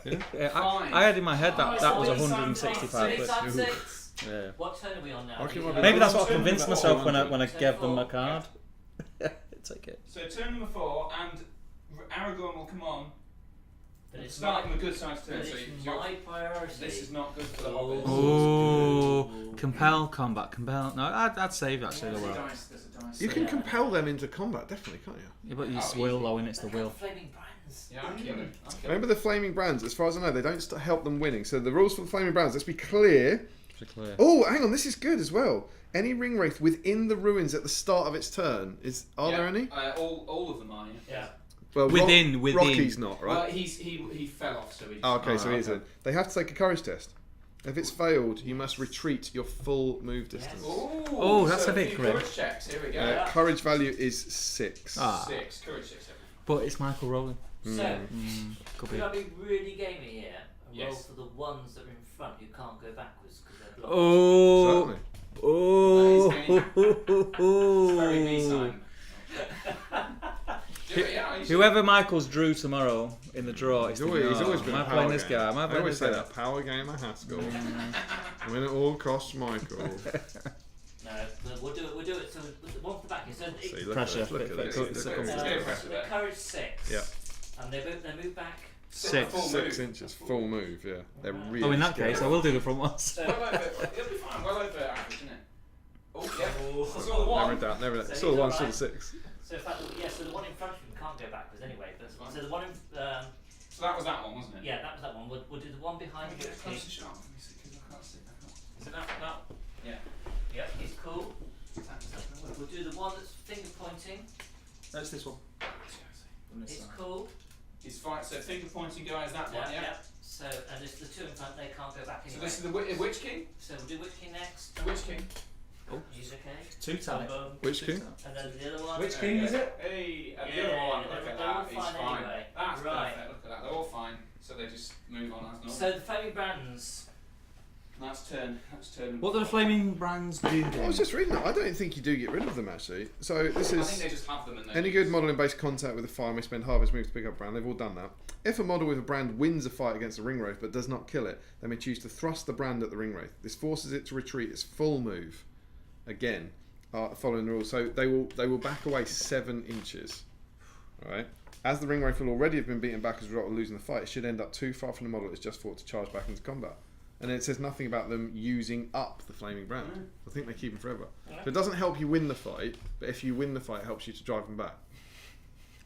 Yeah? I had in my head that was it's £165. 6 but- times 6. Yeah. What turn are we on now? I reckon it might be- Maybe that's what I convinced Turn myself when I 400. gave them my card. Take it. So turn number 4 and Aragorn will come on. But it's Start my, from a good size turn. but So it's you're- my priority. this is not good for the hobbits. Oh, compel combat, compel. No, I'd save actually. There's The a will. dice. There's a dice. You can compel them into combat, definitely, can't you? Yeah, but it's Oh, will easy. though, and it's the They've got will. Flaming brands. Yeah, I'm killing. Remember the Flaming Brands? As far as I know, they don't help them winning. So the rules for the Flaming Brands, let's be clear. Pretty clear. Oh, hang on, this is good as well. Any ring wraith within the ruins at the start of its turn are there any? All of them are. Yeah. Well, Within. Rocky's not, Well, right? he fell off, so he. Oh, okay, so he's okay. in. They have to take a courage test. If it's failed, you must retreat your full move distance. Oh, that's so a bit few grim. courage checks. Here we go. Courage value is 6. Ah. 6 courage checks. But it's Michael Rowling. So, Could could be. I be really gamey here and roll Yes. for the ones that are in front who can't go backwards because they're blocked? Oh. Certainly. Oh. Very B-sign. Whoever Michael's drew tomorrow in the draw, He's always been am a I power playing this game. guy? Am I I playing always this say guy? that power game at Haskell. When it all costs Michael. No, we'll do it. So the one for the back is so See, look Pressure. at this. Look at Bit- this. bit- This bit- is bit- complicated. the courage 6. Yeah. And they move back. 6. Full 6 move. inches, full move, yeah. They're really Oh, in that scary. case, I will do the front ones. So, Well over, it'll be fine. Well over average, isn't it? Oh yeah. Oh. That's all the one. Never doubt, never doubt. So Saw the he's 1, saw alright. the 6. so in fact, so the one in front of him can't go backwards anyway. But, Fine. so the one in, So that was that one, wasn't it? yeah, that was that one. We'll do the one behind Can we you. get it close and sharp? Let me see, 'cause I can't see. Is it that? Yeah. Yeah, he's cool. Is that the We'll do the one that's finger pointing. That's this one. He's cool. He's fine. So finger pointing guy is that one, yeah? So, and there's the two in front, they can't go back So anyway. this is the Witch King? So we'll do Witch King next. The Witch King. He's okay. 2 times. Which king? And then the other one. Which king is it? Hey, and the Yeah, other one, they're- look at they're all that, he's fine fine. anyway. That's Right. perfect, look at that, they're all fine. So they just move on as normal. So the Flaming Brands. That's turn. What do the Flaming Brands do? I was just reading that. I don't think you do get rid of them, actually. So this I think they is... just have them in there. Any good model in base contact with a fire may spend half its move to pick up a brand. They've all done that. If a model with a brand wins a fight against a ring wraith but does not kill it, they may choose to thrust the brand at the ring wraith. This forces it to retreat its full move. Again, following the rules. So they will back away 7 inches. All right. As the ring wraith will already have been beaten back as a result of losing the fight, it should end up too far from the model it's just fought to charge back into combat. And then it says nothing about them using up the flaming brand. I think they keep them forever. So it doesn't help you win the fight, but if you win the fight, it helps you to drive them back.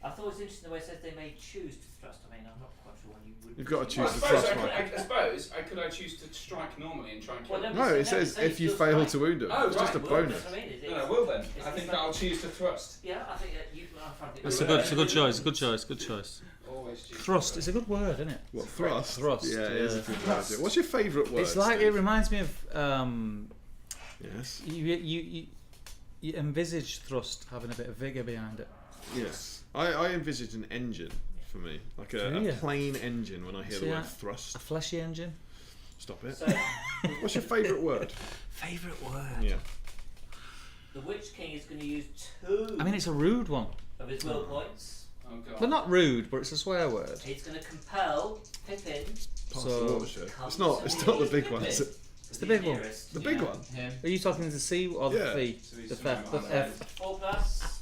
I thought it was interesting the way it says they may choose to thrust. I mean, I'm not quite sure when you would. You've got to Well, choose I the suppose, thrust, Mike. I suppose could I choose to strike normally and try and kill Well, them? No, it No, says so if you still fail strike. to wound them. Oh, It's just a right, Well, bonus. that's what I mean. No, I will then. It's I think like- I'll choose to thrust. Yeah, I think you. I'm trying to It's a good choice. Good choice. Good choice. Always choose. Thrust. It's a good word, isn't it? What, thrust? Thrust, Yeah, it is a yeah. good word. yeah. What's your favourite word? It's like Steve? it reminds me of Yes. you envisage thrust having a bit of vigour behind it. Yes. I envisage an engine for me. Like Do a you? plain engine when I hear See, the word I- thrust. A fleshy engine. Stop it. So What's your favourite word? Favourite word. Yeah. the Witch King is going to use 2 I mean, it's a rude one. of his will points. Oh god. Well, not rude, but it's a swear word. He's going to compel Pippin. Past So- the watershed. It's not the big one, is it? It's the big one. nearest. The big Yeah, one? Him. Are you talking the C or the Yeah. F? So he's The somewhere F. The behind F. 4+.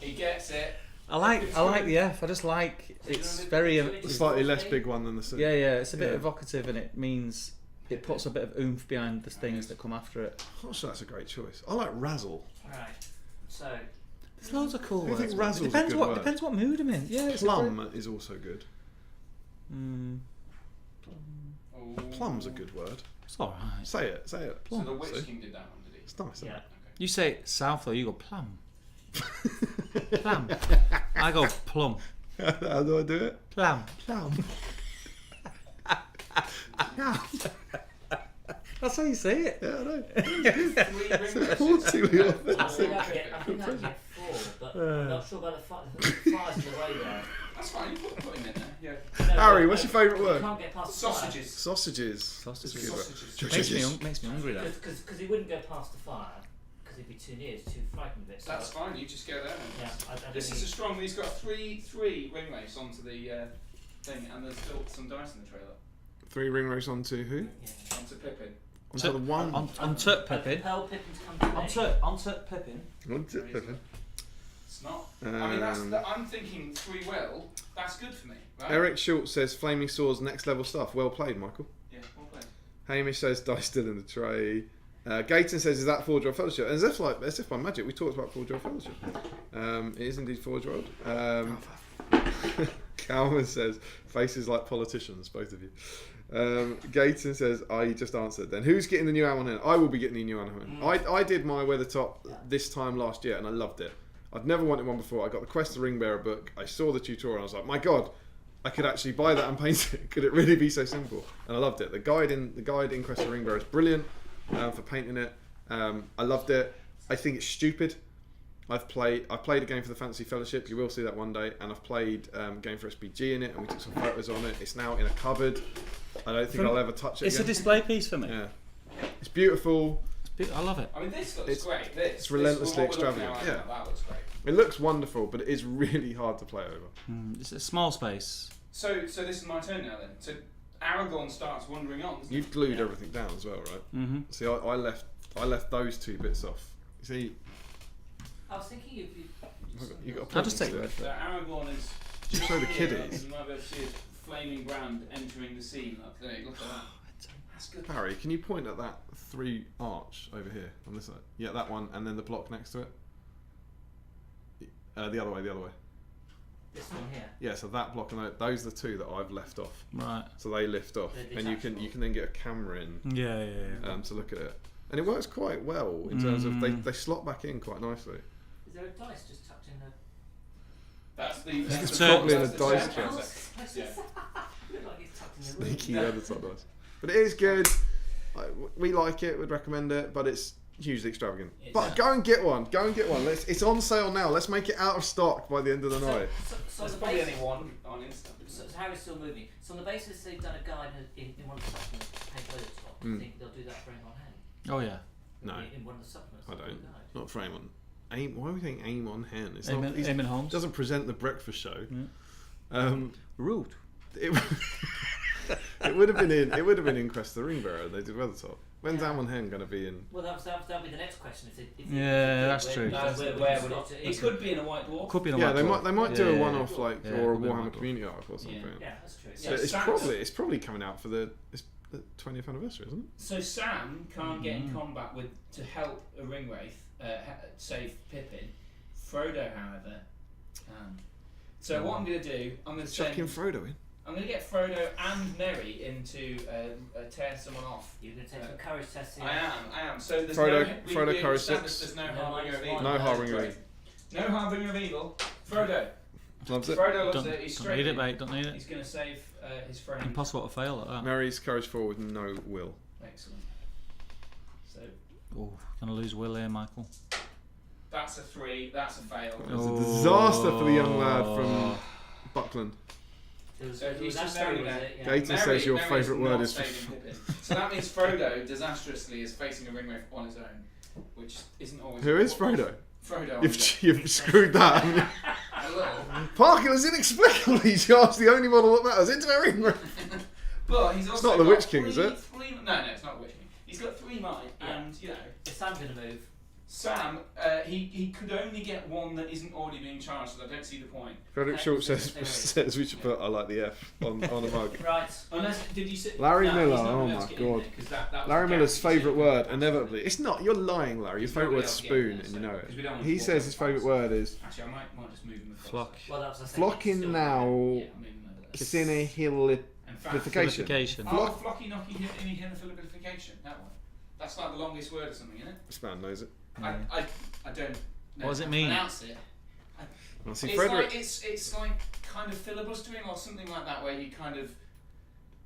He gets it. I like the F. I just like it's very. The slightly less big one than the C. Yeah, yeah. It's a bit Yeah. evocative, and it means it puts a bit of oomph behind the things that come after it. Oh, so that's a great choice. I like Razzle. Right. So There's loads of cool I think words. razzle's a Depends good what word. depends what mood I'm in. Yeah, it's Plum is also good. Oh. Plum's a good word. It's all right. Say it. So Plum. the Witch See? King did that one, did he? It's nice. Yeah. Okay. You say south though, you go plum. Plum. I go plum. How do I do it? Plum. Plum. That's how you say it. Yeah, I know. Three ring Haughtily I authentic. think I get 4, but I'm not sure about the 5. The 5's in the way there. That's fine, you put him in there. Yeah. No, Harry, but what's your favourite you word? can't get past the 5. Sausages. Sausages. Sausages. That's a good word. Sausages. Makes me hungry though. Because he wouldn't go past the fire, because he'd be too near, he's too frightened of it. So That's fine, you just go there. yeah, I don't This think is a strong. He's got three ring race onto the thing, and there's still some dice in the trailer. 3 ring race onto who? yeah. Onto Pippin. Onto the one. On Tut Pippin. Compel Pippin to come to me. On Tut Pippin. Onto Pippin. It's not. I mean, I'm thinking 3 will. That's good for me, right? Eric Schultz says Flaming Swords next level stuff. Well played, Michael. Yeah, well played. Hamish says dice still in the tray. Gayton says, is that Forge World Fellowship? And as if by magic, we talked about Forge World Fellowship. It is indeed Forge World. Calvin says, faces like politicians, both of you. Gayton says, you just answered then. Who's getting the new Amon Hen? I will be getting the new Amon Hen. I did my Weathertop this time last year and I loved it. I'd never wanted one before. I got the Quest of the Ringbearer book. I saw the tutorial and I was like, my God, I could actually buy that and paint it. Could it really be so simple? And I loved it. The guide in Quest of the Ringbearer is brilliant for painting it. I loved it. I think it's stupid. I played a game for the Fantasy Fellowship. You will see that one day. And I've played a game for SBG in it, and we took some photos on it. It's now in a cupboard. I don't think I'll ever touch it. It's again. a display piece for me. Yeah, it's beautiful. I love it. I mean, this looks great. It's relentlessly extravagant. Yeah, that looks great. It looks wonderful, but it is really hard to play over. It's a small space. So this is my turn now then. So Aragorn starts wandering on. Doesn't You've glued everything down as well, right? Mm-hmm. See, I left those 2 bits off. You see, I was thinking if you got. I'll just take the word So for it. Aragorn is Just show the here, kiddies. You might be able to see his flaming brand entering the scene. Look at that. That's good. Harry, can you point at that 3 arch over here on this side? Yeah, that one, and then the block next to it. The other way. this one here. Yeah, so that block and those are the 2 that I've left off. Right. So they lift off, They're and you can then get a camera in Yeah. to look at it, and it works quite well in terms of they slot back in quite nicely. Is there a dice just tucked in there? That's the. It's So- probably in a that's the dice sound tray. effect. Yeah. Look like it's tucked in the Sneaky room. Weathertop dice, but it is good. We like it. We'd recommend it, but it's hugely extravagant. But go and get one. It's on sale now. Let's make it out of stock by the end of the night. So There's the probably basis, only one on Insta. so Harry's still moving. So on the basis they've done a guide in one of the supplements, paint Weathertop, do you think they'll do that for Amon Hen? Oh yeah. No, In one of the supplements. I they'll do don't. a guide. Not for Amon. Why are we saying Amon Hen? It's not. Eamon Holmes. Doesn't present the breakfast show. Yeah. Rude. It would have been in. It would have been in Quest of the Ringbearer. They did Weathertop. When's Amon Hen going to be in? Well, that'll be the next question. Yeah, that's true. Where would it could be in a White Dwarf. Could be in a Yeah, white they dwarf. might do a Yeah. one-off or a could be a Warhammer White Dwarf. community arc or something. Yeah, that's true. So But Sam's- it's probably coming out for the 20th anniversary, isn't it? So Sam can't get in combat with to help a Ringwraith save Pippin. Frodo, however, can. So what I'm going to do, I'm going to Chucking send. Frodo in. I'm going to get Frodo and Merry into tear someone off. You're going to take some courage tests here. I am. So there's Frodo we courage established 6. There's no No harbinger of evil. No harbinger of Great. No harbinger of evil. Frodo. Loves it. Frodo loves Don't, it. He's don't straight. need it, mate. Don't need it. He's going to save his friend. Impossible to fail at that. Mary's courage 4 with no will. Excellent. So Oh, gonna lose Will here, Michael. that's a 3. That's a fail. It's a disaster for the young lad from Buckland. So he's that just Merry, standing was there. it? Yeah. Gayton says your Merry favourite word not is. saving Pippin. So that means Frodo disastrously is facing a Ringwraith on his own, which isn't always. Who is Frodo? Frodo. on his own. You've screwed that. haven't you? A little. Parker was inexplicably charged the only model that matters. Into a ring. But he's also not the got Witch King, is it? No, it's not the Witch King. He's got 3 might, and you know. Is Sam going to move? Sam, he could only get one that isn't already being charged, so I don't see the point. Frederick Schultz says we should put "I like the F" on a mug. Right. Unless, did you say... Larry no, Miller, he's not oh allowed my to get in God. there, 'cause that was Larry the Miller's guarantee. favourite word, inevitably. It's not. You're lying, Larry. His He's not favourite really word's able to get in spoon, there, and you know because we don't it. want He to says his favourite word is Actually, I might just move him across. Flock. Well, that was the thing. flocking now. Yeah, I'm moving over there. Cinehilification. In fact, Qualification. oh, flocky knocky in here the philipification. That one. That's like the longest word or something, isn't it? This man knows it. I don't know What does how it to mean? pronounce it. Well, see, It's Frederick. like it's like kind of filibustering or something like that, where you kind of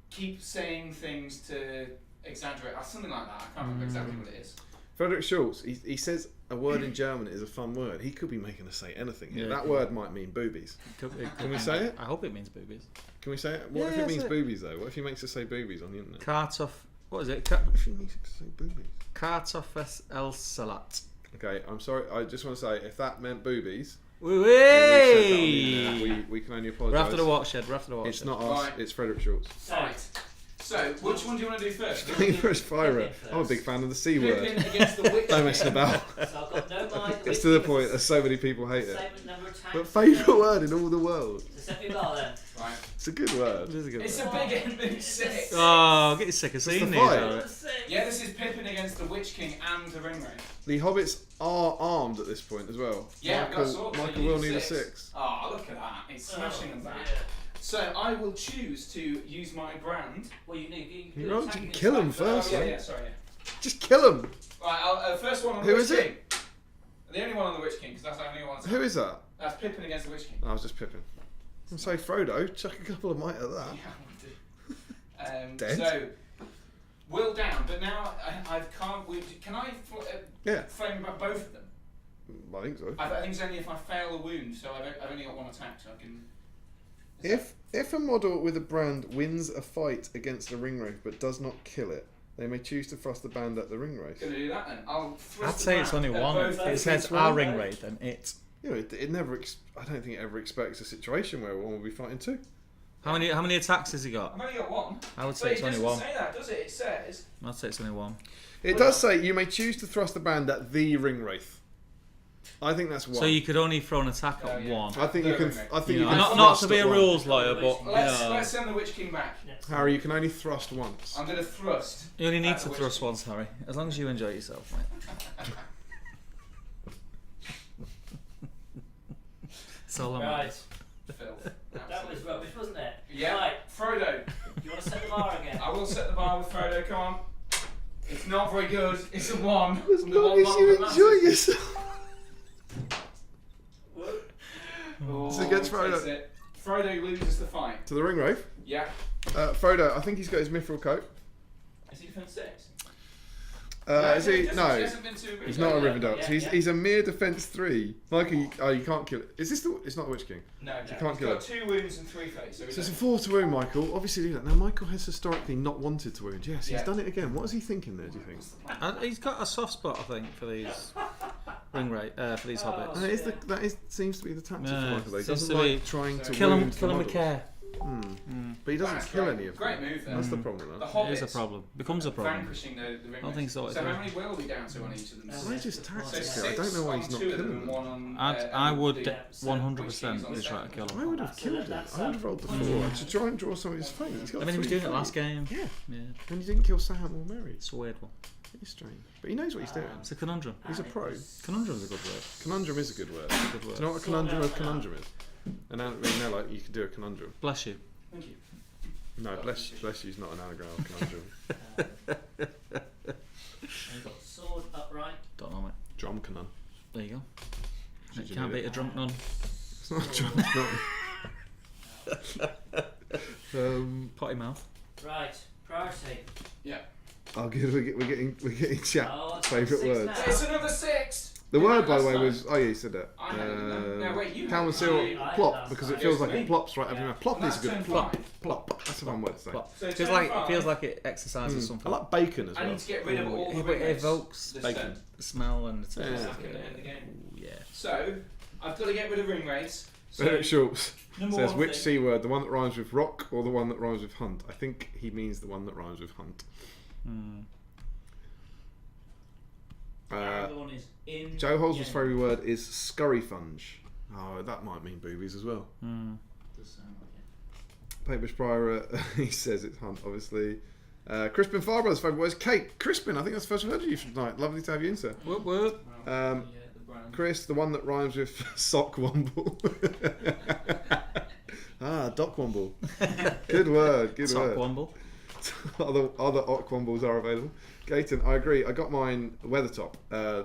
keep saying things to exaggerate, or something like that. I can't remember exactly what it is. Frederick Schultz, he says a word in German is a fun word. He could be making us say anything here. Yeah. That word might mean boobies. Can we say it? I hope it means boobies. Can we say it? What if Yeah, it means say it. boobies though? What if he makes us say boobies on the internet? What is it? What if he makes us say boobies? Kartoffel el salat. Okay, I'm sorry. I just want to say, if that meant boobies, Wee then we said that on the internet. We can only We're apologise. after the watershed. We're after the It's watershed. not us. Right. It's Frederick Schultz. Right. So, which one do you want to do first? First Fire. I'm a big fan of the C word. Pippin against the witch. Don't mess about. So I've got no mind. It's to the point that so many people hate it. Segment number of But attacks. favourite word in all the world. So set me bar then. Right. It's a good word. It is a good It's word. a big enemy six. Oh, get sick of It's seeing the these. fight. Alright. Yeah, this is Pippin against the Witch King and the Ringwraith. The hobbits are armed at this point as well. Yeah, we've got swords, so Michael you will need need a six. 6. Oh, look at that. It's smashing them back. Yeah. So, I will choose to use my brand. Well, you need. You won't kill him first, Oh, right? yeah, sorry, yeah. Just kill him. Right, first one on the Who Witch is King. it? The only one on the Witch King, because that's the only one. Who is that? That's Pippin against the Witch King. I was just Pippin. And say Frodo, chuck a couple of might at that. Yeah, I will do. Dead? So, Will down, but now I can't. Can I Yeah, flame about both of them? I think so. I think it's only if I fail a wound, so I've only got one attack, so I can. If a model with a brand wins a fight against a ringwraith but does not kill it, they may choose to thrust the band at the ringwraith. Gonna do that then. I'll thrust I'd the say it's brand only at one. both It ends. says one. our ring rate and it. You know, it never. I don't think it ever expects a situation where one will be fighting two. How many attacks has he got? I've only got one. I would But say it's it only doesn't one. say that, does it? It says. I'd say it's only one. It does say you may choose to thrust the band at the ringwraith. I think that's one. So you could only throw an attack Oh, at yeah. one. I think you can. I think you can. Not thrust to be at a one. rules lawyer, but Let's send the Witch King back. Yes. Harry, you can only thrust once. I'm gonna thrust. you only need at to the Witch thrust King. once, Harry. As long as you enjoy yourself, mate. That's all I'm Right. Filth. That was rubbish, wasn't it? Yeah. Right. Frodo. You want to set the bar again? I will set the bar with Frodo. Come on. It's not very good. It's a 1. As And the long one as you mark matters. enjoy yourself. Oh, It's against Frodo. takes it. Frodo loses the fight. To the ringwraith. Yeah. Frodo, I think he's got his mithril coat. Is he defense 6? Is he? doesn't. No. He hasn't been to He's not a yeah, Rivendell. yeah, he's yeah. he's a mere defense 3. Michael, you can't kill it. Is this the? It's not the Witch King. No, You can't he's kill got 2 wounds and 3 fates. So, So it's a 4 to wound, Michael. Obviously do that. Now Michael has historically not wanted to wound. Yes, he's Yeah. done it again. What is he thinking there? Do you think? He's got a soft spot, I think, for these ring rate for these hobbits. That is that is seems to be the tactic for Yeah, Michael. Though. He seems doesn't to be- like trying to Kill him wound the with models. care. But he doesn't That's kill great. any of them. Great move there. That's the problem. The Though. Hobbits It is a problem. Becomes a problem. vanquishing the ring. I don't think so, So is it? how many will we down to on each of them? I just So tactics. 6 I don't know why on he's not 2 of them killing and them. 1 on. I and would the- 100% be trying to kill him. I would have So killed him. that's, I would have rolled the 4 to try and draw some of his fate. He's got I mean, he was 3 doing it last fate. game. Yeah, Yeah, and he didn't kill Sam or Mary. it's a weird one. It is strange, but he knows what he's doing. It's a conundrum. He's a pro. Conundrum's a good word. Conundrum is a good word. It's a good Do word. you know what a conundrum of conundrum is? And now you know, like you could do a conundrum. Bless you. Thank you. No, bless you is not an anagram of conundrum. And you've got the sword upright. Don't know, mate. Drum canon. There you go. Did you Can't need beat it? a drunk nun. It's not a drum. It's not. Potty mouth. Right. Priority. Yeah. Oh, good. We're getting chat. Oh, it's Favourite 6 words. now. It's another 6. The Yeah, word, by the that's way, fine. was. Oh yeah, you said that. I haven't done that. No, wait, you Calm and haven't. seal I- plop that's because fine. it feels Yes, like me. it plops right over Yeah. your mouth. Plop And is that's a good. turn Plop. 5. Plop. That's a fun word to say. Plop. So Feels turn like it 5. feels like it exercises something. I like bacon as I well. need to get rid of all the It ringmates evokes this bacon. turn. the smell and the taste. Yeah. Back at the end of the game. Ooh, yeah. So, I've got to get rid of ringmates. So, Frederick Schultz number says one which thing- C word, the one that rhymes with rock or the one that rhymes with hunt? I think he means the one that rhymes with hunt. Hmm. Aragorn is in. Joe Holsworth's game. favourite word is scurryfunge. Oh, that might mean boobies as well. Does sound like it. Paintbrush Prior, he says it's Hunt, obviously. Crispin Farber's favourite word is cake. Crispin, I think that's the first I've heard of you tonight. Lovely to have you in, sir. Whoop whoop. Well, the brand. Chris, the one that rhymes with sock womble. Dock womble. Good word, good Sock word. womble. Other Ockwombles are available. Gayton, I agree. I got mine Weathertop.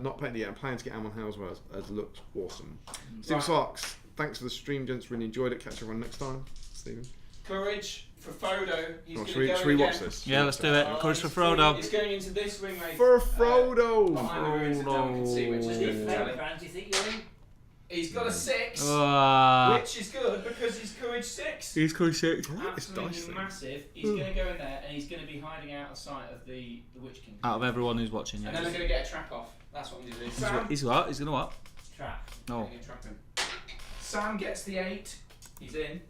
Not painted yet. I'm planning to get Amon Housewares. It looks awesome. Stephen Sparks, thanks for the stream, gents. Really enjoyed it. Catch everyone next time. Stephen. Courage for Frodo. He's Should going to go we again. watch this? Yeah, let's do it. Courage for Frodo. He's going into this ring race. For Frodo. Behind the ruins that no one can see, which is Does good he for play telly. Brand, do you think you're in? He's got a 6, which is good because he's Courage 6. He's Courage 6. Absolutely massive. He's going to go in there and he's going to be hiding out of sight of the Witch King. Out of everyone who's watching, And yeah. then they're going to get a trap off. That's what I'm going to do. Sam, He's what? He's gonna what? Trap. Oh. I'm gonna trap him. Sam gets the 8. He's in.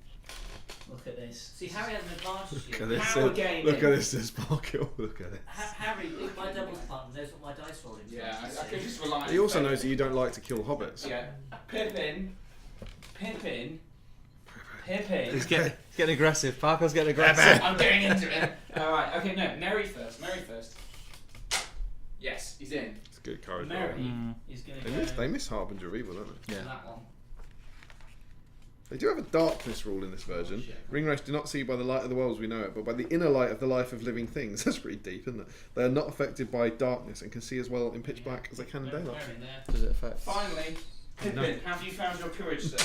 Look at this. See, Harry has an advantage Look here. at this. Power game. Look at this, Sparkle. Look at it. Harry, with my doubles button, knows what my dice roll is. Yeah, I could just rely on He also his knows that you don't like to kill hobbits. Yeah. Pippin. He's getting aggressive. Parker's getting aggressive. I'm getting into it. Alright, okay, no. Mary first. Yes, he's in. It's good courage. Mary is going to go They miss Harbinger of Evil, don't they? Yeah. that one. They do have a darkness rule in this version. Ring race do not see by the light of the world as we know it, but by the inner light of the life of living things. That's pretty deep, isn't it? They are not affected by darkness and can see as well in pitch black as they can in daylight. Mary in there. Does it affect? Finally, Pippin, have you found your courage, sir?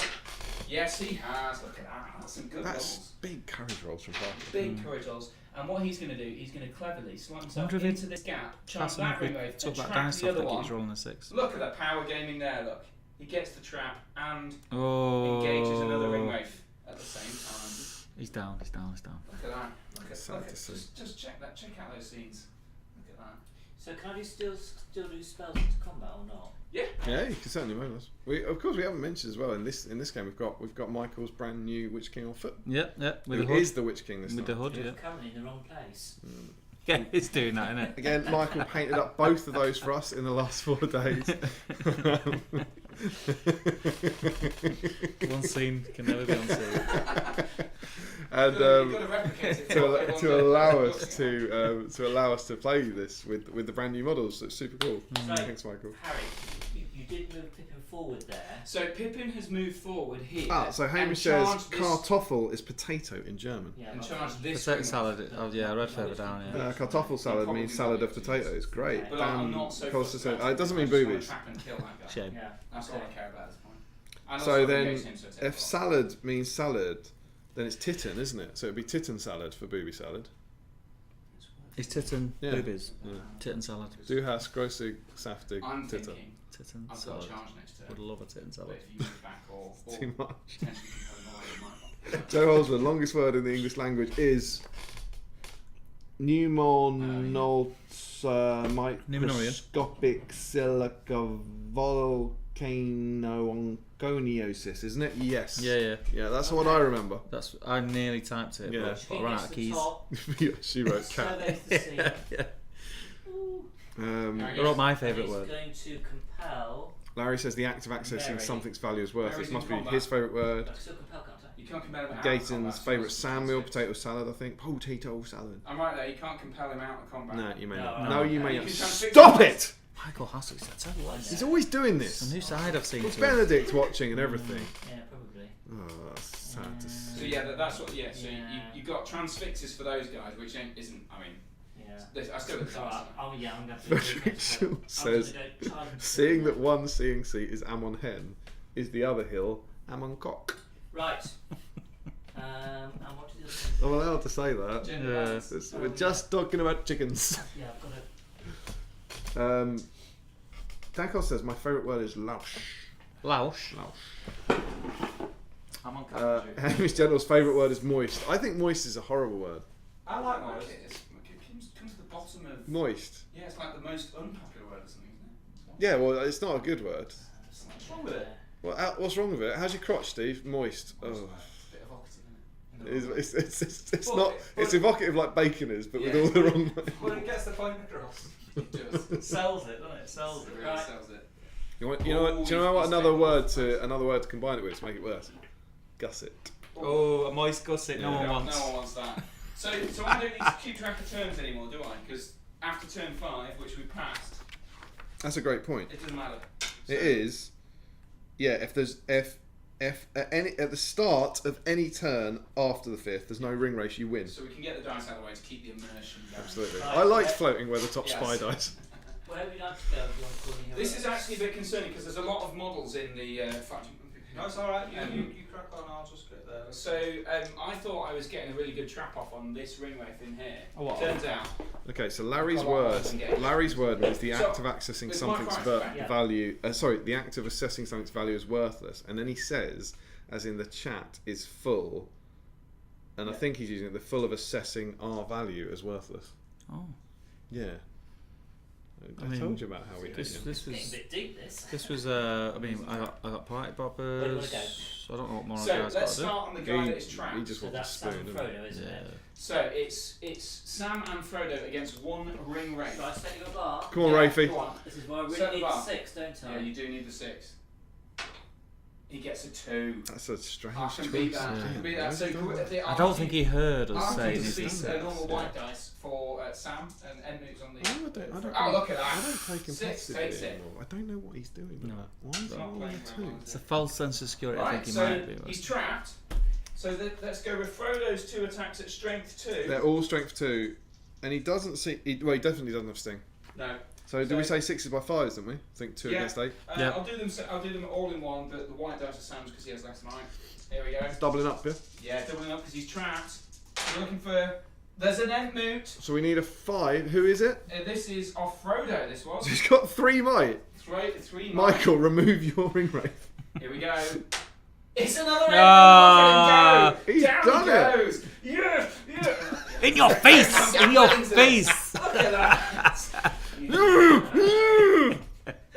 Yes, he has. Look at that. That's some good That's rolls. big courage rolls from Parker. Big courage rolls. And what he's going to do, he's going to cleverly slot himself Wonder if into this gap, charge Passing that if we ring wave, talk and about trap dice the off, other I think he's one. rolling a 6. Look at that power gaming there, look. He gets the trap and Oh. engages another ring wave at the same time. He's down. Look at that. Sad Look to at see. just check that. Check out those scenes. Look at that. So can I still do spells into combat or not? Yeah. Yeah, you can certainly move us. Of course, we haven't mentioned as well in this game. We've got Michael's brand new Witch King on foot. Yep. With Who the hood. is the Witch King this With time? the hood, You're yeah. currently in the wrong place. Yeah, it's doing that, isn't it? Again, Michael painted up both of those for us in the last 4 days. One scene can never be unseen. And You've got to replicate it. to allow us to play this with the brand new models. So it's super cool. So, Thanks, Michael. Harry, you did move Pippin forward there. So Pippin has moved forward here. So Hamish and says charged this- Kartoffel is potato in German. Yeah, And not charged really. this Potato ring salad. wave. Oh yeah, I read further down. Yeah. Kartoffel salad means salad of potatoes. Great. But I'm Dan not so Costa fussed said, about it doesn't mean I just wanna boobies. trap and kill that guy. Shame. Yeah. That's all I care about at this point. And So also then, engage him, so it's if everyone. salad means salad, then it's titan, isn't it? So it'd be titan salad for booby salad. It's titten Yeah. boobies. Yeah. Titten salad. Du hast große saftig I'm titter. thinking Titten I've got salad. a charge next to Would it. love a titten But salad. if you move back or Too much. potentially compel him away, it might. Joe Holsworth, longest word in the English language is microscopic silica volcanoonconiosis, isn't it? Yes. Yeah. Yeah, that's what I remember. That's I nearly typed it, Yeah. but I ran out of keys. She wrote cat. Surveys the scene. Yeah. Alright, They're all my And favourite he's word. going to compel. Larry says the act of accessing Mary. something's value is worth. Mary's This in must be combat. his favourite word. I can still compel, can't I? You can't compel him out of Gaten's combat, so favourite it's sand meal, six. potato salad, I think. Potato salad. I'm right there. You can't compel him out of combat. No, you may No, not. no, No, you no. may You not. can transfix Stop him. it! Michael Hassel said so what? He's always doing It's a this. new side I've seen With to him. Benedict watching and everything. Yeah, probably. Oh, that's sad to So see. yeah, that's what. Yeah. So Yeah. you got transfixes for those guys, which isn't. I mean, Yeah. I still got the Alright, chance. oh yeah, I'm going to Frederick Shaw says, seeing that one seeing seat is Amon Hen, is the other hill Amon Cock. Right. And what did the other thing? I'm allowed to say that. Gender Yeah. balance. We're just talking about chickens. Yeah, I've got it. Dan Cost says, my favourite word is lausch. Lausch. I'm on camera. Hamish General's favourite word is moist. I think moist is a horrible word. I like it. It comes to the bottom of. Moist. Yeah, it's like the most unpopular word or something, isn't it? Yeah, well, it's not a good word. What's wrong with it? Well, what's wrong with it? How's your crotch, Steve? Moist. Oh. Bit evocative, isn't it? It's Well, not. It's evocative like bacon is, but with all the wrong. Well, it gets the point across. It does. Sells it, doesn't it? Sells It it. really Right. sells it. Do you know what? he's Another word taking to combine it with to make it worse. Gusset. Oh, a moist gusset. No one wants. No one wants that. So I don't need to keep track of turns anymore, do I? Because after turn 5, which we passed, That's a great point. it doesn't matter. It is. Yeah, if at the start of any turn after the 5th, there's no ring race, you win. So we can get the dice out of the way to keep the immersion going. Absolutely. Right, I liked yeah. floating Weathertop Yes. spy dice. Where would you like to go? Do you want to call me here? This is actually a bit concerning because there's a lot of models in the No, it's alright. You crack on. I'll just get there. So I thought I was getting a really good trap off on this ring wraith in here. Oh, what? Turns out, Okay, so Larry's Got a lot word. more than game. Larry's word means the So, act of accessing it's something's my price, yeah. value. The act of assessing something's value is worthless, and then he says, as in the chat, is full. And I think he's using it. The full of assessing our value as worthless. Oh. Yeah. I mean, told you about how we did. This Yeah. was. Getting a bit deep, this. This was. I mean, I got party boppers. Where do you wanna go? I don't know what more so I got let's to do. start on the guy that is trapped. He just So wants a that's Sam spoon. and doesn't he? Frodo, isn't it? So it's Sam and Frodo against one ring wraith. Shall I set you a bar? Come on, Yeah, Rafie. go on. This is why I Set really the need bar. 6, don't I? Yeah, you do need the 6. He gets a 2. That's a strange I can choice. beat that. I Yeah. can beat that. So I don't think he heard us I'll say use this. a normal white dice for Sam and Enmoot's on the. I don't Oh, look at that. I don't play 6 competitively takes it. anymore. I don't know what he's doing with No. that. Why is he Not rolling playing a very 2? well, It's a false sense of security. I Right, think he so might be. he's trapped. So let's go with Frodo's 2 attacks at strength 2. They're all strength 2, and he doesn't see. He definitely doesn't have sting. No. So do we say 6s by 5s, didn't we? I think 2 Yeah. against 8. Yeah. I'll do them all in one, but the white dice are Sam's because he has less than I. Here we go. Doubling up, yeah? Yeah, doubling up because he's trapped. We're looking for. There's an Entmoot. So we need a 5. Who is it? This is off Frodo. This was. He's got 3 might. Three. Michael, remove your ring wraith. Here we go. It's another Ah, Entmoot. he's Down done he it. goes. Yeah. In your face! In your face! Look at that.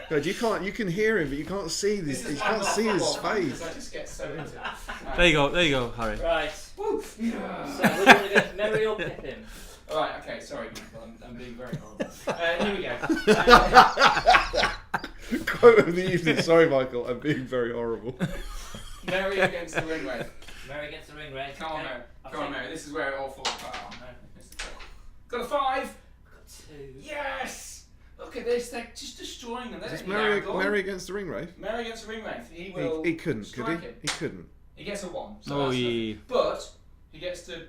God, you can hear him, but you can't see this. You can't see his face. I just get so into it. There you go, Harry. Right. Woo. So, where do you want to go? Merry or Pippin? Alright, okay, sorry, Michael, I'm being very horrible. Here we go. Quote of the evening. Sorry, Michael. I'm being very horrible. Mary against the ring wraith. Merry against the ring race. Come on, okay. Mary. I'll Come on, take- Mary. This is where it all falls apart. Oh, no. Missed the trick. Got a 5. Got 2. Yes! Look at this. They're just destroying them. They Is don't Mary, need Aragorn. Mary against the ring wraith? Mary against the ring wraith. He will. He couldn't, could strike he? him. He couldn't. He gets a 1. So Oh, that's yeah. nothing. But he gets to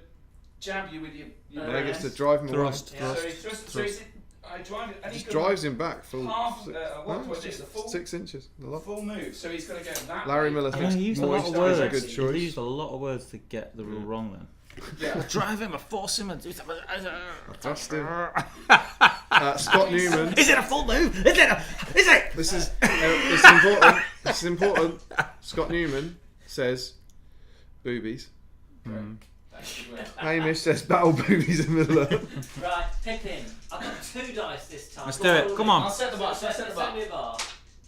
jab you with your. He gets to drive him Thrust. away. So he thrusts. So he's, I drive it. And he Just could- drives him back full. Half, six, what was it? The full- 6 inches. A lot. Full move. So he's got to go that Larry way. Miller I thinks mean, he used a lot moist of is words. a good He choice. used a lot of words to get the rule wrong then. Yeah. Drive him, I force him, I do something. Thrust him. Scott Newman. Is it a full move? Is it? This is it's important. This is important. Scott Newman says boobies. Hamish says battle boobies in Miller. Right, Pippin. I've got 2 dice this time. Let's do it. Come on. I'll set the bar. Set the Set bar. me a bar.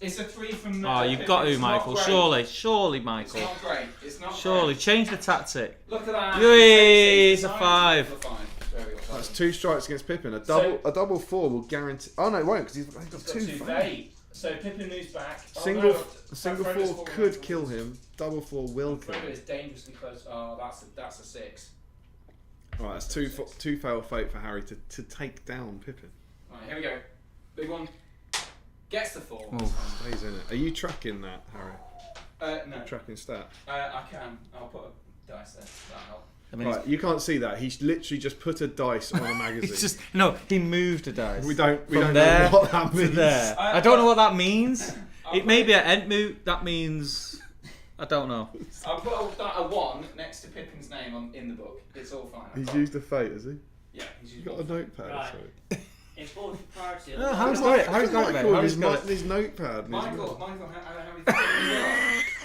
It's a 3 from. Oh, you've got to, it's not Michael. great. Surely, It's Michael. not great. It's not. Surely, Great. change the tactic. Look at that. Yay, it's a Nine, 5. it's a 5. There we go. That's 2 strikes against Pippin. A double 4 will guarantee. Oh no, it won't because he's got He's 2 for fate. 8. So Pippin moves back. Single Oh, single Frodo's 4 fallen could over. kill him. Double 4 will kill Frodo him. is dangerously close. Oh, that's a 6. Right, that's 2 fail fate for Harry to take down Pippin. Right, here we go. Big one. Gets the 4. Oh. Stays in it. Are you tracking that, Harry? No. Tracking stat. I can. I'll put a dice there. That'll help. I mean, Right, you can't see that. He's literally just put a dice on a magazine. it's just no. He moved a dice. we don't From there know what that to means. there. I- I don't know what that means. I'll It may put- be an Entmoot. That means I don't know. I'll put a 1 next to Pippin's name in the book. It's all fine. He's used a fate, has he? Yeah, he's He's used got a one. notepad. Right. So. Important priority. No, how's got it? How's got it? Michael, How's his, got it? his notepad. and his Michael, notes. how are we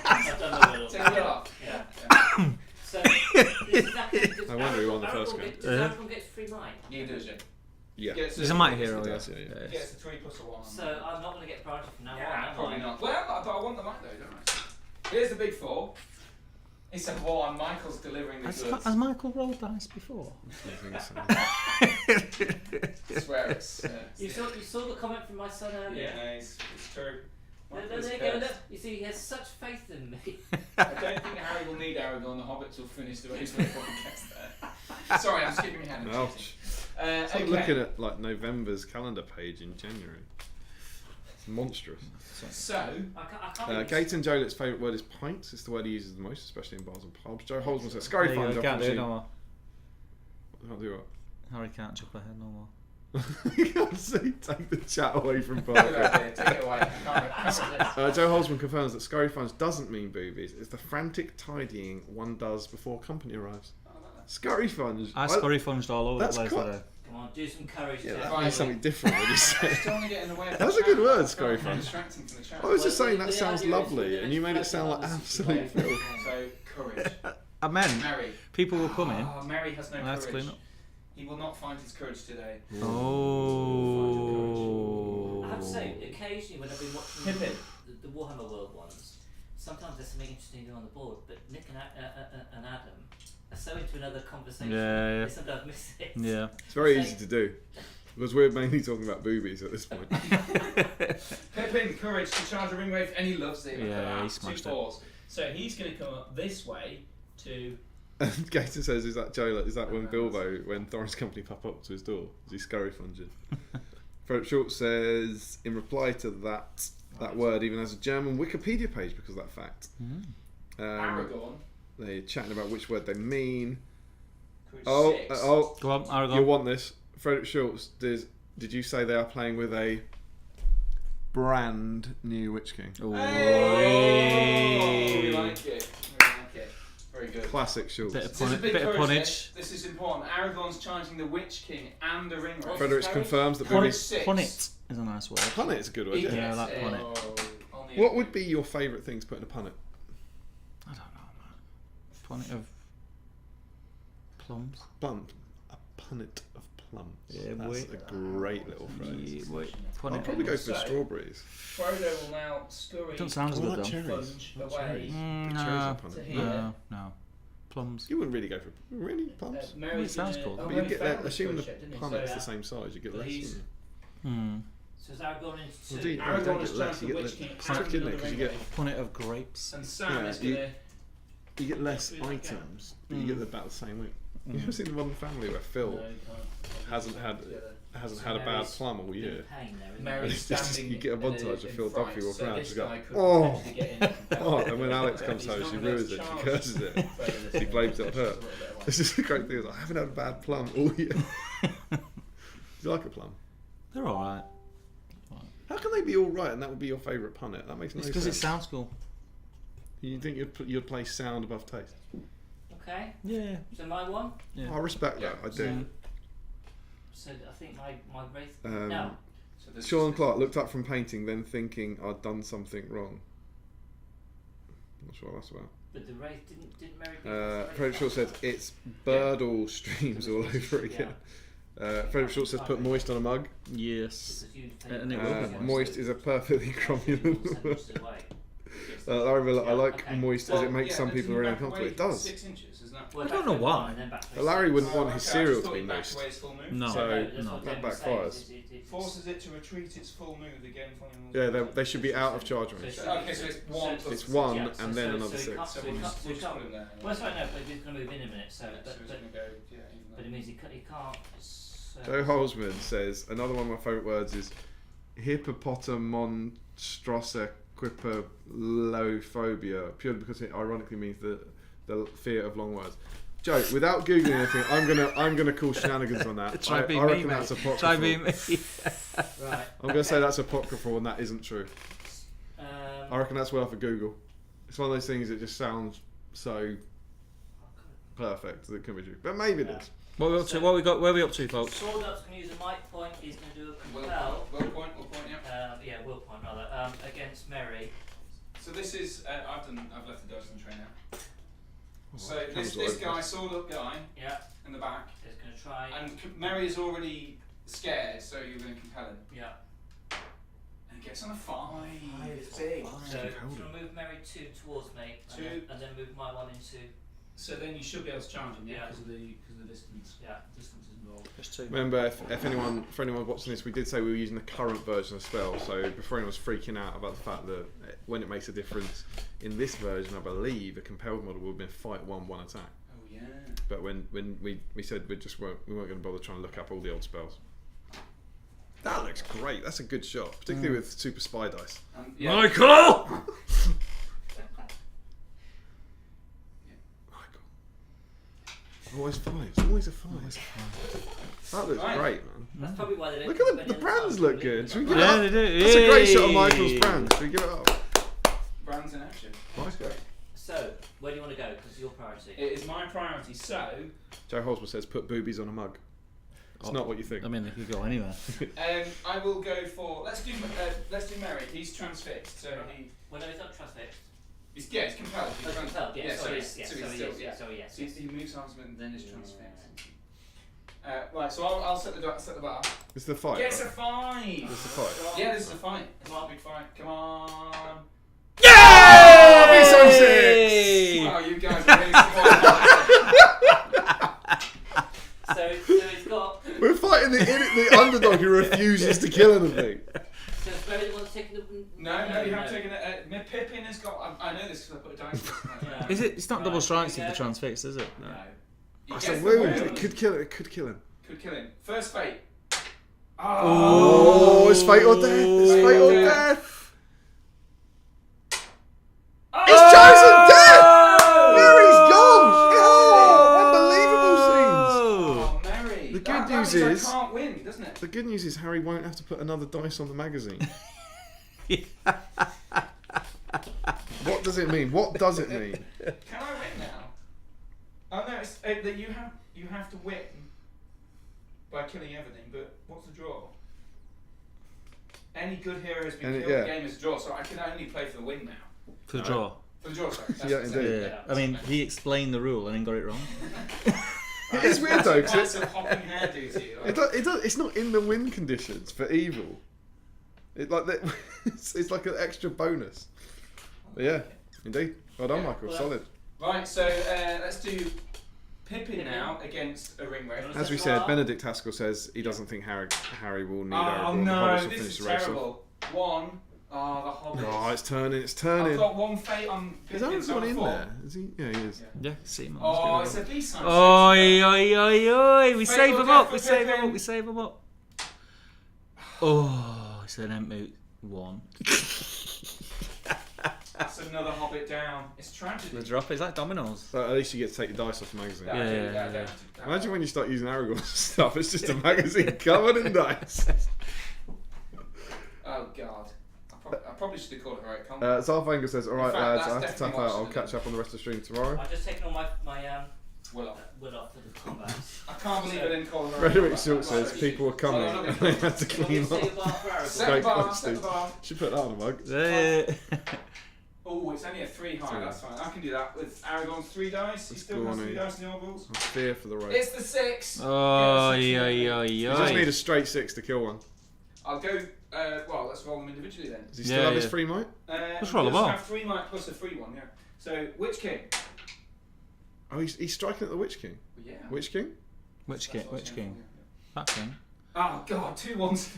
I've done the middle. Take it off. Yeah. Yeah. So, this is exactly. I wonder who won the first game. Does everyone get free might? You do, Jim. Yeah. He's a mighty hero. He Yeah. does, yeah. He gets a 3 plus a 1. So, I'm not going to get priority from now Yeah, on, am probably I? not. Well, but I want the light though, don't I? Here's the big 4. He said, "Well, and Michael's delivering the goods." Has Michael rolled dice before? I swear it's. You saw the comment from my son earlier. Yeah, it's true. There you go. Look, you see, he has such faith in me. I don't think Harry will need Aragorn. The hobbits will finish the race before he gets there. Sorry, I'm skipping ahead. Ouch. Okay. I'm looking at like November's calendar page in January. It's monstrous. So, I can't Gaten Jolet's favourite word is pints. It's the word he uses the most, especially in bars and pubs. Joe Holzman says, Scurry funds. Can't do it no more. Can't do what? Harry can't jump ahead no more. You can't see, take the chat away from good Parker. idea. Take it away. I can't Joe Holzman confirms that Scurry funds doesn't mean boobies. It's the frantic tidying one does before company arrives. Scurry funds. I scurry funged all over the place today. Come on, do some courage. Yeah, Jeff. that means something different when you say it. don't want to get in the way of That's the a good chat. word, Scurry I'm funds. distracting from the chat. I was just Well, saying the that sounds idea is lovely, and you made it sound like absolute filth. So, courage. I meant Mary. people will come in. Oh, Mary has no and I have to courage. clean up. He will not find his courage today. Oh. I have to say, occasionally when I've been watching Pippin. the Warhammer World ones, sometimes there's something interesting on the board, but Nick and Adam are so into another conversation, Yeah. they sometimes miss it. Yeah. It's very easy to do. Because we're mainly talking about boobies at this point. Pippin, courage to charge a ring wraith, and he loves it. Yeah, he Two smashed it. fours. So he's going to come up this way to. And Gaten says, is that Joe? Is that when Bilbo, when Thorin's company pop up to his door? Is he scurry funging? Philip Schultz says, in reply to that word even has a German Wikipedia page because of that fact. Aragorn. They're chatting about which word they mean. Courage six. Go on, Aragorn. You want this? Frederick Schultz, did you say they are playing with a brand new Witch King? Ooh. Hey! We like it. Very good. Classic Schultz. Bit This is a big of courage punnage. test. This is important. Aragorn's charging the Witch King and the ring wraith. Fredericks confirms that Courage boobies. six. Punnet is a nice word. Punnet is a good word. He Yeah. Yeah, I gets like it. punnet. On the What end. would be your favourite thing to put in a punnet? I don't know, man. Punnet of plums. Plum. A punnet of plums. Yeah, That's wait. a great little phrase. Yeah, wait. I'd Punnet. probably go for So- strawberries. Frodo will now scurry Don't sound as good What though. cherries? Funge What away. cherries? Mm, Cherries no, are punnet. to here. no. Plums. You wouldn't really go for plums. Mary's It sounds gonna- cool. Oh, But Mary you get failed that, the assuming the courage check, didn't he? punnet's So, the same size, you get but less. he's- wouldn't So is Aragorn into you? two? Well, do you? Aragorn Don't has get less. charged You the get Witch less. King It's and tricky, isn't it? another Because you ring get wraith. Punnet of grapes. And Sam Yeah, is you- going to. less items, but you get about the same weight. You ever seen the Modern Family where Phil hasn't had a bad plum all year? Mary's It's just- standing you get a in montage of in Phil fright, Duffy walking so around, this she's got, guy could "Oh!" potentially get in and compel Oh, him. and when Alex But comes he's home, not she allowed ruins to it. She charge curses it. Frodo this She way. blames it on her. Just a little bit of It's just a great thing. It's like, I haven't had a bad plum all year. Do you like a plum? They're alright. How can they be all right and that would be your favourite punnet? That makes no It's sense. because it sounds cool. You think you'd place sound above taste? Okay, Yeah. so my one. Yeah. I respect that. I do. So I think my wraith. Um, no. So this Sean is- Clark looked up from painting, then thinking I'd done something wrong. Not sure what that's about. But the wraith didn't Mary. Frederick Shaw said it's Birdall streams all over again. Frederick Shaw says put moist on a mug. Yes. And it will be Moist is a perfectly cromulent word. Larry Miller, I like Okay. moist as it makes some people really uncomfortable. It does. 6 inches, isn't that? I don't know why. Larry wouldn't want his Okay, I cereal just to thought be he backed moist. away his full moon. No. So, no. that backfires. Forces it to retreat its full move again. Yeah, they should be out of charge range. Okay, so it's one. plus It's six. one Yeah, and then another So 6. we'll just put him there. Well, that's right. No, but he's going to move in a minute. So, So but he's going to go. Yeah, even but it means he can't. So, Joe Holzman says another one of my favourite words is hippopotamonstrossequipolophobia, purely because it ironically means the fear of long words. Joe, without googling anything, I'm gonna call shenanigans on that. Try I being reckon me, that's mate. apocryphal. Try being me. right. I'm gonna say that's apocryphal and that isn't true. I reckon that's worth a Google. It's one of those things that just sounds so perfect that it can be true, but maybe it is. What are we up to? What we got? Where are we up to, folks? Sword Up's going to use a mic point. He's going to do a Will compel. point, yeah. Yeah, will point rather. Against Mary. So this is I've left the dice on the tray now. So Cameras this all guy, over. sword up guy Yeah. in the back, Is going to try. and Mary is already scared, so you're going to compel him. Yeah. And again, It's on a 5. It's big. So to move Mary 2 towards me, and then move my 1 into. So then you should be able to challenge him, because of the distance. Yeah, Distance is involved. Just 2. Remember, if anyone watching this, we did say we were using the current version of spell. So before anyone's freaking out about the fact that when it makes a difference in this version, I believe a compelled model would have been fight 1 attack. Oh yeah. But when we said we weren't going to bother trying to look up all the old spells. That looks great. That's a good shot, particularly with super spy dice. Yeah. Michael! Always 5. It's always a 5. That looks great, man. That's probably why they don't. Look at the brands look good. Should we give it Yeah, up? they do. That's a great shot of Yay. Michael's brands. Should we give it up? Brands in action. Nice. Great. So, where do you want to go? Because it's your priority. It is my priority. So, Joe Holsworth says, "Put boobies on a mug." It's not what you think. I mean, they could go anywhere. I will go for. Let's do Mary. He's transfixed. So he. Well, no, it's not transfixed. He's compelled. Oh, compelled. Yeah. So Yes. he's So still, yes. So yes. So he moves arms and then is transfixed. Right. So I'll set the bar. It's the fight. Yeah, it's a right? 5. It's the fight. Yeah, this is a fight. It's not a big fight. Come on. Yeah! Be so 6! Oh, you guys are really So it's got. We're fighting the underdog who refuses to kill anything. So it's very the one taking the. No, you haven't taken it. Pippin has got. I know this because I put a dice. Yeah. Is it? It's not double Right, strikes here if we the go. transfix, is it? No. He That's gets a the wound. wound. It could kill him. It could kill him. Could kill him. First fate. Oh, it's fate or death. It's fate or death. Oh! It's chosen death. Mary's gone. Oh, unbelievable scenes. Oh, Mary. The good That news means is- I can't win, doesn't it? The good news is Harry won't have to put another dice on the magazine. What does it mean? What does it mean? Can I win now? Oh no, it's that you have to win by killing everything. But what's the draw? Any good hero has been killed. yeah. The game is a draw, so I can only play for the win now. For the draw. For the draw, sorry. That's Yeah, what I'm indeed. saying. Yeah. I mean, he explained the rule and then got it wrong. It is weird though, 'cause That's a hopping hairdo to you. it's not in the win conditions for evil. It's like an extra bonus. But yeah, indeed. Well done, Yeah, Michael. well, Solid. Right, so let's do Pippin now against a ring wraith. As we said, Benedict Haskell says he doesn't think Harry will need Oh Aragorn. The no, Hobbits will this finish is the race off. terrible. One. Oh, the Hobbits. Oh, it's turning. It's I've turning. got one fate on Is Pippin. Aragorn in there? Is he? Yeah, he is. Yeah. Yeah, see him. Oh, it's a B-side. Oi, oi, oi, oi! We Fate save or him death up. for We save him Pippin. up. We save him up. Oh, it's an Emmoot 1. That's another Hobbit down. It's tragedy. The drop is like dominoes. So at least you get to take the dice off the magazine. Yeah. Imagine when you start using Aragorn stuff. It's just a magazine covered in dice. Oh God. I probably should have called it right. Combat. Zarvanger says, "All right, In fact, lads, that's I have to definitely tap out. what I I'll should have catch up on the rest of the stream tomorrow." I've just taken all my Will off. wood off for the combat. I can't believe I didn't call it right. Frederick Schultz says people were coming Oh, and they had to Can clean you say up. a bar for Aragorn? Set Great the bar, honesty. set the bar. Should put that on a mug. Oh, it's only a 3 high, Three. that's fine. I can do that with Aragorn's 3 dice. He Let's still go has on 3 it. dice in the orbals. I'm fear for the race. It's the 6. Oi, Get a 6 oi, more. oi, You just need oi! a straight 6 to kill one. I'll go, well, let's roll them individually then. Does he still Yeah, have his yeah. free might? Let's He roll does them all. have 3 might plus a free one, yeah. So, Witch King? Oh, he's striking at the Witch King. Well, yeah. Witch King? Which That's king? what Which I'm king? saying, That king. yeah. Oh, God, 2 ones.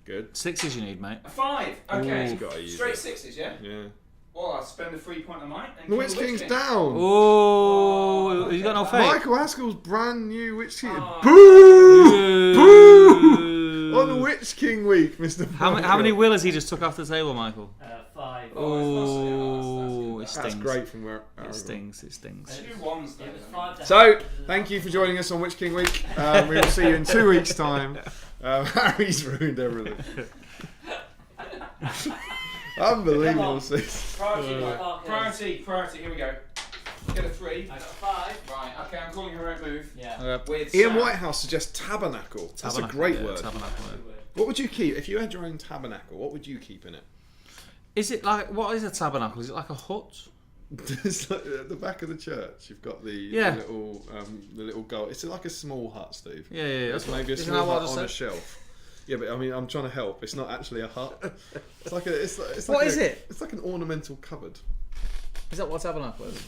Good. 6s you need, mate. A 5. Okay. He's gotta use Straight it. 6s, yeah? Yeah. Well, I'll spend a free point on mine. And The kill Witch King's King. down. Oh, he's got no fate. Michael Haskell's brand new Witch King. Oh. Boo! Boo! On the Witch King week, Mr. How many willers he just took off the table, Michael? 5. Oh, it That's That's stings. great from where It stings. It stings. 2 ones though. It was 5 to So, thank you for joining us on Witch King Week. We will see you in 2 weeks' time. Harry's ruined everything. Unbelievable. sis. Priority, Right. priority, here we go. Get a 3. I got 5. Right, okay, I'm calling her a move. Yeah. With Ian Sam. Whitehouse suggests tabernacle. That's a Tabernacle, great yeah, word. Tabernacle. What would you keep if you had your own tabernacle? What would you keep in it? Is it like what is a tabernacle? Is it like a hut? It's like at the back of the church. You've got the little goal. It's like a small hut, Steve. Yeah, yeah. That's Maybe a isn't small that what I hut just on a said? shelf. Yeah, but I mean, I'm trying to help. It's not actually a hut. It's like a. It's What like is it? It's like an ornamental cupboard. Is that what tabernacle is?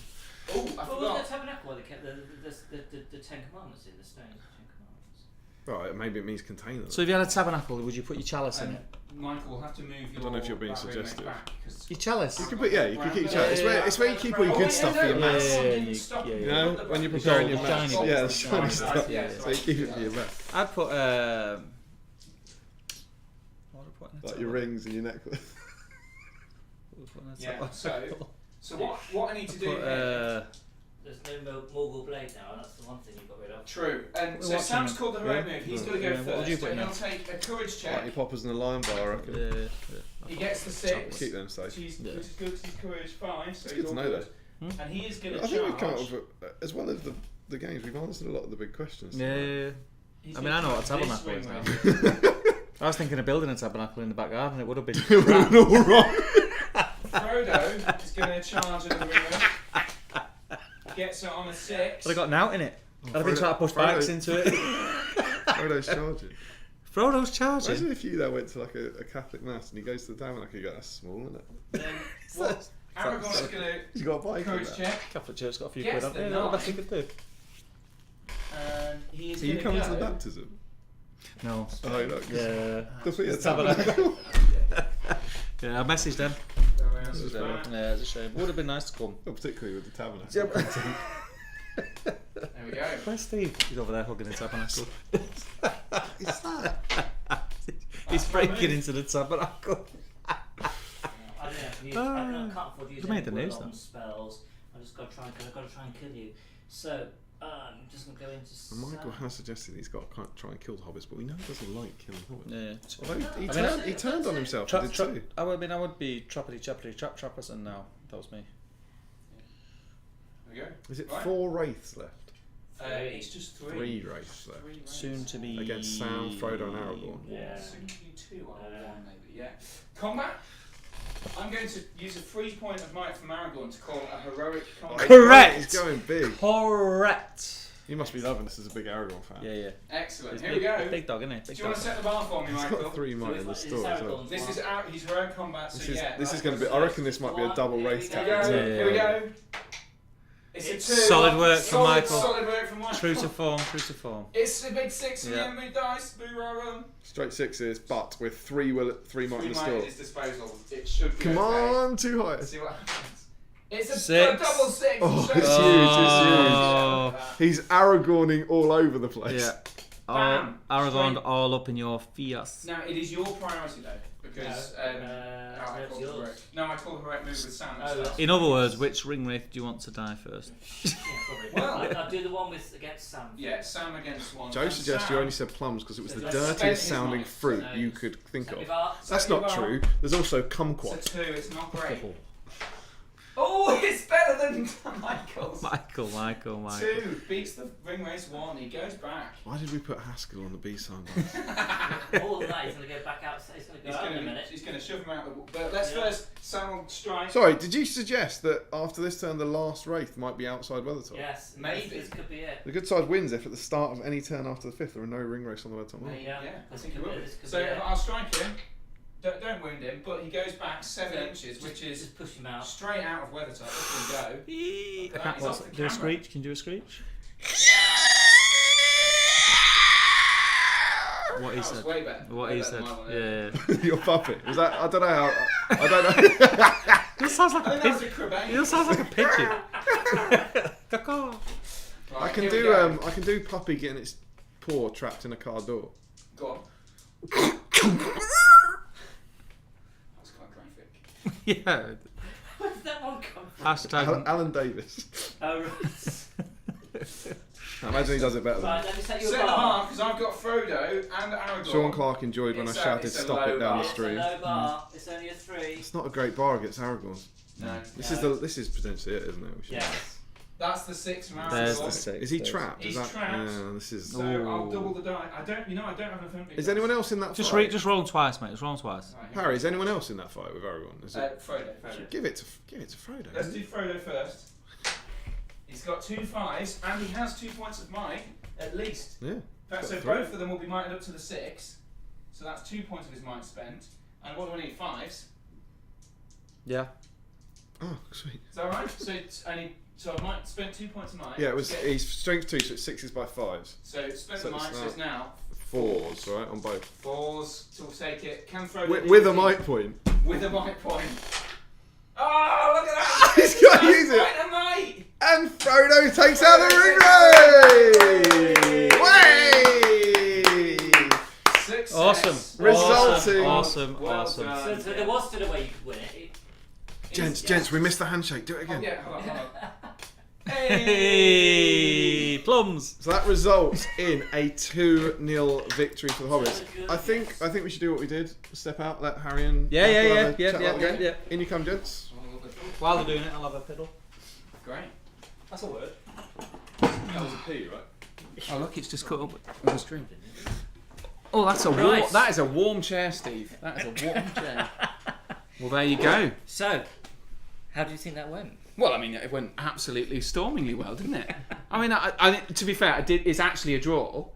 Oh, I Well, forgot. wasn't the tabernacle where they kept the Ten Commandments in, the stones of the Ten Commandments? Right, maybe it means container. So if you had a tabernacle, would you put your chalice in it? Michael will have to move your. don't know if you're being that room suggestive. back, 'cause Your chalice? You can put, you can keep your chalice. It's where you keep all your Oh, good yeah, stuff no, for your no, maths. no, Yeah, didn't you- stop yeah, you. You know, Put the when you're back- preparing your gold, maths. shiny Yeah, the bits. shiny stuff. Yeah, So you keep it for your maths. I'd put. What would I put in a Like your rings and your necklace. What would I put in a Yeah, tabernacle? So what I need to do Put, here. There's no Mogul blade now, and that's the one thing you got rid of. True. And We're so watching Sam's them. called the heroic Yeah. move. He's Yeah. got to go Yeah, what would you first. put And in he'll take a courage Like check. your poppers and a lion bar, I reckon. Yeah. He gets the 6. Keep them safe. Which is Yeah. good because he's courage 5. So It's he's good to all know good. though. And he is going to I think we've come charge. up with, as well as the games, we've answered a lot of the big questions. Yeah. He's I mean, gonna I know what a charge this tabernacle is ring now. round. I was thinking of building a tabernacle in the back garden. It would have been. We're all wrong. Frodo is going to charge another ring round. Gets it on a 6. But I got an out in it. I'd have been Frodo- trying to push Frodo- bikes into it. Frodo's charging. Frodo's charging. Imagine if you went to like a Catholic mass and he goes to the tabernacle, you go, that's small, isn't it? Then what? Aragorn's going to He's got a bike. courage in check. Catholic Church's got a few Gets quid on the it. That's the best nine. you could do. And he is Are you going coming to to the go. baptism? No. Oh, look. Yeah. The feet of Tabernacle. tabernacle. Yeah, I messaged them. Everyone else is back. Yeah, it's a shame. Would have been nice to come. Well, particularly with the tabernacle. There we go. Where's Steve? He's over there hugging the tabernacle. Is that? He's That's my breaking move. into the tabernacle. I can't afford to use You made any the news, word on though. spells. I just got to try and kill you. So I'm just gonna go into. Michael has suggested he's got to try and kill the hobbits, but we know he doesn't like killing hobbits. Yeah. Although he, I mean, he turned on himself. Tra- He did tra- too. I would be trappity chappity trap trappers, and now that was me. There we go. Is it Right. 4 wraiths left? It's just 3. 3 wraiths left. 3 ranks. Soon to be Against Sam, Frodo, and Aragorn. Yeah. Soon to be 2 on 1 maybe. Yeah. Combat. I'm going to use a free point of might from Aragorn to call a heroic combat. Correct. He's going big. Correct. You must be loving this as a big Aragorn fan. Yeah. Excellent. He's Here big, we go. big dog, isn't he? Do Big you want dog. to set the bar for me, He's Michael? got 3 might in the It's store as well. Aragorn's This is one. out. He's heroic combat. So yeah. This is right. going to be. I reckon this might be a double wraith Here we go. tactic. Yeah. Here we go. It's a 2. Solid work from Solid- Michael. Solid work from Michael. True to form. True to form. It's a big 6 for Yeah. the enemy dice. Boo rah rah. Straight 6s, but with 3 might in 3 the might at store. his disposal. It should be Come okay. on, too high. Let's see what happens. It's a 6. double 6. Oh, Shows it's you. huge, Oh. He's Aragorning all over the place. Yeah. Bam. Aragorn Straight. all up in your face. Now it is your priority though, because No, I it's called yours. heroic. No, I called heroic move with Sam. Oh, that's- In other words, which ring wraith do you want to die first? Yeah, probably. Well- I'll do the one with against Sam. Yeah, Sam against 1. Joe And suggests Sam, you only said plums because it was the That's dirtiest spending sounding his fruit money. you could think So of. if I- That's So not you are- true. There's also It's kumquat. a 2. It's not great. Oh, it's better than Michael's. Michael. 2 beats the ring race 1. He goes back. Why did we put Haskell on the B side? More than that, he's going to go back out. He's going to go out in a minute. He's going to shove him out. But let's Yeah. first Sam will strike. Sorry, did you suggest that after this turn the last wraith might be outside Weathertop? Yes, Maybe. This could be it. The good side wins if at the start of any turn after the 5th there are no ring race on the Weathertop. Maybe, Yeah, yeah, I this think he could will. be- this could So be it. I'll strike him. Don't wound him, but he goes back 7 inches, which is Just push him out. straight out of Weathertop. Up we go. I can't. He's off the Do a camera. screech. Can you do a screech? What he That was said. way better. What Way he better said. than my one, yeah. Yeah. Your puppet. Was that? I don't know how. I don't know. This sounds like I a think that was a pigeon. Crabane. It sounds like a pigeon. Caw-caw. Right, I can here we do. go. I can do puppy getting its paw trapped in a car door. Go on. That's quite graphic. Yeah. Where did that one come from? Hashtag. Alan Davis. Oh, right. I imagine he does it better than Right, let me set you a Set the bar. bar, because I've got Frodo and Aragorn. Sean Clark enjoyed when I It's shouted it's a "Stop low it" down bar. the It's a stream. low bar. It's only a 3. It's not a great bar against Aragorn. No. This is potentially it, isn't it? We should- Yes. That's the 6 from Aragorn. There's the 6. Is he trapped? He's is that? trapped. Yeah, this is. So I'll double the die. I don't have enough empty. Is anyone else in that Just fight? just roll 'em twice, mate. Just roll 'em twice. Right, here Harry, is anyone else in that fight with Aragorn? Is we it? go. Frodo. Give it to Frodo. Let's do Frodo first. He's got 2 5s, and he has 2 points of might, at least. Yeah. So Got 3. both of them will be mighted up to the 6. So that's 2 points of his might spent. And what do I need? 5s? Yeah. Oh, sweet. Is that right? So I might spend 2 points of might. Yeah, he's strength 2, so it's 6s by 5s. So spent the might, so it's now 4s, right, on both. 4s, so we'll take it. Can throw with a might point. With a might point. Oh, look at that! He's got to use it! A might! And Frodo takes out the ring race! Way! Success. Awesome. Resulting. Awesome. Well Awesome. done. So there was still a way you could win it. Gents, we missed the handshake. Do it again. Oh, yeah, hold on. Hey, plums. So that results in a 2-0 victory for the Hobbits. I think we should do what we did. Step out, let Harry and Yeah. In you come, gents. While they're doing it, I'll have a piddle. Great. That's a word. That was a P, right? Oh look, it's just cut up with a string. Oh, that's a Right. that is a warm chair, Steve. That is a warm chair. Well, there you go. So, how do you think that went? Well, I mean, it went absolutely stormingly well, didn't it? I mean, I to be fair, it's actually a draw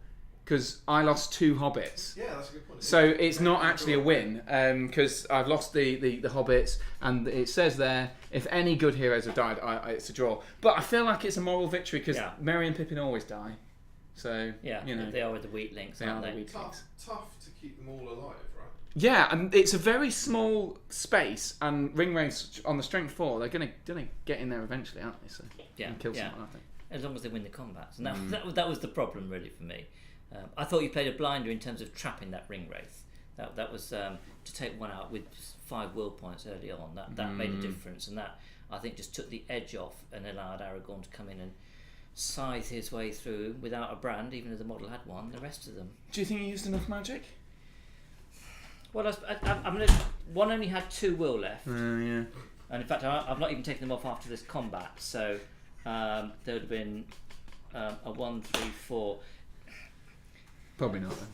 because I lost 2 hobbits. Yeah, that's a good point. So it's not actually a win because I've lost the hobbits, and it says there if any good heroes have died, it's a draw. But I feel like it's a moral victory because Merry and Pippin always die. So you know they are with the weak links. They aren't are they? the weak links. Tough to keep them all alive, right? Yeah, and it's a very small space, and ring race on the strength 4, they're gonna get in there eventually, aren't they? So and kill someone, I think. As long as they win the combats, and that was the problem really for me. I thought you played a blinder in terms of trapping that ring wraith. That was to take one out with 5 will points early on. That made a difference, and that I think just took the edge off and allowed Aragorn to come in and scythe his way through without a brand, even though the model had one. The rest of them. Do you think he used enough magic? Well, I'm gonna. One only had 2 will left, Yeah. and in fact, I've not even taken them off after this combat. So there would have been a 1, 3, 4. Probably not. Then.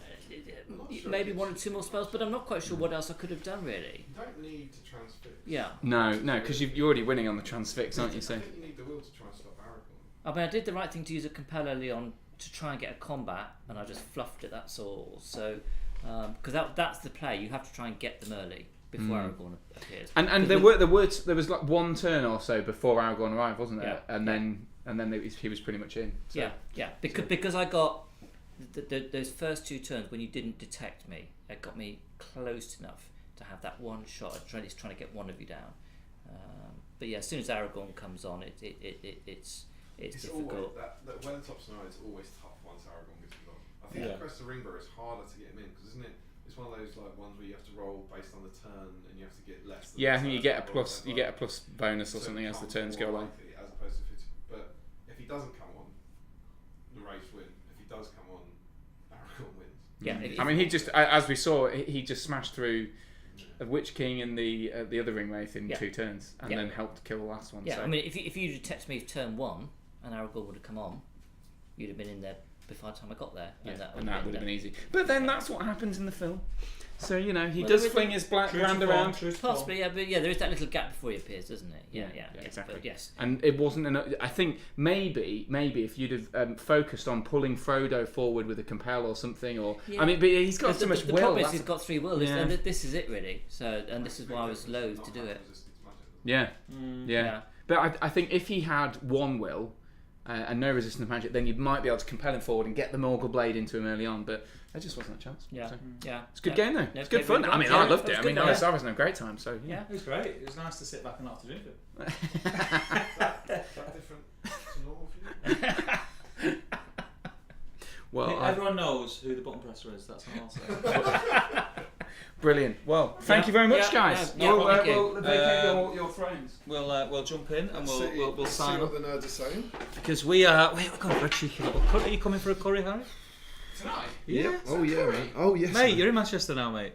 Maybe 1 or 2 more spells, but I'm not quite sure what else I could have done really. You don't need to transfix. Yeah. No, because you're already winning on the transfix, aren't you? So. I think you need the will to try and stop Aragorn. I mean, I did the right thing to use a compel early on to try and get a combat, and I just fluffed it. That's all. So, because that's the play. You have to try and get them early before Aragorn appears. And there was like 1 turn or so before Aragorn arrived, wasn't there? Yeah. And then he was pretty much in. So. Yeah. Because I got those first 2 turns when you didn't detect me. It got me close enough to have that one shot. At trying to get one of you down. But yeah, as soon as Aragorn comes on, it's difficult. Always, that Weathertop scenario is always tough once Aragorn gets involved. I think the Crest of Ringborough is harder to get him in because isn't it? It's one of those like ones where you have to roll based on the turn and you have to get less. Than I think you get a plus. You get a plus bonus or something as the turns go along. As opposed to but if he doesn't come on, the race win. If he does come on, Aragorn wins. Yeah. I mean, he just, as we saw, he just smashed through a Witch King and the other ring wraith in 2 turns, and then helped kill the last one. Yeah. So. I mean, if you detect me turn 1 and Aragorn would have come on, you'd have been in there before the time I got there. And that would have been easy. But then that's what happens in the film. So he does there is fling his black brand around. Possibly, but there is that little gap before he appears, doesn't it? Yeah, exactly. But yes. And it wasn't enough. I think maybe if you'd have focused on pulling Frodo forward with a compel or something, or I mean, but he's got so much the will. problem is he's got 3 will, Yeah. and this is it really. So, and this is why I was loath to do it. Yeah. But I think if he had 1 will and no resistance magic, then you might be able to compel him forward and get the Morgul Blade into him early on. But there just wasn't a chance. Yeah, So. yeah. It's a good game though. No, It's good fun. really I mean, well. I loved Yeah, it. I it was mean, good, I was having a great time. So Yeah. It was great. It was nice to sit back and not have to drink it. That different to normal for you? well, Everyone knows who the button presser is. That's all I'll say. brilliant. Well, thank you very much, guys. Thank you. We'll vacate your thrones. We'll jump in and we'll See sign what up the nerds are saying. because we're going for a cheeky little curry. Are you coming for a curry, Harry? Tonight? Yeah. Oh yeah, mate. Oh yes, Mate, you're in Manchester now, mate.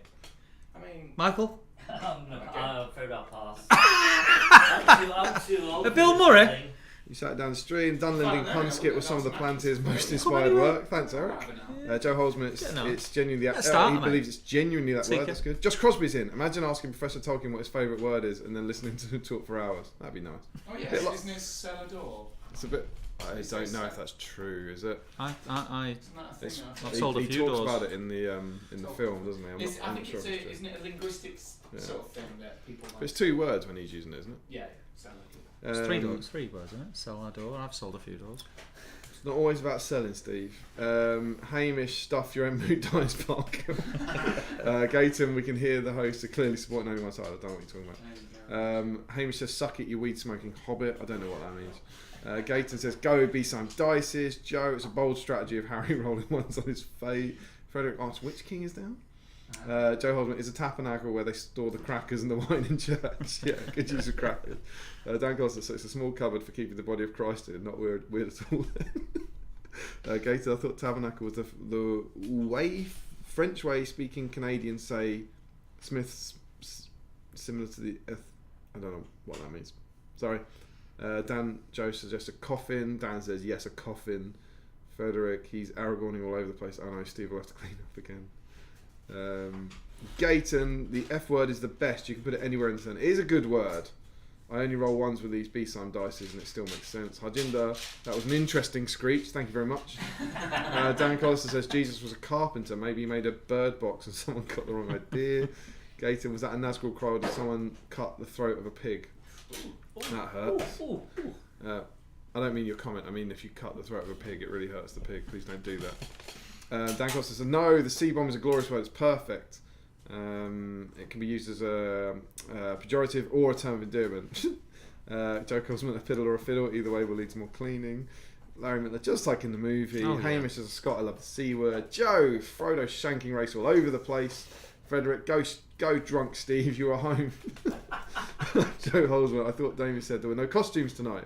I mean, Michael? I'm afraid I'll pass. I'm too old. Bill for this Murray? thing. You sat down the stream. Dunlending Oh, no, Punskit was some of the Plantier's most inspired anyway. work. Thanks, Eric. Joe Holzman, Get on. it's genuinely that. Let's start, He mate. believes it's genuinely that Seeker. word. That's good. Josh Crosby's in. Imagine asking Professor Tolkien what his favourite word is, and then listening to him talk for hours. That'd be nice. oh yes, isn't it Celador? It's a bit. I don't know if that's true. Is it? Isn't that a thing? I've sold a he few talks doors. about it in the film, doesn't he? I think sure it's if true. isn't it a linguistics sort of thing that people But like? it's 2 words when he's using it, isn't it? Yeah, sound like it. It's 3 doors, 3 words, isn't it? Sell a door. I've sold a few doors. It's not always about selling, Steve. Hamish, stuff your own boot dice park. Gayton, we can hear the host are clearly supporting only one side. I don't know what you're talking about. Hamish says, suck it, you weed smoking hobbit. I don't know what that means. Gayton says, go be some dices. Joe, it's a bold strategy of Harry rolling ones on his fate. Frederick asks, which king is down? Joe Holzman is a tabernacle where they store the crackers and the wine in church. Yeah, good use of crackers. Dan Costa, so it's a small cupboard for keeping the body of Christ in. Not weird at all. Gator, I thought tabernacle was the way French way speaking Canadians say Smith's similar to the. I don't know what that means. Sorry. Dan Joe suggests a coffin. Dan says yes, a coffin. Frederick, he's Aragorning all over the place. I know Steve will have to clean up again. Gayton, the F word is the best. You can put it anywhere in the sentence. It is a good word. I only roll ones with these B-Sign dices and it still makes sense. Harjinder, that was an interesting screech. Thank you very much. Dan Collister says Jesus was a carpenter. Maybe he made a bird box and someone got the wrong idea. Gayton, was that a Nazgul cry or did someone cut the throat of a pig? That hurts. I don't mean your comment. I mean if you cut the throat of a pig, it really hurts the pig. Please don't do that. Dan Costa says, no, the C-bomb is a glorious word. It's perfect. It can be used as a pejorative or a term of endearment. Joe Cosman, a fiddle or a fiddle. Either way will lead to more cleaning. Larry Miller, just like in the movie. Hamish is a Scot. I love the C word. Joe, Frodo shanking race all over the place. Frederick, go drunk, Steve. You are home. Joe Holzman, I thought Damien said there were no costumes tonight.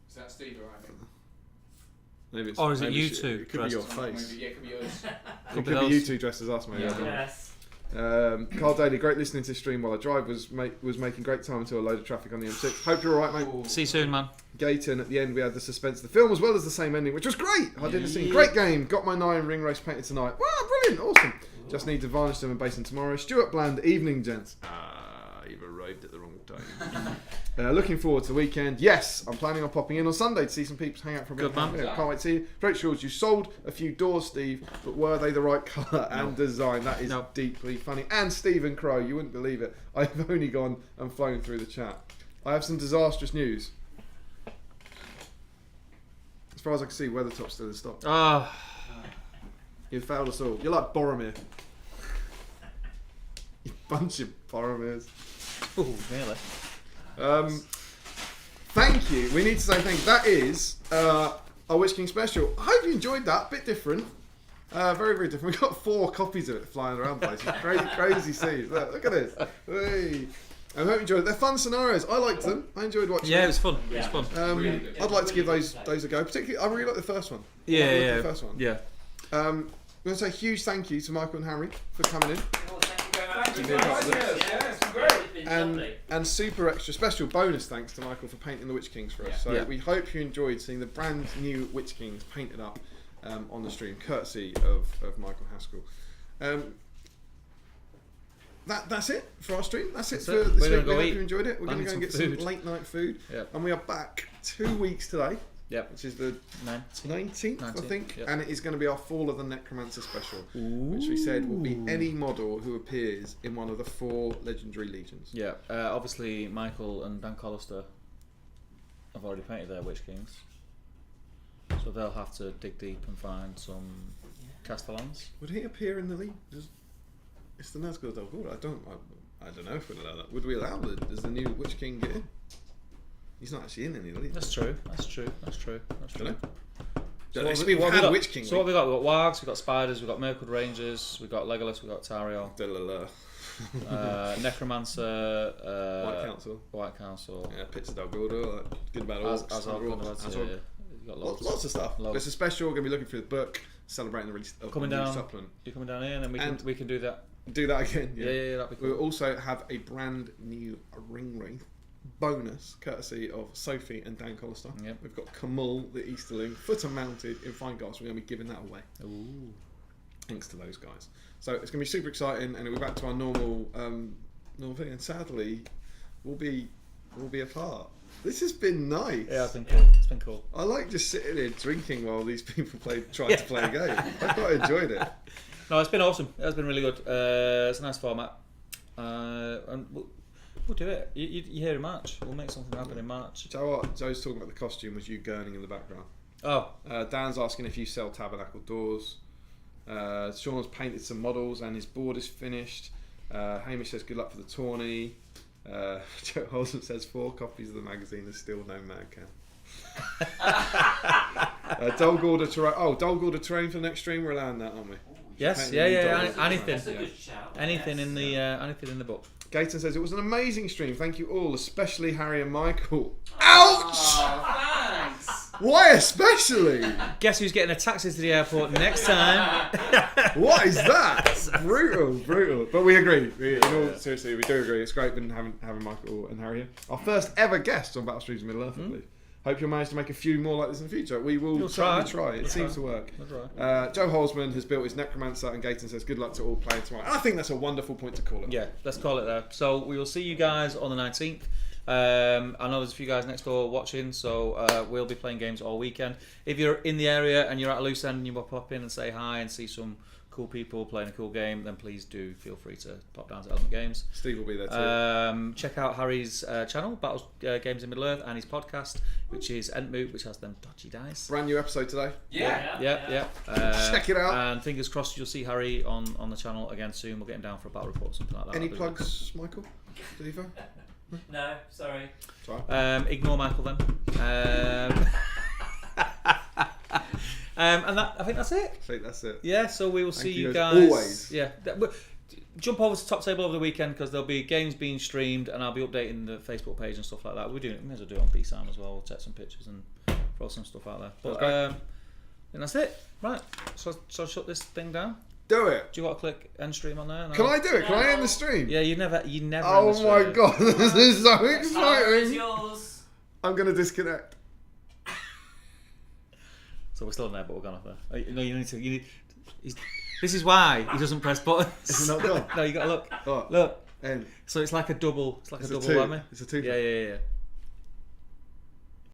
Is that Steve or I? Maybe it's, Or is it maybe you two It could be your Maybe, face. yeah, it could be yours. It could be you two dressed as us, maybe. Yeah. I don't know. Yes. Carl Daly, great listening to the stream while I drive. Was making great time until a load of traffic on the M6. Hope you're all right, mate. Ooh. See you soon, man. Gayton, at the end we had the suspense of the film as well as the same ending, which was great. I didn't see. Great game. Got my 9 ring race painted tonight. Wow, brilliant, awesome. Just need to varnish them and base them tomorrow. Stuart Bland, evening, gents. You've arrived at the wrong time. Looking forward to the weekend. Yes, I'm planning on popping in on Sunday to see some peeps hang out for a bit. Good man. Yeah, can't wait to see you. Great Shores, you sold a few doors, Steve, but were they the right colour and design? That is deeply funny. And Stephen Crow, you wouldn't believe it. I've only gone and flown through the chat. I have some disastrous news. As far as I can see, Weathertop's still in stock. You failed us all. You're like Boromir. You bunch of Boromirs. Oh, really? Thank you. We need to say thank you. That is our Witch King special. I hope you enjoyed that. Bit different. Very, very different. We've got 4 copies of it flying around the place. Crazy, crazy scenes. Look at this. Hey. I hope you enjoyed it. They're fun scenarios. I liked them. I enjoyed watching them. Yeah, it was fun. It was fun. Really good. I'd like to give those a go. Particularly, I really like the first one. Yeah. The first one. Yeah. I'm going to say a huge thank you to Michael and Harry for coming in. Oh, thank you very much. Thank you very much. Yeah, it's been great. It's been lovely. And super extra special bonus thanks to Michael for painting the Witch Kings for us. So Yeah. we hope you enjoyed seeing the brand new Witch Kings painted up on the stream, courtesy of Michael Haskell. That's it for our stream. That's it for this week. We hope you enjoyed it. We're going to go and get some late night food. Yep. And we are back 2 weeks today. Yep. Which is the 19th, I 19th, think. yep. And it is going to be our Fall of the Necromancer special, which we said will be any model who appears in one of the 4 legendary legions. Yeah, obviously Michael and Dan Collister have already painted their Witch Kings, so they'll have to dig deep and find some Castellans. Would he appear in the league? It's the Nazgul Del Gordo. I don't know if we'd allow that. Would we allow it? Does the new Witch King get in? He's not actually in any league. That's true. We've had Witch King. So what we got? We've got Wargs, we've got Spiders, we've got Mirkwood Rangers, we've got Legolas, we've got Tariel, Necromancer, White Council. Yeah, Pits of Del Gordo. Good about orcs. Lots of stuff. It's a special. We're going to be looking through the book, celebrating the release of the new supplement. You're coming down here, and then we can do that. Do that again. Yeah, that'd be cool. We'll also have a brand new ring wraith bonus, courtesy of Sophie and Dan Collister. Yep. We've got Kamal, the Easterling, footer mounted in fine glass. We're going to be giving that away. Ooh. Thanks to those guys. So it's going to be super exciting, and we're back to our normal thing. And sadly, we'll be apart. This has been nice. Yeah, it's been cool. It's been cool. I like just sitting here drinking while these people trying to play a game. I quite enjoyed it. No, it's been awesome. It's been really good. It's a nice format. And we'll do it. You hear in March. We'll make something happen in March. Joe, what Joe's talking about the costume was you gurning in the background. Oh. Dan's asking if you sell tabernacle doors. Sean's painted some models and his board is finished. Hamish says good luck for the tourney. Joe Holson says 4 copies of the magazine is still no man can. Dolgorder terrain for the next stream. We're allowing that, aren't we? Yes, Painting yeah. doors. Anything, That's a good shout. anything Yes. anything in the book. Gayton says it was an amazing stream. Thank you all, especially Harry and Michael. Oh, thanks. Why especially? Guess who's getting a taxi to the airport next time? What is that? Brutal. But we agree. Seriously, we do agree. It's great been having Michael and Harry here. Our first ever guests on Battle Streams Middle Earth, I believe. Hope you'll manage to make a few more like this in the future. We will You'll certainly try. try. It seems to work. We'll try. Joe Holzman has built his Necromancer, and Gayton says good luck to all playing tomorrow. And I think that's a wonderful point to call it. Yeah, let's call it there. So we will see you guys on the 19th. I know there's a few guys next door watching, so we'll be playing games all weekend. If you're in the area and you're at a loose end and you want to pop in and say hi and see some cool people playing a cool game, then please do feel free to pop down to Element Games. Steve will be there too. Check out Harry's channel, Battles Games in Middle Earth, and his podcast, which is Entmoot, which has them dodgy dice. Brand new episode today. Yeah. Check it out. And fingers crossed you'll see Harry on the channel again soon. We're getting down for a battle report, something like that. Any plugs, Michael? Steve? No, sorry. Ignore Michael then. And I think that's it. I think that's it. Yeah, so we will see you you guys. always. Yeah. Jump over to Top Table over the weekend because there'll be games being streamed and I'll be updating the Facebook page and stuff like that. We may as well do it on BSAM as well. We'll take some pictures and throw some stuff out there. But and that's it. Right. So shut this thing down. Do it. Do you want to click end stream on there? No? Can I do it? Can I end the stream? Yeah, you never. Oh end the my stream. god, this is so It's exciting. yours. I'm going to disconnect. So we're still in there, but we're gone off there. No, you need to. This is why he doesn't press buttons. Is it not done? No, you got to look. Oh, Look. end. So it's like a double. It's like It's a a double two. whammy. It's a two. Yeah.